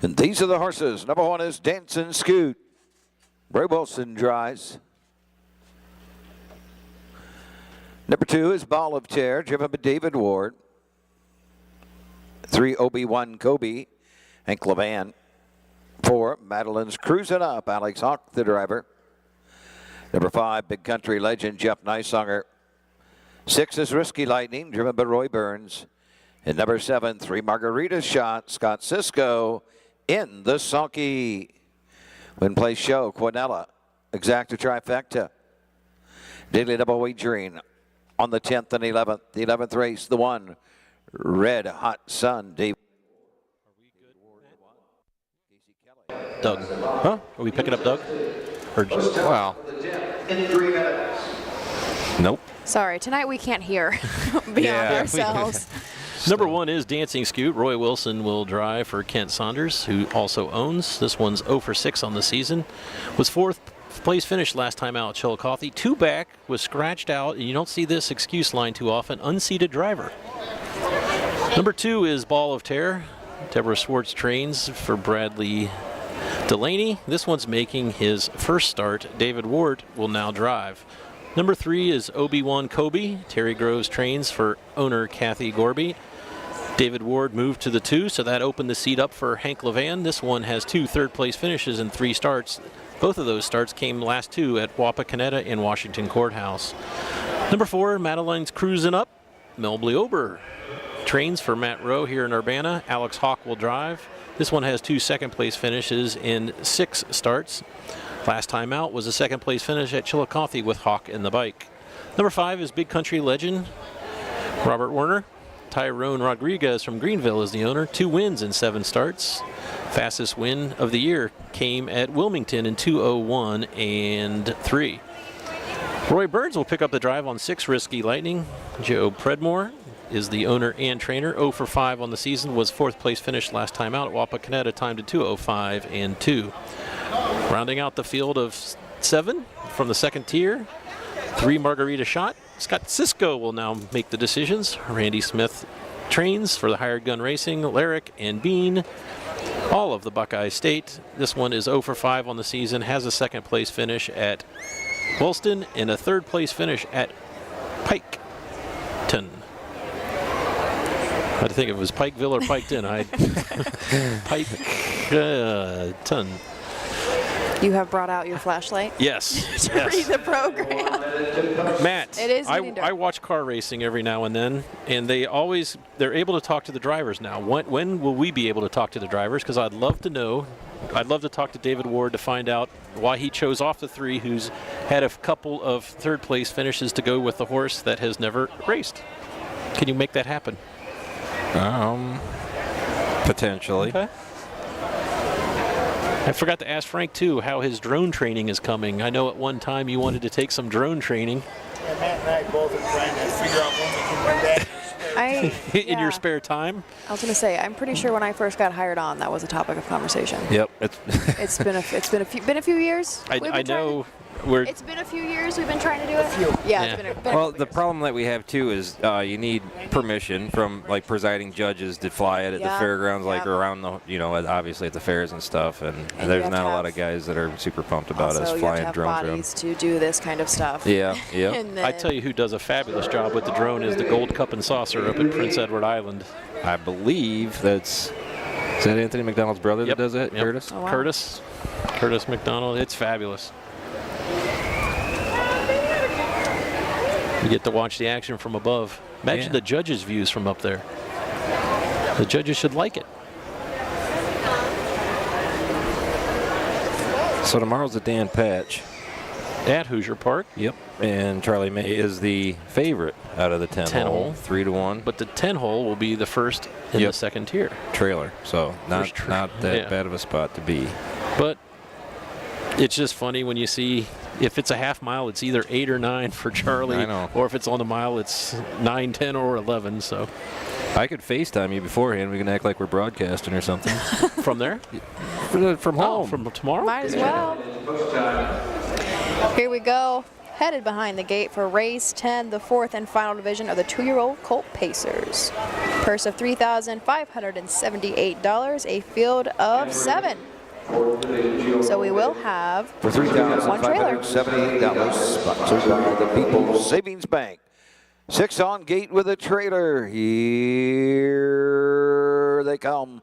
And these are the horses. Number 1 is Dancing Scoot. Roy Wilson drives. Number 2 is Ball of Chair, driven by David Ward. 3, Obi-Wan Kobe, Hank Levan. 4, Madeline's Cruising Up, Alex Hawk, the driver. Number 5, Big Country Legend, Jeff Nysonger. 6 is Risky Lightning, driven by Roy Burns. And number 7, 3 Margarita Shot, Scott Sisko in the sulky. Win place show, Quinella, Exacta Trifecta. Daily double wagering on the 10th and 11th. The 11th race, the 1, Red Hot Sun, Dave. Doug. Huh? Are we picking up Doug? Or just, wow. In 3 minutes. Nope. Sorry, tonight we can't hear beyond ourselves. Number 1 is Dancing Scoot. Roy Wilson will drive for Kent Saunders, who also owns. This one's 0 for 6 on the season. Was fourth place finish last time out at Chillicothe. 2 back, was scratched out, and you don't see this excuse line too often. Unseated driver. Number 2 is Ball of Terror. Deborah Swartz trains for Bradley Delaney. This one's making his first start. David Ward will now drive. Number 3 is Obi-Wan Kobe. Terry Groves trains for owner Kathy Gorby. David Ward moved to the 2, so that opened the seat up for Hank Levan. This one has 2 third-place finishes and 3 starts. Both of those starts came last 2 at Wapakoneta and Washington Courthouse. Number 4, Madeline's cruising up. Melby Ober trains for Matt Rowe here in Urbana. Alex Hawk will drive. This one has 2 second-place finishes in 6 starts. Last time out was a second-place finish at Chillicothe with Hawk in the bike. Number 5 is Big Country legend Robert Werner. Tyrone Rodriguez from Greenville is the owner. 2 wins in 7 starts. Fastest win of the year came at Wilmington in 2:01 and 3. Roy Burns will pick up the drive on 6 Risky Lightning. Joe Predmore is the owner and trainer. 0 for 5 on the season, was 4th place finish last time out at Wapakoneta, timed to 2:05 and 2. Rounding out the field of 7 from the second tier, 3 Margarita Shot. Scott Cisco will now make the decisions. Randy Smith trains for the Hired Gun Racing, Larrick and Bean, all of the Buckeye State. This one is 0 for 5 on the season, has a 2nd place finish at Woolston and a 3rd place finish at Piketon. I had to think if it was Pikeville or Piketon. Piketon. You have brought out your flashlight? Yes. To yes. read the program. Matt, It is getting dark. I watch car racing every now and then, and they're able to talk to the drivers now. When will we be able to talk to the drivers? Because I'd love to know. I'd love to talk to David Ward to find out why he chose off the 3 who's had a couple of 3rd place finishes to go with the horse that has never raced. Can you make that happen? Potentially. Okay. I forgot to ask Frank, too, how his drone training is coming. I know at one time you wanted to take some drone training. Yeah, Matt and I both are trying to figure out when we can do that. In your spare time? I was going to say, I'm pretty sure when I first got hired on, that was a topic of conversation. Yep. It's been a few years. I know. It's been a few years we've been trying to do it. Yeah, it's been a Well, the problem that we have too is you need permission from like presiding judges to fly it at the fairgrounds, like around the, obviously at the fairs and stuff. And there's not a lot of guys that are super pumped about us flying drones around. Bodies to do this kind of stuff. Yeah, yeah. I tell you who does a fabulous job with the drone is the Gold Cup and Saucer up at Prince Edward Island. I believe is that Anthony McDonald's brother that does it, Curtis? Oh, wow. Curtis McDonald. It's fabulous. You get to watch the action from above. Imagine the judges' views from up there. The judges should like it. So tomorrow's the Dan Patch. At Hoosier Park. Yep. And Charlie May is the favorite out of the 10 hole. 3-1. But the 10 hole will be the first in the second tier. Trailer. So not that bad of a spot to be. But it's just funny when you see if it's a half mile, it's either 8 or 9 for Charlie. I know. Or if it's on the mile, it's 9, 10, or 11. So I could FaceTime you beforehand. We can act like we're broadcasting or something. From there? From home. From tomorrow? Might as well. Here we go. Headed behind the gate for race 10, the 4th and final division of the 2-year-old Colt Pacers. Purse of $3,578, a field of 7. So we will have for $3,578, sponsored by the People's Savings Bank. 6 on gate with a trailer. Here they come.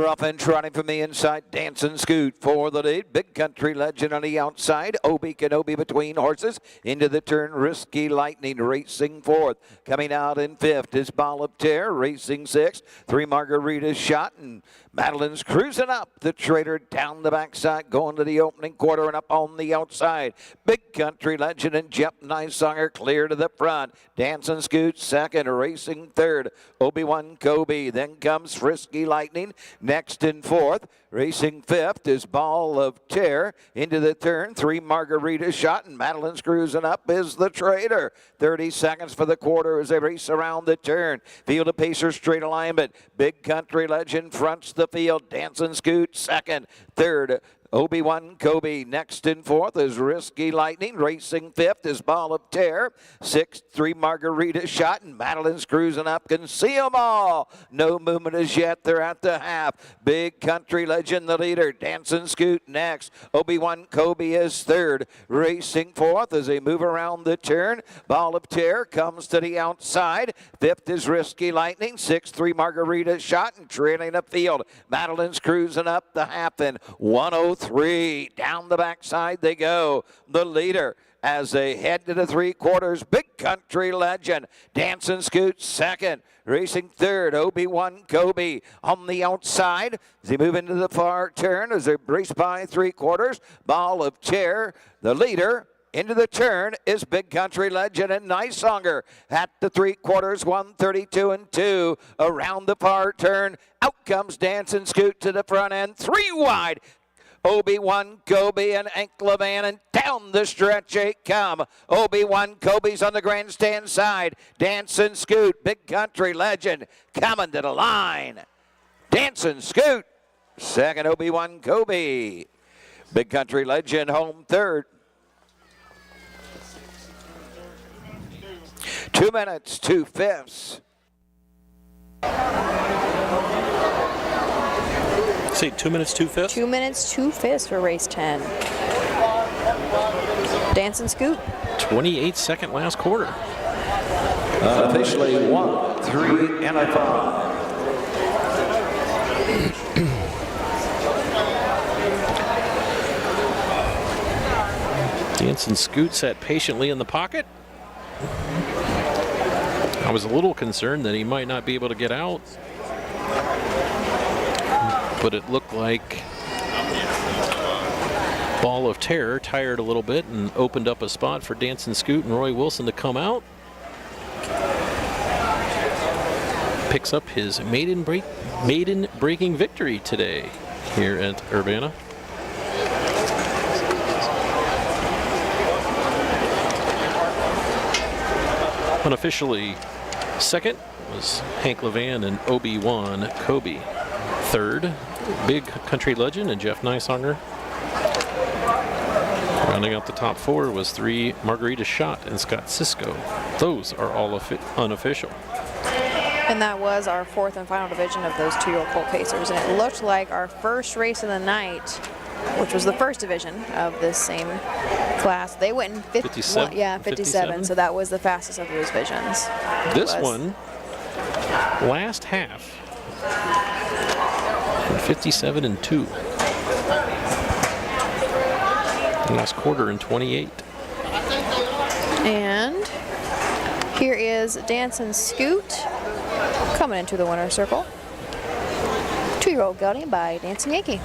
off and trotting from the inside. Dancing Scoot for the lead. Big Country Legend on the outside. Obi Kenobi between horses. Into the turn, Risky Lightning racing fourth. Coming out in fifth is Ball of Terror racing sixth. 3 Margarita Shot, and Madeline's cruising up. The Trader down the backside, going to the opening quarter and up on the outside. Big Country Legend and Jeff Nicesonger clear to the front. Dancing Scoot second, racing third. Obi-Wan Kobe. Then comes Frisky Lightning. Next in fourth. Racing fifth is Ball of Terror. Into the turn, 3 Margarita Shot, and Madeline's cruising up is the Trader. 30 seconds for the quarter as they race around the turn. Field of Pacers straight alignment. Big Country Legend fronts the field. Dancing Scoot second. Third, Obi-Wan Kobe. Next in fourth is Risky Lightning. Racing fifth is Ball of Terror. Sixth, 3 Margarita Shot, and Madeline's cruising up. Can see them all. No movement as yet. They're at the half. Big Country Legend the leader. Dancing Scoot next. Obi-Wan Kobe is third. Racing fourth as they move around the turn. Ball of Terror comes to the outside. Fifth is Risky Lightning. Sixth, 3 Margarita Shot, and trailing the field. Madeline's cruising up the half in 103. Down the backside they go. The leader as they head to the 3/4. Big Country Legend. Dancing Scoot second. Racing third, Obi-Wan Kobe on the outside. As they move into the far turn as they race by 3/4. Ball of Terror, the leader. Into the turn is Big Country Legend and Nicesonger at the 3/4, 132 and 2. Around the far turn, out comes Dancing Scoot to the front end, 3 wide. Obi-Wan Kobe and Anklevan, and down the stretch they come. Obi-Wan Kobe's on the grandstand side. Dancing Scoot, Big Country Legend coming to the line. Dancing Scoot, second, Obi-Wan Kobe. Big Country Legend home third. 2 minutes, 2/5. Say 2 minutes, 2/5? 2 minutes, 2/5 for race 10. Dancing Scoot. 28-second last quarter. Officially 1, 3, and a 5. Dancing Scoot sat patiently in the pocket. I was a little concerned that he might not be able to get out, but it looked like Ball of Terror tired a little bit and opened up a spot for Dancing Scoot and Roy Wilson to come out. Picks up his maiden breaking victory today here at Urbana. Unofficially second was Hank Levan and Obi-Wan Kobe. Third, Big Country Legend and Jeff Nicesonger. Rounding out the top 4 was 3 Margarita Shot and Scott Cisco. Those are all unofficial. And that was our 4th and final division of those 2-year-old colt pacers. And it looked like our first race of the night, which was the first division of this same class. They went in 57. Yeah, 57. So that was the fastest of those divisions. This one, last half, 57 and 2. Last quarter in 28. And here is Dancing Scoot coming into the winner's circle. 2-year-old gelding by Dancing Yankee.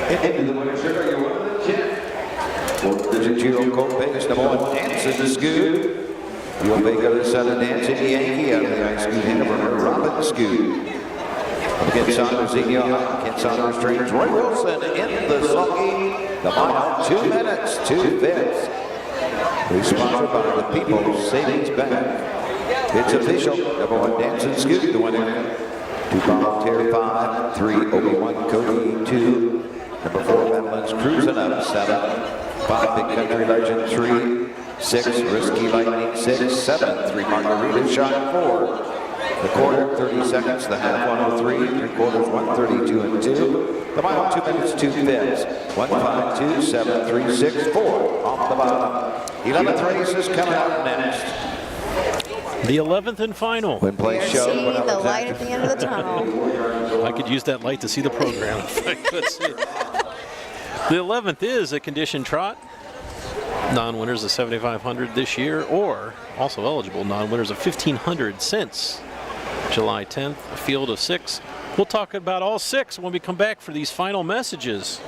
Into the winner's circle, you're one of the 10. The 2-year-old colt pace, number 1, Dancing Scoot. You'll make other son of Dancing Yankee out of the high school hand from Robin Scoot. Ken Saunders, Ken Saunders trains Roy Wilson in the sulky. The mile, 2 minutes, 2/5. Sponsored by the People's Savings Bank. It's official. Number 1, Dancing Scoot, the winner. 2 Ball of Terror 5, 3 Obi-Wan Cody 2. Number 4, Madeline's cruising up 7. 5 Big Country Legend 3. 6 Risky Lightning 6. 7 3 Margarita Shot 4. The quarter 30 seconds. The half 103. 3/4 132 and 2. The mile 2 minutes 2/5. 152 7 3 6 4 off the bottom. 11th race is coming up next. The 11th and final. When place We're show. seeing the light at the end of the tunnel. I could use that light to see the program if I could see it. The 11th is a conditioned trot. Non-winners of 7,500 this year, or also eligible non-winners of 1,500 since July 10th. A field of 6. We'll talk about all 6 when we come back for these final messages.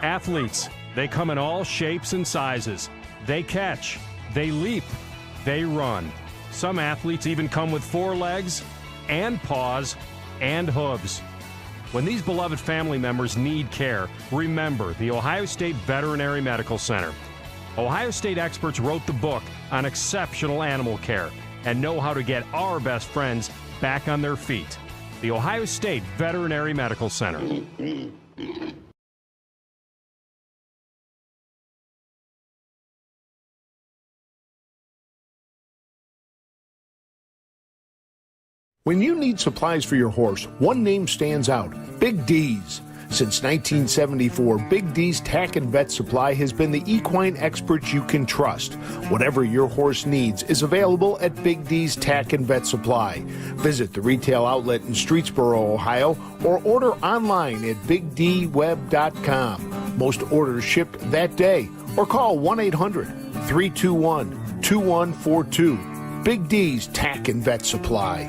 Athletes, they come in all shapes and sizes. They catch, they leap, they run. Some athletes even come with 4 legs and paws and hooves. When these beloved family members need care, remember the Ohio State Veterinary Medical Center. Ohio State experts wrote the book on exceptional animal care and know how to get our best friends back on their feet. The Ohio State Veterinary Medical Center. When you need supplies for your horse, one name stands out: Big D's. Since 1974, Big D's Tack and Vet Supply has been the equine experts you can trust. Whatever your horse needs is available at Big D's Tack and Vet Supply. Visit the retail outlet in Streetsboro, Ohio, or order online at bigdweb.com. Most orders shipped that day, or call 1-800-321-2142. Big D's Tack and Vet Supply.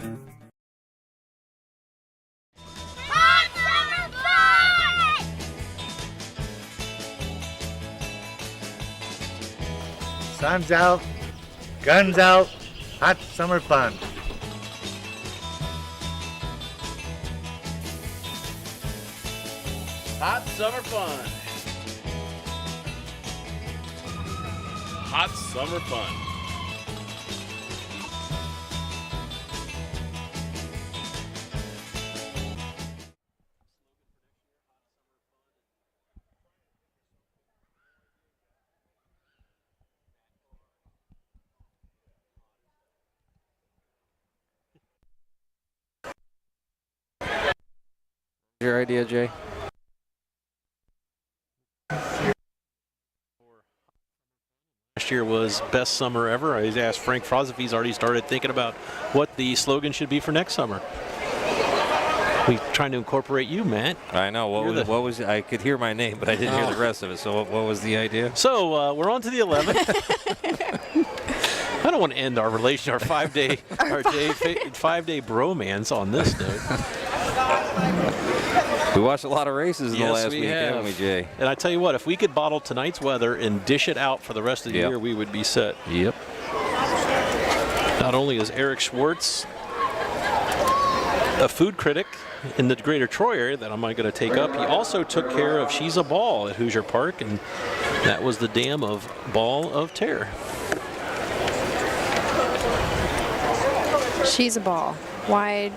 Sun's out, guns out, hot summer fun. Hot summer fun. Hot summer fun. Your idea, Jay? Last year was best summer ever. I asked Frank Frost if he's already started thinking about what the slogan should be for next summer. We're trying to incorporate you, Matt. I know. What was I could hear my name, but I didn't hear the rest of it. So what was the idea? So we're on to the 11th. I don't want to end our relation, our five-day bromance on this note. We watched a lot of races in the last week, have. haven't we, Jay? And I tell you what, if we could bottle tonight's weather and dish it out for the rest of the year, we would be set. Yep. Not only is Eric Schwartz a food critic in the greater Troy area that I'm going to take up, he also took care of She's a Ball at Hoosier Park, and that was the dam of Ball of Terror. She's a Ball. Why?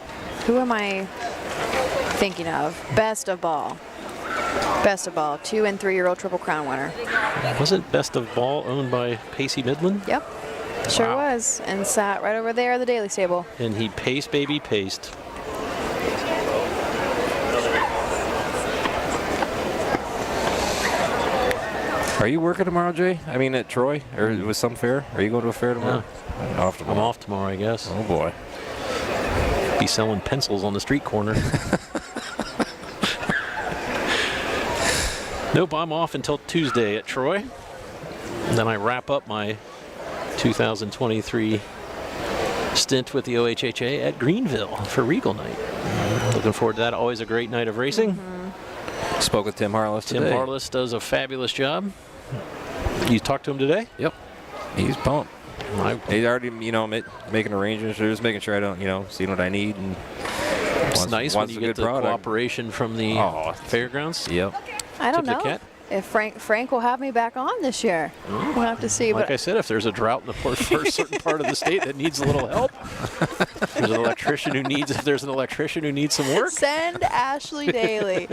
Who am I thinking of? Best of Ball. Best of Ball. 2- and 3-year-old Triple Crown winner. Wasn't Best of Ball owned by Pacey Midland? Yep. Sure was. And sat right over there at the Daily Stable. And he paced, baby, paced. Are you working tomorrow, Jay? I mean, at Troy? Or with some fair? Are you going to a fair tomorrow? No. I'm off tomorrow, I guess. Oh, boy. Be selling pencils on the street corner. Nope, I'm off until Tuesday at Troy. And then I wrap up my 2023 stint with the OHHA at Greenville for Regal Night. Looking forward to that. Always a great night of racing. Spoke with Tim Harless today. Tim Harless does a fabulous job. You talked to him today? Yep. He's pumped. He's already, making arrangements, or just making sure I don't, see what I need. And it's nice when you get the cooperation from the Fairgrounds. Yep. I don't know if Frank will have me back on this year. We'll have to see. Like I said, if there's a drought in the certain part of the state that needs a little help, if there's an electrician who needs some work, send Ashley Daly.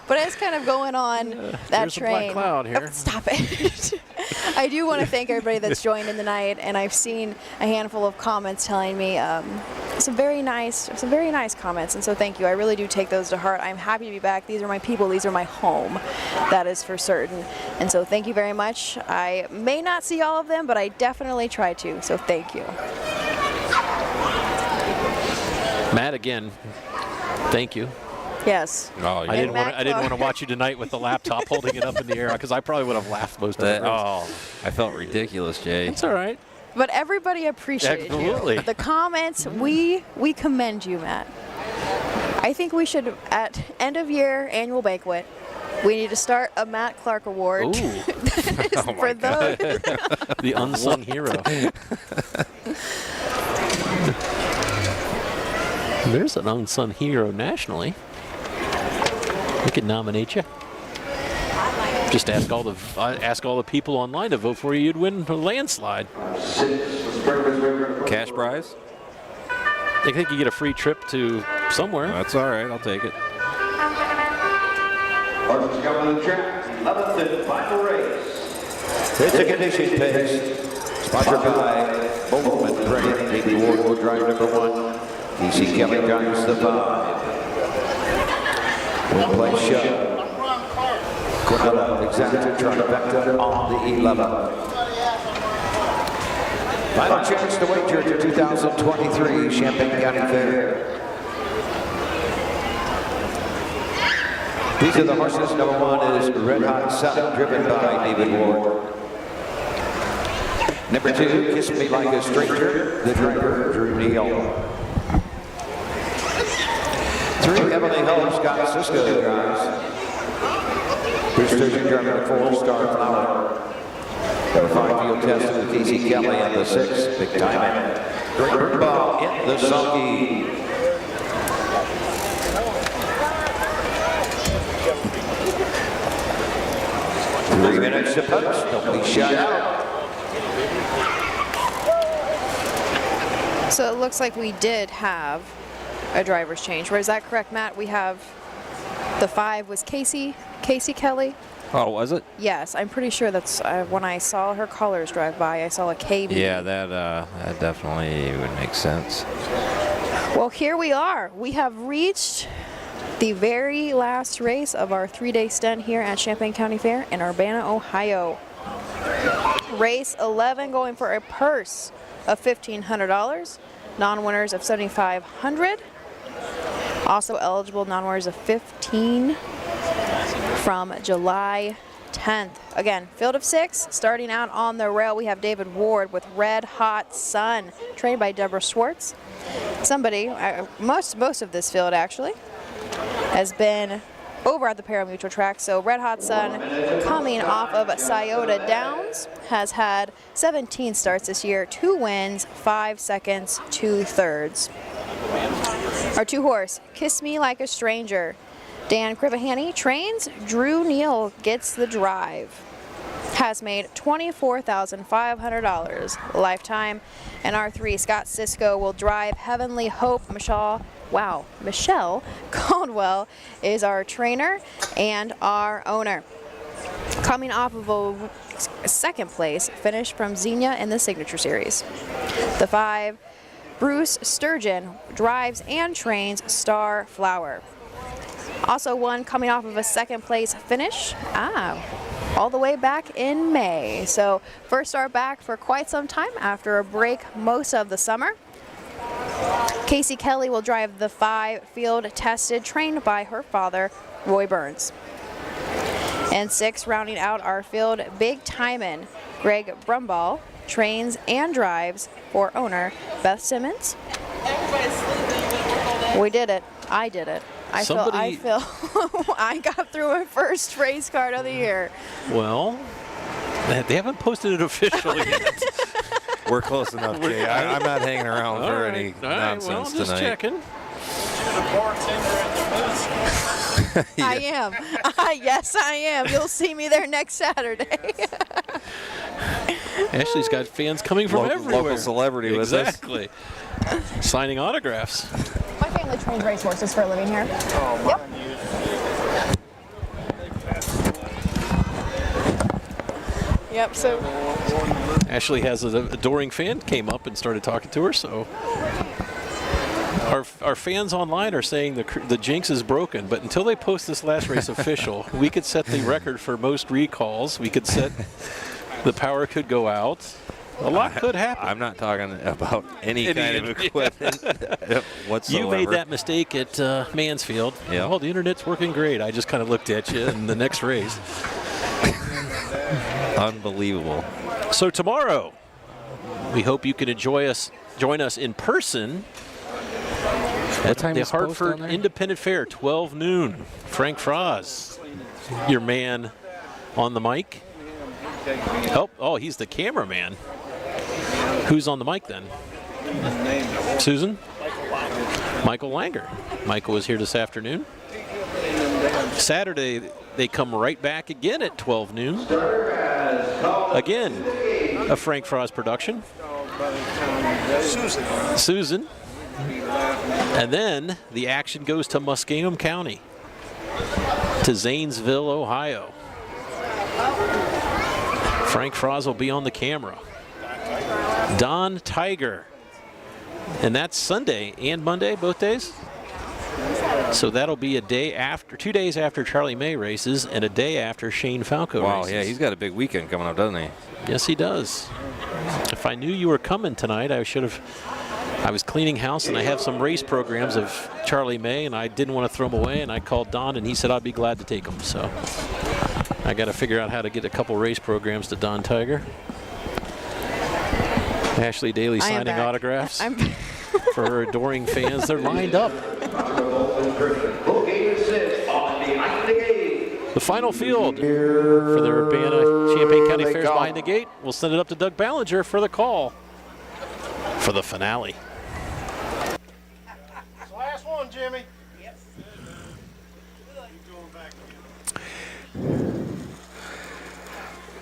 But it's kind of going on that there's train. A black cloud here. Oh, stop it. I do want to thank everybody that's joined in the night, and I've seen a handful of comments telling me some very nice comments, and so thank you. I really do take those to heart. I'm happy to be back. These are my people. These are my home. That is for certain. And so thank you very much. I may not see all of them, but I definitely try to. So thank you. Matt, again, thank you. Yes. Oh, I didn't want to watch you tonight with the laptop holding it up in the air because I probably would have laughed most of the race. Oh, I felt ridiculous, Jay. It's all right. But everybody appreciated Absolutely. you. The comments, we commend you, Matt. I think we should, at end of year annual banquet, we need to start a Matt Clark Award. Ooh. For those. The unsung hero. There's an unsung hero nationally. We could nominate you. Just ask all the people online to vote for you. You'd win a landslide. Cash prize? I think you get a free trip to somewhere. That's all right. I'll take it. Horses coming to the track. 11th and final race. It's a condition pace. Sponsored by Bowman Brennan. David Ward will drive number 1. DC Kelly drives the 5. Will play show. Quinella, Exacta, Trifecta on the 11. Final chance to wager at the 2023 Champaign County Fair. These are the horses. Number 1 is Red Hot Sun, driven by David Ward. Number 2, Kiss Me Like a Stranger, the driver, Drew Neal. 3, Emily Hull, Scott Cisco drives. Bruce Sturgeon driving the 4, Star Flower. Number 5, field test with Casey Kelly, and the 6, Big Time. Great bird ball in the sulky. Three minutes to punch. Don't be shut out. So it looks like we did have a driver's change. Is that correct, Matt? We have the 5 was Casey Kelly. Oh, was it? Yes, I'm pretty sure that's when I saw her colors drive by, I saw a KB. Yeah, that definitely would make sense. Well, here we are. We have reached the very last race of our 3-day stint here at Champaign County Fair in Urbana, Ohio. Race 11 going for a purse of $1,500, non-winners of $7,500. Also eligible non-winners of $15 from July 10th. Again, field of 6, starting out on the rail, we have David Ward with Red Hot Sun, trained by Deborah Schwartz. Somebody, most of this field actually, has been over at the Paramutual track. So Red Hot Sun, coming off of Scioto Downs, has had 17 starts this year, 2 wins, 5 seconds, 2 thirds. Our 2 horse, Kiss Me Like a Stranger. Dan Crivahani trains, Drew Neal gets the drive. Has made $24,500 lifetime. And our 3, Scott Cisco, will drive Heavenly Hope. Michelle Caldwell is our trainer and our owner. Coming off of a 2nd place finish from Xenia in the Signature Series. The 5, Bruce Sturgeon, drives and trains Star Flower. Also one coming off of a 2nd place finish, all the way back in May. So first start back for quite some time after a break most of the summer. Casey Kelly will drive the 5, field tested, trained by her father, Roy Burns. And 6, rounding out our field, Big Timin', Greg Brumball, trains and drives for owner Beth Simmons. We did it. I did it. I feel I got through my first race card of the year. Well, they haven't posted it officially yet. We're close enough, Jay. I'm not hanging around for any nonsense just tonight. Checking. I am. Yes, I am. You'll see me there next Saturday. Ashley's got fans coming from everywhere. Local celebrity with us. Exactly. Signing autographs. My family trains racehorses for a living here. Oh, yep. Yep, so Ashley has an adoring fan, came up and started talking to her, so Our fans online are saying the jinx is broken, but until they post this last race official, we could set the record for most recalls. We could set the power could go out. A lot could happen. I'm not talking about any kind of equipment whatsoever. You made that mistake at Mansfield. Yep. Oh, the internet's working great. I just kind of looked at you in the next race. Unbelievable. So tomorrow, we hope you can join us in person at the Hartford Independent Fair, 12 noon. Frank Froz, your man on the mic. Oh, he's the cameraman. Who's on the mic then? Susan? Michael Langer. Michael was here this afternoon. Saturday, they come right back again at 12 noon. Again, a Frank Froz production. Susan. And then the action goes to Muskingum County, to Zanesville, Ohio. Frank Froz will be on the camera. Don Tiger. And that's Sunday and Monday, both days. So that'll be a day after, 2 days after Charlie May races and a day after Shane Falco races. Wow, yeah, he's got a big weekend coming up, doesn't he? Yes, he does. If I knew you were coming tonight, I was cleaning house and I have some race programs of Charlie May and I didn't want to throw them away, and I called Don and he said I'd be glad to take them. So I got to figure out how to get a couple race programs to Don Tiger. Ashley Daly signing autographs for her adoring fans. They're lined up. The final field for the Urbana Champaign County Fairs behind the gate. We'll send it up to Doug Ballinger for the call for the finale. Last one, Jimmy.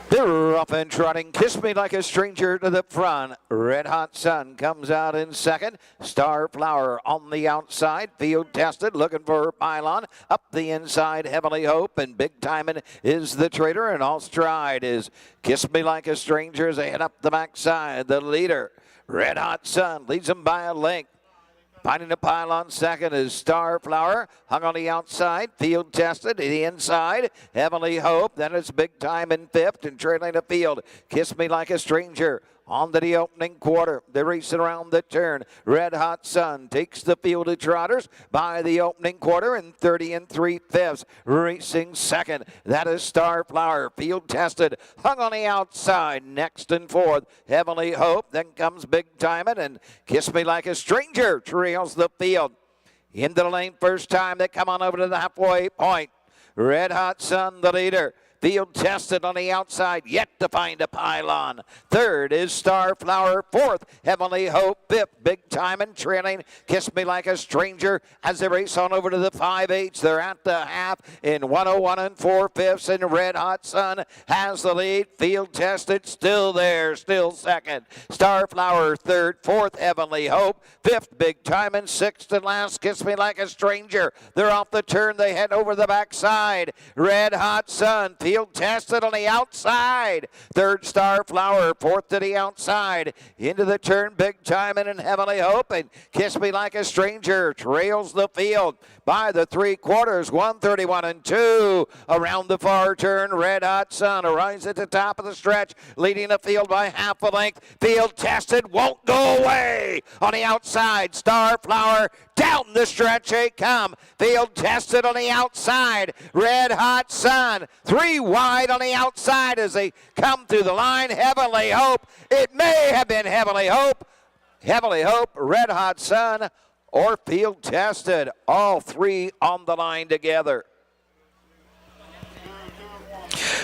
They're up and trotting. Kiss Me Like a Stranger to the front. Red Hot Sun comes out in second. Star Flower on the outside. Field tested, looking for pylon. Up the inside, Heavenly Hope. And Big Timing is the traitor. And all stride is Kiss Me Like a Stranger as they head up the backside. The leader, Red Hot Sun, leads them by a length. Finding the pylon second is Star Flower, hung on the outside, field tested, the inside, Heavenly Hope, then it's Big Time in fifth, and trailing the field, Kiss Me Like a Stranger. On to the opening quarter, they're racing around the turn. Red Hot Sun takes the field of trotters by the opening quarter in 30 3/5. Racing second, that is Star Flower. Field tested, hung on the outside. Next and fourth, Heavenly Hope. Then comes Big Timing, and Kiss Me Like a Stranger trails the field. Into the lane first time, they come on over to the halfway point. Red Hot Sun, the leader. Field tested on the outside, yet to find a pylon. Third is Star Flower. Fourth, Heavenly Hope. Fifth, Big Time and trailing Kiss Me Like a Stranger as they race on over to the 5/8. They're at the half in 101 4/5, and Red Hot Sun has the lead. Field tested, still there, still second. Star Flower third. Fourth, Heavenly Hope. Fifth, Big Time, and sixth and last, Kiss Me Like a Stranger. They're off the turn. They head over the backside. Red Hot Sun. Field tested on the outside. Third, Star Flower. Fourth to the outside. Into the turn, Big Time and Heavenly Hope. And Kiss Me Like a Stranger trails the field by the 3/4. 131 2. Around the far turn, Red Hot Sun arrives at the top of the stretch, leading the field by half a length. Field tested, won't go away. On the outside, Star Flower. Down the stretch they come. Field tested on the outside. Red Hot Sun. 3 wide on the outside as they come through the line. Heavenly Hope. It may have been Heavenly Hope. Heavenly Hope, Red Hot Sun, or field tested. All three on the line together.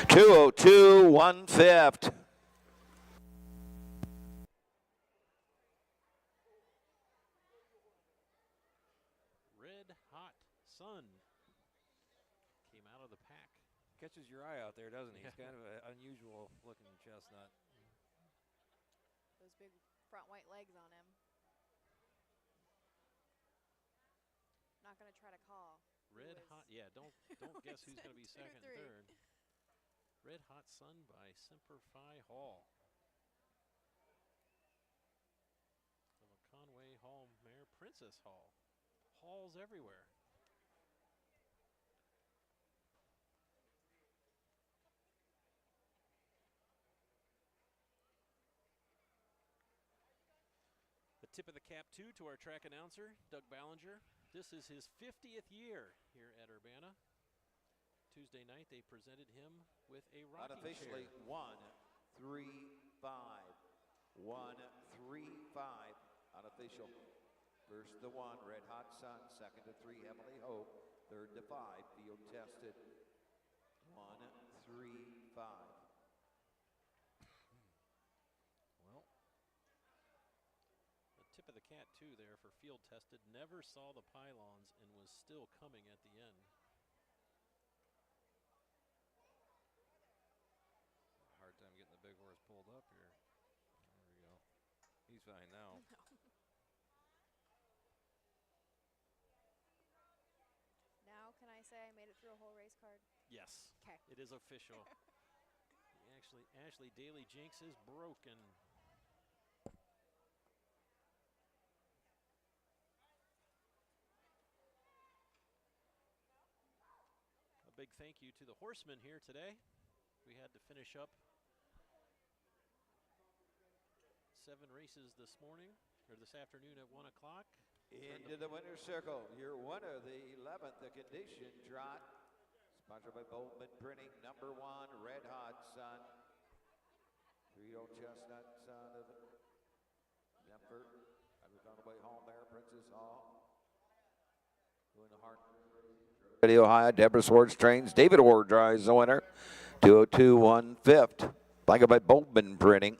2:02 1/5. Catches your eye out there, doesn't he? He's kind of an unusual looking chestnut. Those big front white legs on him. Not going to try to call. Red Hot, yeah, don't guess who's going to be second and third. Red Hot Sun by Semper Fi Hall. Of a Conway Hall mare, is this hall? Halls everywhere. A tip of the cap, too, to our track announcer, Doug Ballinger. This is his 50th year here at Urbana. Tuesday night, they presented him with a rocking Unofficially, chair. 1-3-5. 1-3-5. Unofficial. First to 1, Red Hot Sun. Second to 3, Heavenly Hope. Third to 5, field tested. 1-3-5. Well, the tip of the cat, too, there for field tested. Never saw the pylons and was still coming at the end. Hard time getting the big horse pulled up here. There we go. He's fine now. Now, can I say I made it through a whole race card? Yes. Okay. It is official. Ashley Daly jinx is broken. A big thank you to the horsemen here today. We had to finish up 7 races this morning, or this afternoon at 1 o'clock. Into the winner's circle, your winner, the 11th, the condition trot. Sponsored by Boltman Printing, number 1, Red Hot Sun. 3-year-old chestnut son of Denver. I was on the way home there, Princess Hall. Doing the heart. City, Ohio, Deborah Swartz trains. David Ward drives the winner. 202-1 5th. Blanket by Boltman Printing.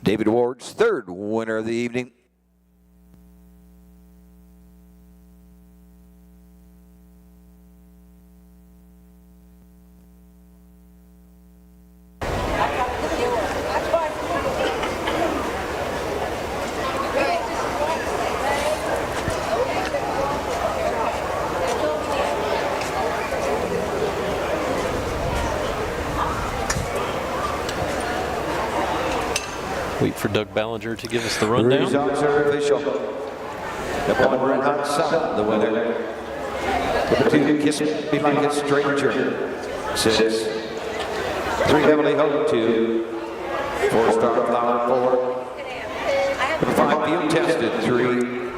David Ward's 3rd winner of the evening. Wait for Doug Ballinger to give us the rundown. Results are official. Number 1, Red Hot Sun, the winner. Number 2, Kiss Me Like a Stranger. 6. 3, Heavenly Hope. 2. 4-Star Flower. 4. Number 5, Field Tested. 3.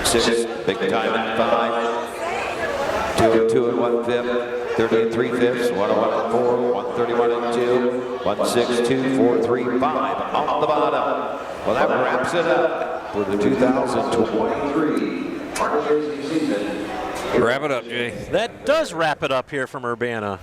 6. Big Time at 5. 202 and 1 5th. 30 and 3 5ths. 101 and 4. 131 and 2. 162, 4, 3, 5 on the bottom. Well, that wraps it up for the 2023 season. Wrap it up, Jay. That does wrap it up here from Urbana.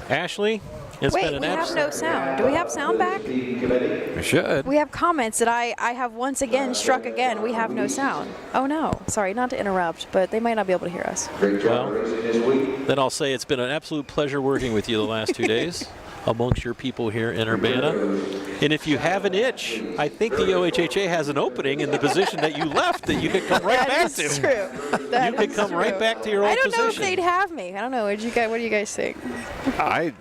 Ashley, it's Wait, been an we have no sound. Do we have sound back? We should. We have comments that I have once again struck again. We have no sound. Oh no. Sorry, not to interrupt, but they might not be able to hear us. Well, then I'll say it's been an absolute pleasure working with you the last 2 days amongst your people here in Urbana. And if you have an itch, I think the OHHA has an opening in the position that you left that you could come right back to. That's true. You could come right back to your old I don't know if position. they'd have me. I don't know. What do you guys think? I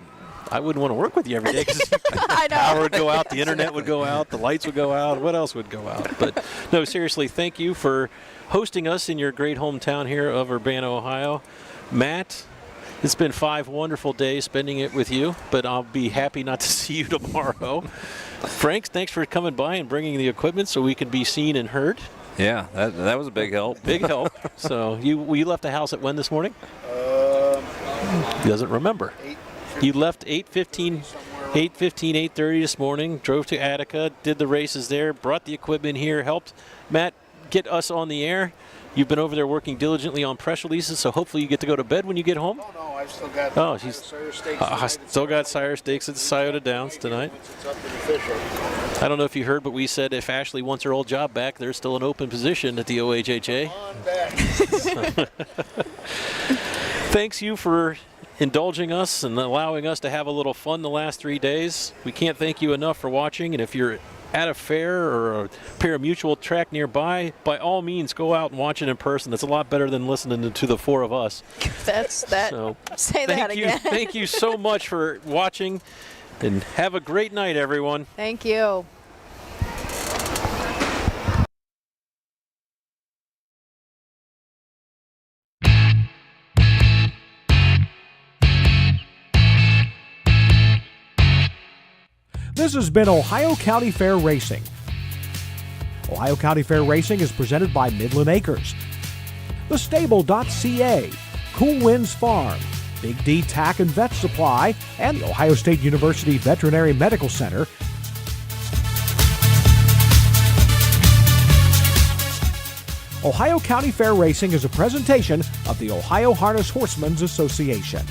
wouldn't want to work with you every day because I know. power would go out, the internet would go out, the lights would go out. What else would go out? But no, seriously, thank you for hosting us in your great hometown here of Urbana, Ohio. Matt, it's been 5 wonderful days spending it with you, but I'll be happy not to see you tomorrow. Frank, thanks for coming by and bringing the equipment so we can be seen and heard. Yeah, that was a big help. Big help. So you left the house at when this morning? He doesn't remember. You left 8:15, 8:30 this morning, drove to Attica, did the races there, brought the equipment here, helped Matt get us on the air. You've been over there working diligently on press releases, so hopefully you get to go to bed when you get home. Oh, no, I've still got Sire Stakes. Still got Sire Stakes at Scioto Downs tonight. It's up and official. I don't know if you heard, but we said if Ashley wants her old job back, there's still an open position at the OHHA. On back. Thanks you for indulging us and allowing us to have a little fun the last 3 days. We can't thank you enough for watching, and if you're at a fair or a pari-mutuel track nearby, by all means go out and watch it in person. That's a lot better than listening to the 4 of us. That's that. So, say that again. Thank you so much for watching, and have a great night, everyone. Thank you. This has been Ohio County Fair Racing. Ohio County Fair Racing is presented by Midland Acres, thestable.ca, Cool Winds Farm, Big D Tack and Vet Supply, and the Ohio State University Veterinary Medical Center. Ohio County Fair Racing is a presentation of the Ohio Harness Horsemen's Association.